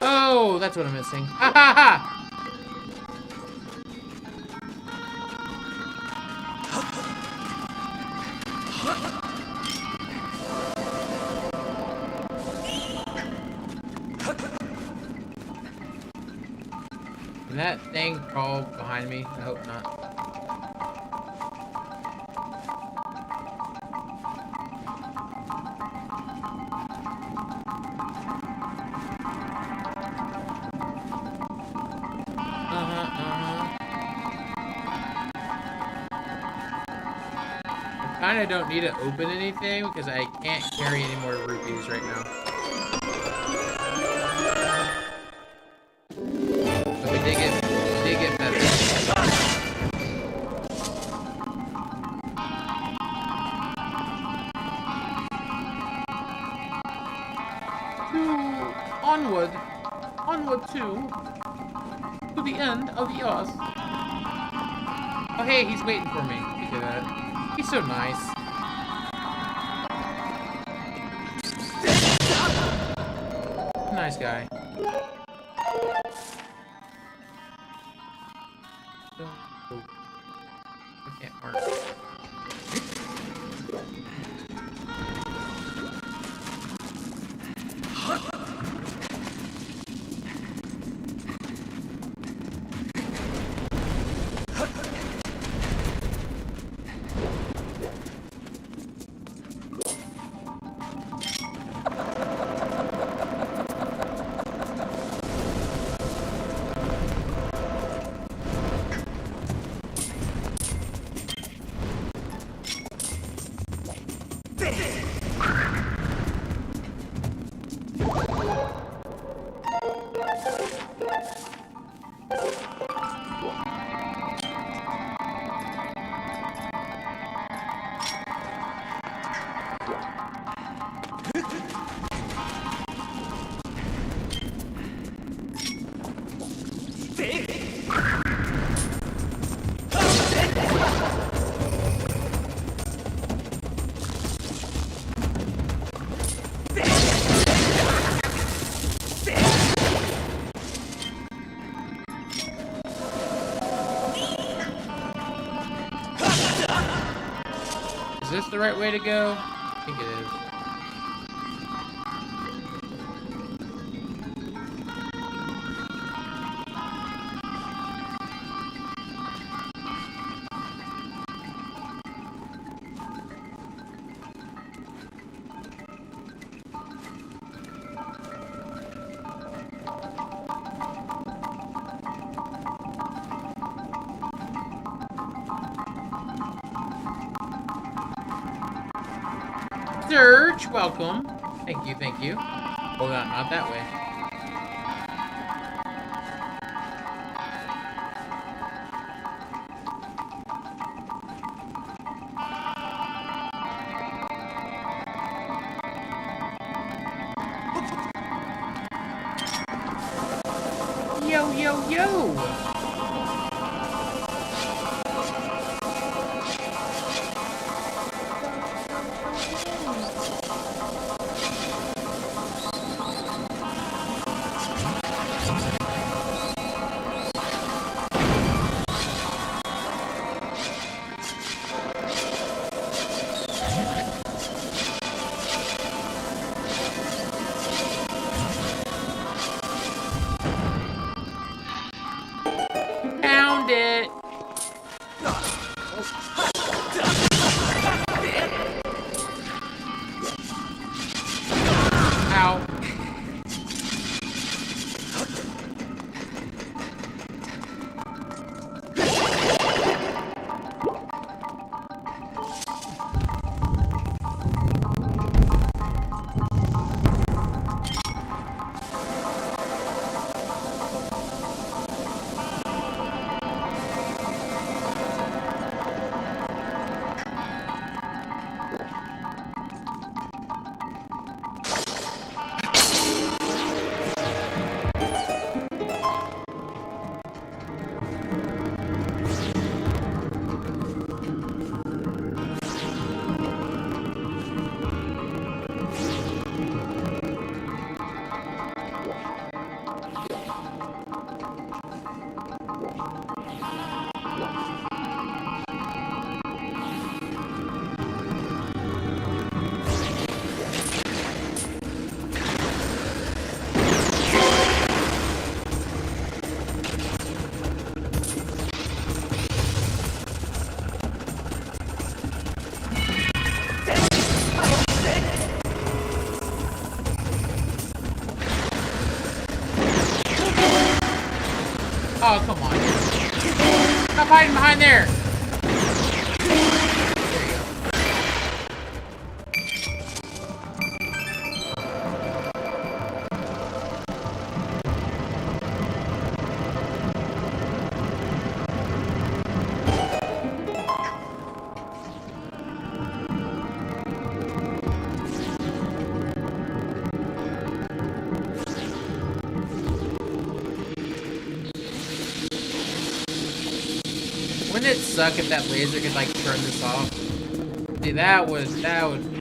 A: Oh, that's what I'm missing. Ha ha ha! Can that thing crawl behind me? I hope not. I kinda don't need to open anything because I can't carry any more rupees right now. But we did get better. Onward to the end of the earth. Oh hey, he's waiting for me. to that. He's so nice. Nice guy. Oh. I can't mark. Is this the right way to go? I think it is. Surge, welcome. Thank you, thank you. Oh, not that way. Yo, yo, yo! Found it! Ow. Oh, come on. Stop hiding behind there. Wouldn't it suck if that laser could like turn this off? See, that would annoy me.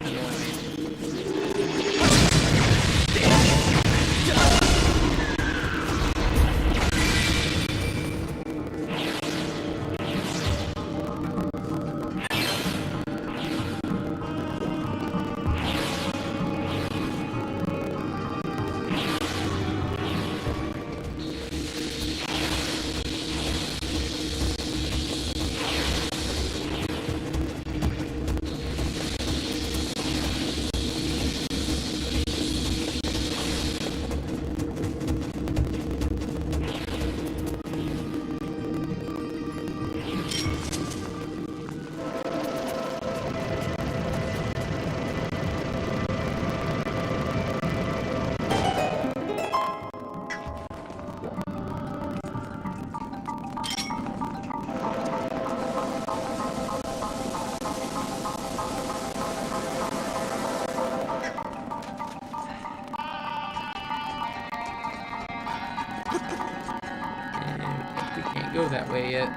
A: Go that way yet.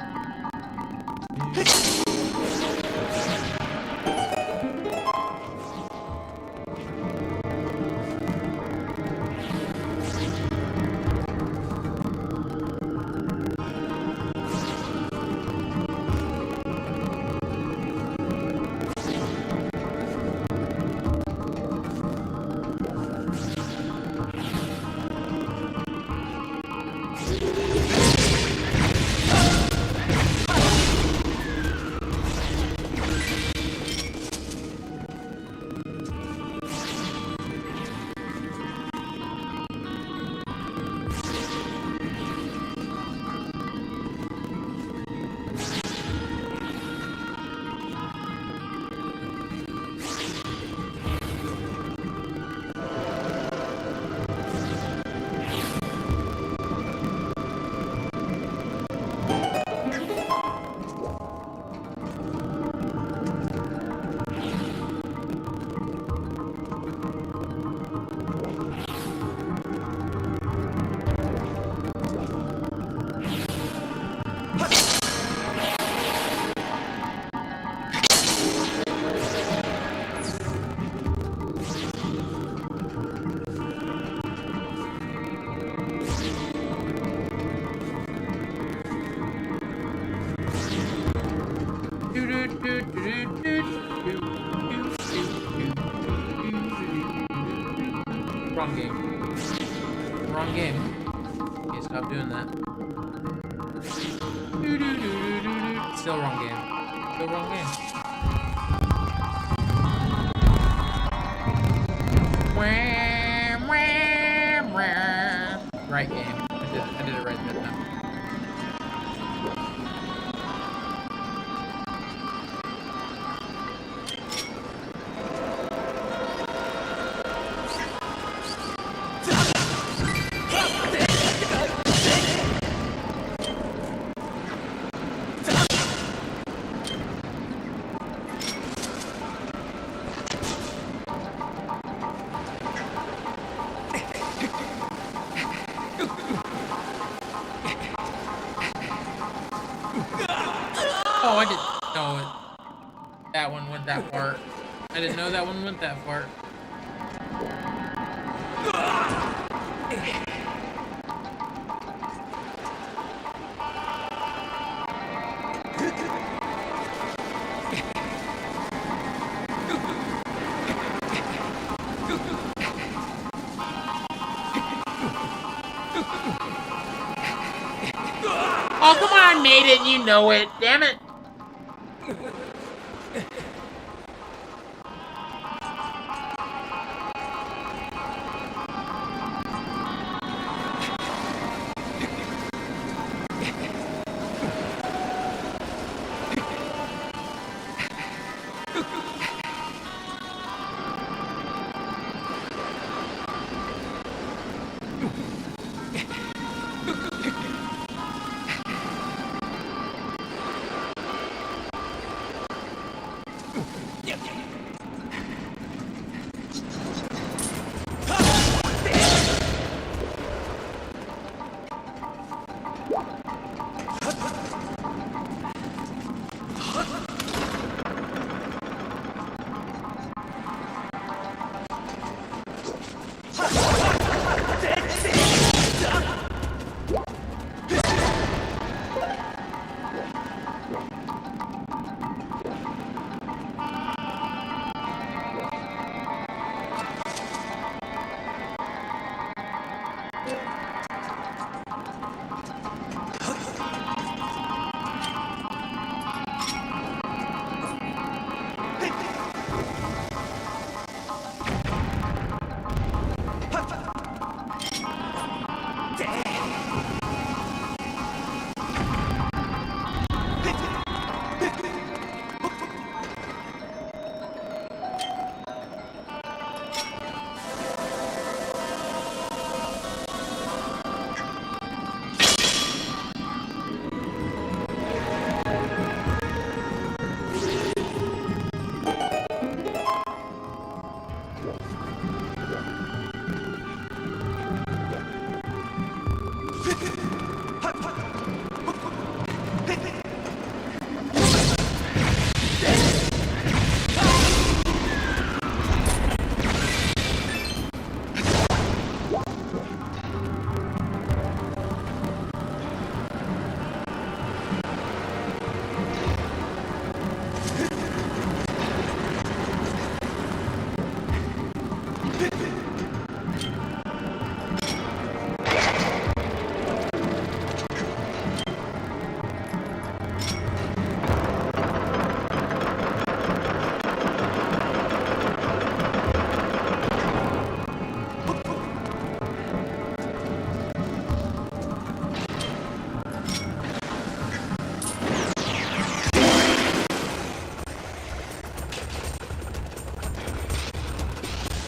A: Wrong game. Wrong game. Okay, stop doing that. Still wrong game. Still wrong game. Right game. I did it right that time. Oh, I didn't know that one went that far. I didn't know that one went that far. Oh, come on, I made it, you know it. Damn it.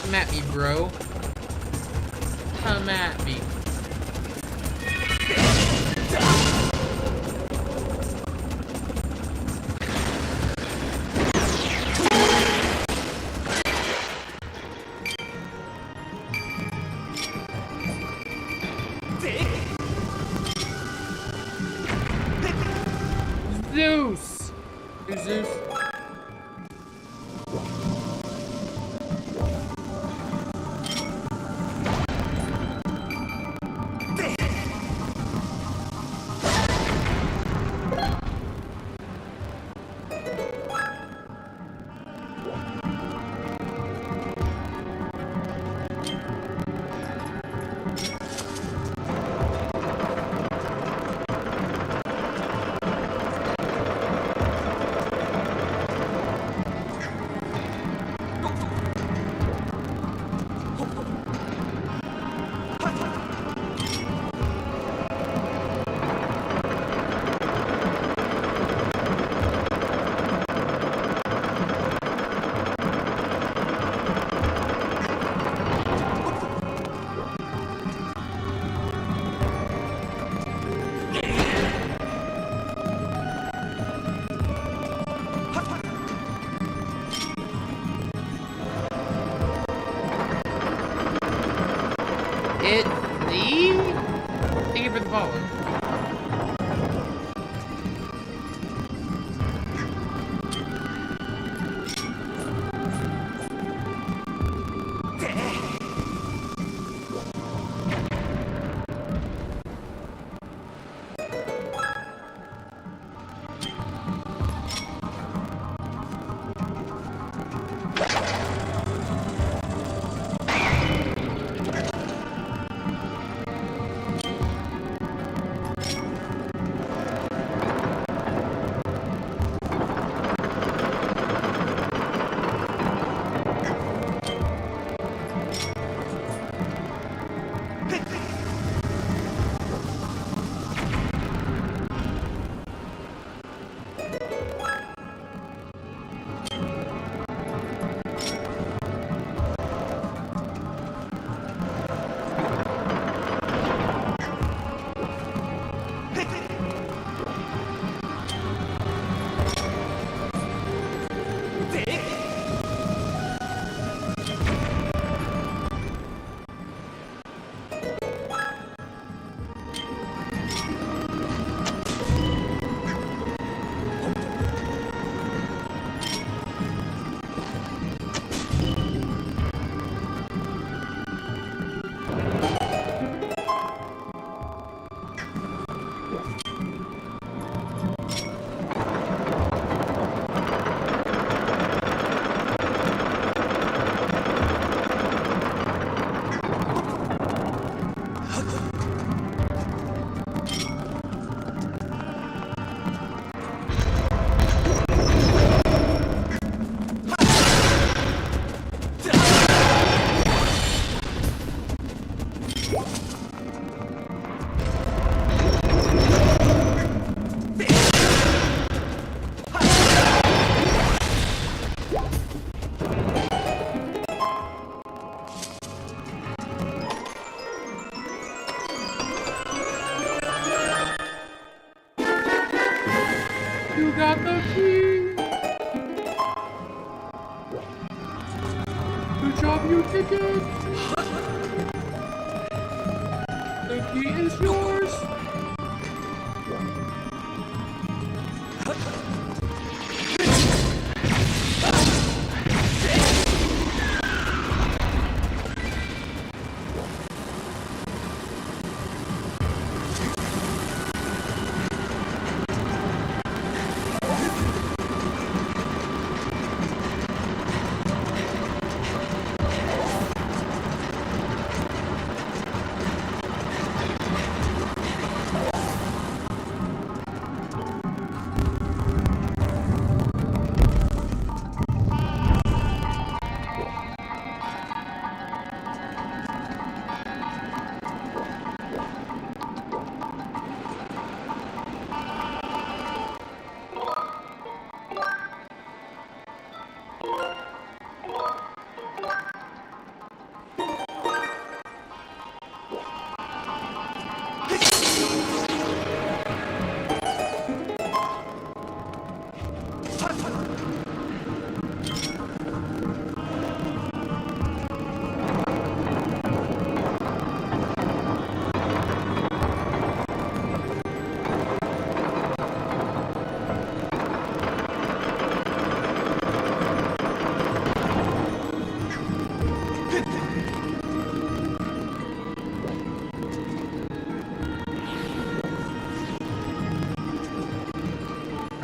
A: Come at me, bro. Come at me. Zeus! Who's Zeus? It's the... Thank you for the follow. You got the key. Good job, you ticket. The key is yours.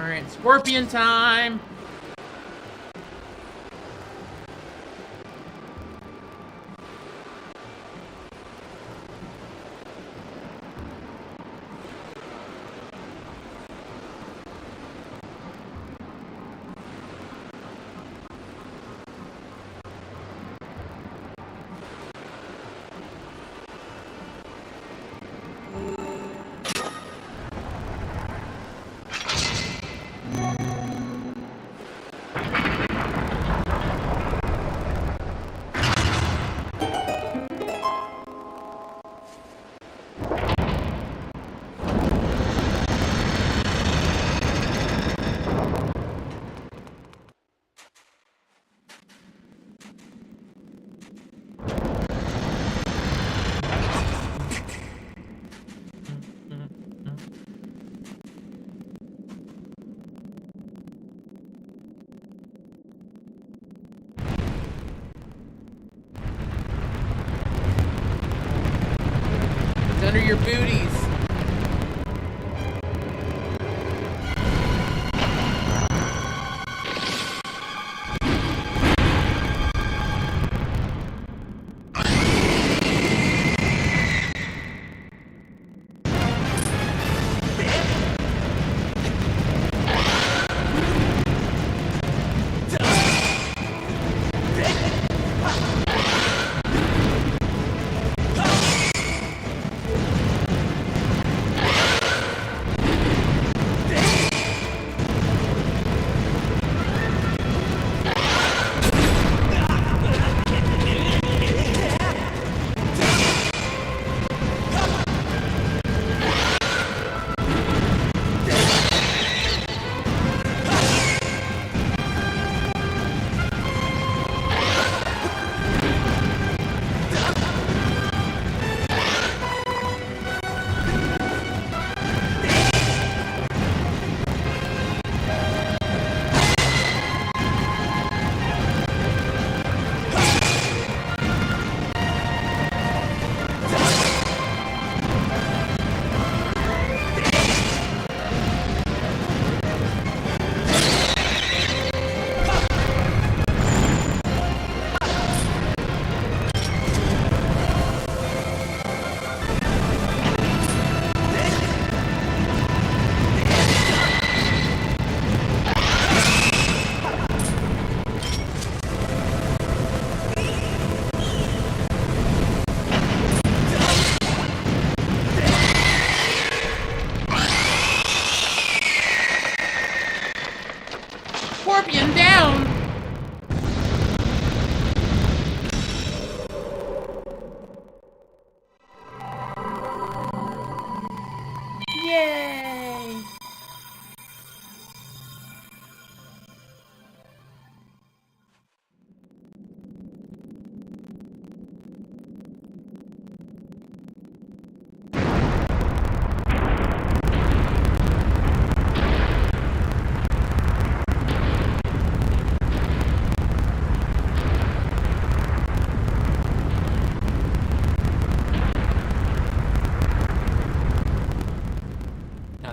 A: Alright, scorpion time! Under your booties. Scorpion down! Yay!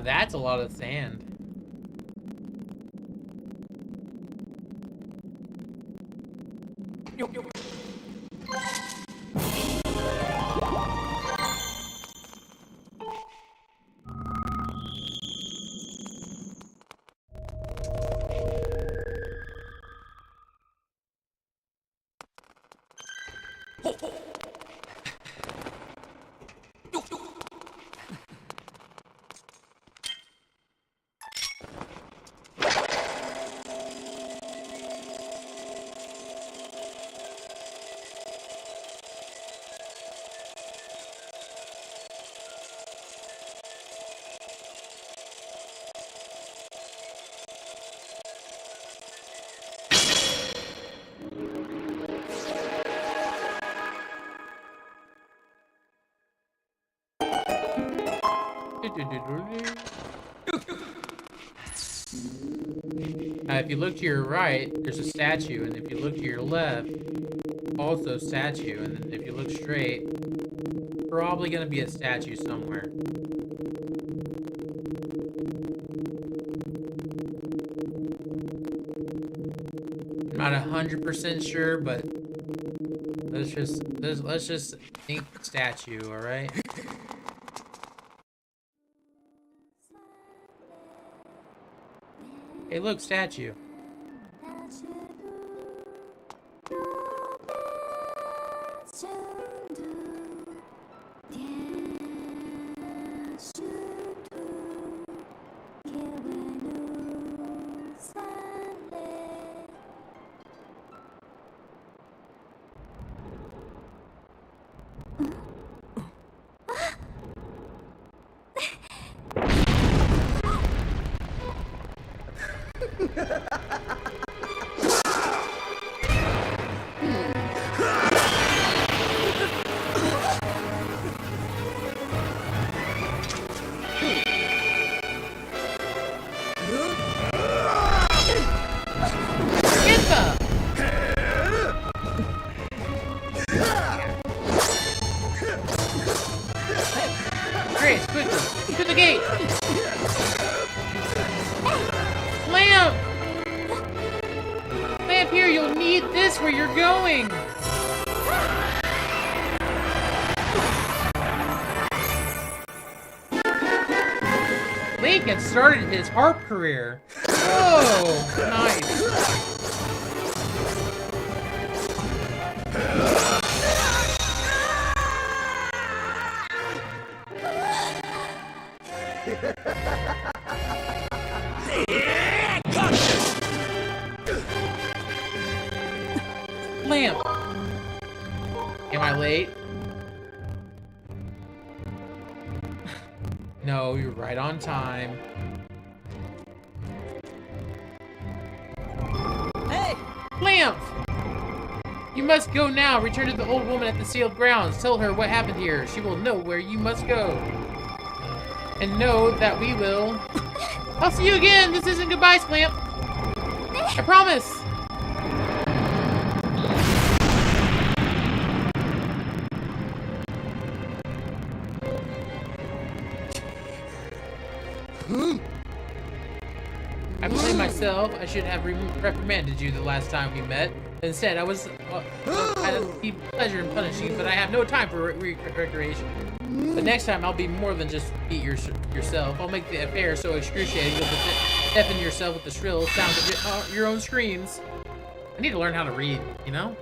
A: That's a lot of sand. If you look to your right, there's a statue, and if you look to your left, also statue, and if you look straight, probably gonna be a statue somewhere. Not 100% sure, but let's just think statue, all right? Hey, look, statue. Chris, quickly, to the gate! Lamp! Lamp here, you'll need this where you're going! Link had started his harp career. Whoa, nice. Lamp. Am I late? No, you're right on time.
C: Hey!
A: Lamp! You must go now. Return to the old woman at the sealed grounds. Tell her what happened here. She will know where you must go. And know that we will. I'll see you again. This isn't goodbye, Lamp. I promise. I blame myself. I should have reprimanded you the last time we met. Instead, I had the pleasure in punishing you, but I have no time for recreation. But next time, I'll be more than just beat yourself. I'll make the affair so excruciating you'll deafen yourself with the shrill sound of your own screams. I need to learn how to read, you know?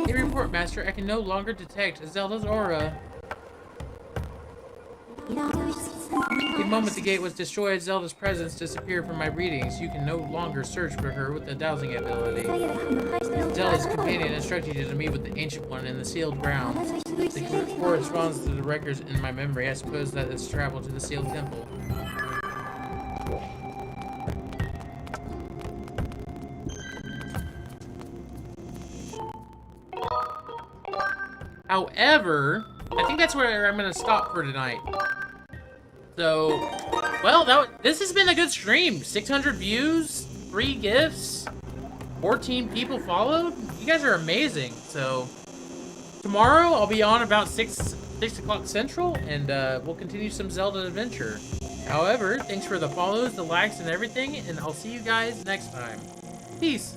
A: Hey, report, Master. I can no longer detect Zelda's aura. The moment the gate was destroyed, Zelda's presence disappeared from my readings. You can no longer search for her with the dowsing ability. Zelda's companion instructed you to meet with the Ancient One in the sealed grounds. The corresponds to the records in my memory. I suppose that it's traveled to the sealed temple. However, I think that's where I'm gonna stop for tonight. So, well, this has been a good stream. 600 views, 3 gifts, 14 people followed. You guys are amazing. So, tomorrow I'll be on about 6 o'clock Central, and we'll continue some Zelda adventure. However, thanks for the follows, the likes, and everything, and I'll see you guys next time. Peace.